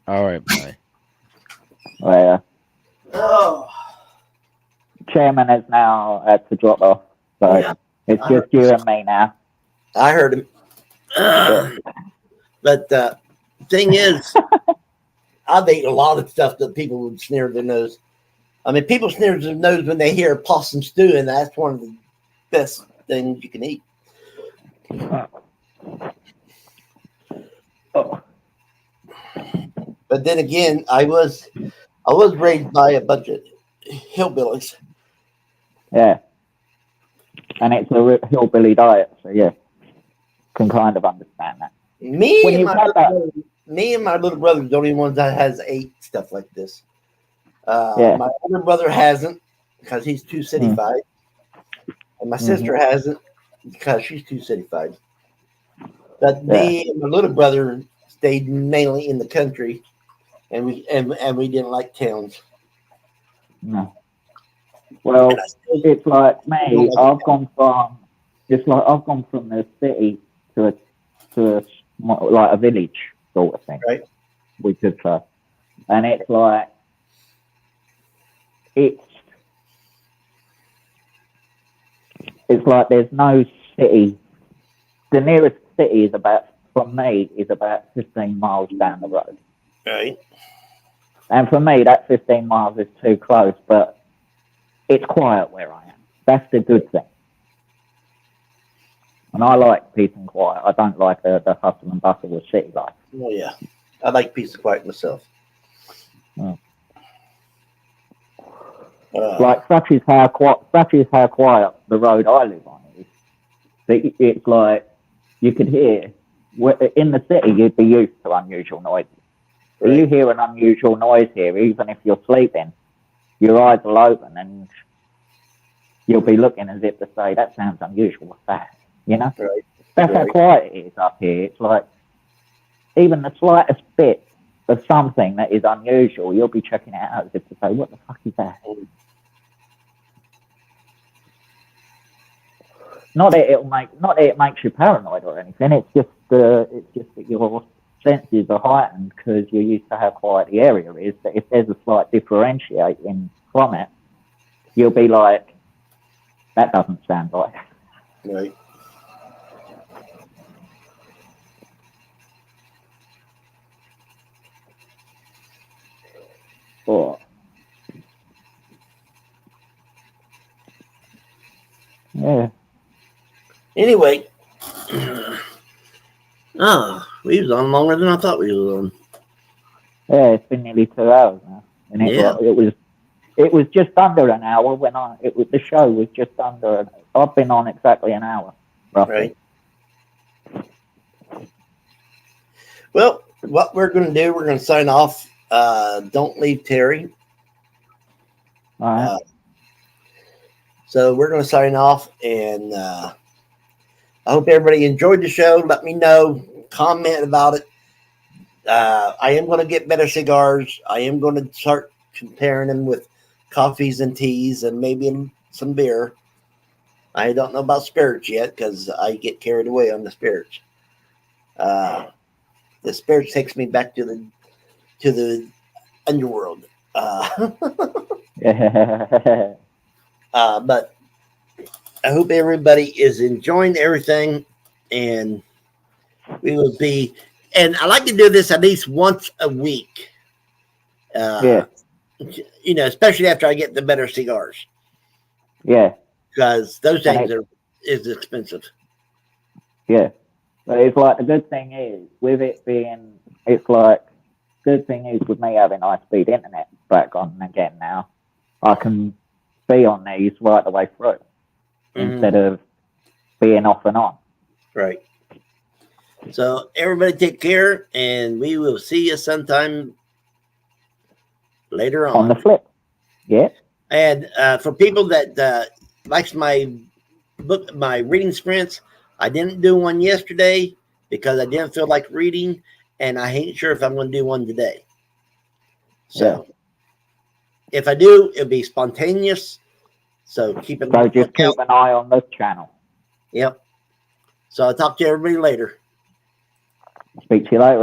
[SPEAKER 3] All right, bye.
[SPEAKER 4] Well,
[SPEAKER 1] Oh,
[SPEAKER 4] Chairman has now had to drop off, so
[SPEAKER 1] yeah,
[SPEAKER 4] it's just you and me now.
[SPEAKER 1] I heard him. But the thing is, I've eaten a lot of stuff that people would sneer their nose. I mean, people sneer their nose when they hear possum stew, and that's one of the best things you can eat.
[SPEAKER 4] Oh,
[SPEAKER 1] But then again, I was raised by a bunch of hillbillies.
[SPEAKER 4] yeah. And it's a hillbilly diet, so yeah, can kind of understand that.
[SPEAKER 1] Me
[SPEAKER 4] When
[SPEAKER 1] and
[SPEAKER 4] you've
[SPEAKER 1] my
[SPEAKER 4] had
[SPEAKER 1] little
[SPEAKER 4] that,
[SPEAKER 1] brother, me and my little brother are the only ones that has ate stuff like this.
[SPEAKER 4] Yeah.
[SPEAKER 1] My older brother hasn't because he's too city-fied, and my sister hasn't because she's too city-fied. But me and my little brother stayed mainly in the country, and we didn't like towns.
[SPEAKER 4] no. Well,
[SPEAKER 1] And I still
[SPEAKER 4] it's like
[SPEAKER 1] don't
[SPEAKER 4] me.
[SPEAKER 1] like
[SPEAKER 4] I've gone from the city to like a village sort of thing,
[SPEAKER 1] right.
[SPEAKER 4] we could say. And it's like it's like there's no city. The nearest city is about, from me, is about 15 miles down the road.
[SPEAKER 1] Right.
[SPEAKER 4] And for me, that 15 miles is too close, but it's quiet where I am. That's the good thing. And I like peace and quiet. I don't like the hustle and bustle of city life.
[SPEAKER 1] Oh yeah, I like peace and quiet myself.
[SPEAKER 4] Mm.
[SPEAKER 1] Uh,
[SPEAKER 4] Such is how quiet the road I live on is. It's like you could hear in the city. You'd be used to unusual noises. But you hear an unusual noise here, even if you're sleeping, your eyes will open and you'll be looking as if to say, "That sounds unusual. What's that?" You know.
[SPEAKER 1] Right.
[SPEAKER 4] That's how quiet it is up here. It's like even the slightest bit of something that is unusual, you'll be checking it out as if to say, "What the fuck is that?" Not that it makes you paranoid or anything. It's just that your senses are heightened because you're used to how quiet the area is. But if there's a slight differentiating from it, you'll be like, "That doesn't sound right."
[SPEAKER 1] Right.
[SPEAKER 4] Or yeah.
[SPEAKER 1] Anyway, we was on longer than I thought we was on.
[SPEAKER 4] Yeah, it's been nearly 2 hours now, and it was just under an hour when the show was just under. I've been on exactly an hour, roughly.
[SPEAKER 1] Right. Well, what we're going to do, we're going to sign off. Don't leave Terry.
[SPEAKER 4] All right.
[SPEAKER 1] So we're going to sign off, and I hope everybody enjoyed the show. Let me know, comment about it. I am going to get better cigars. I am going to start comparing them with coffees and teas and maybe some beer. I don't know about spirits yet because I get carried away on the spirits. The spirits takes me back to the underworld.
[SPEAKER 4] Yeah.
[SPEAKER 1] But I hope everybody is enjoying everything, and we will be. And I like to do this at least once a week.
[SPEAKER 4] Yeah.
[SPEAKER 1] You know, especially after I get the better cigars,
[SPEAKER 4] Yeah.
[SPEAKER 1] because those things is expensive.
[SPEAKER 4] Yeah. But it's like the good thing is with it being, it's like good thing is with me having high speed internet back on again now, I can be on these right the way through instead of being off and on.
[SPEAKER 1] Right. So everybody take care, and we will see you sometime later
[SPEAKER 4] On the flip. Yeah.
[SPEAKER 1] And for people that likes my reading sprints, I didn't do one yesterday because I didn't feel like reading, and I ain't sure if I'm going to do one today. So if I do, it'll be spontaneous. So keep an
[SPEAKER 4] So just keep an eye on this channel.
[SPEAKER 1] Yep. So I'll talk to everybody later.
[SPEAKER 4] Speak to you later.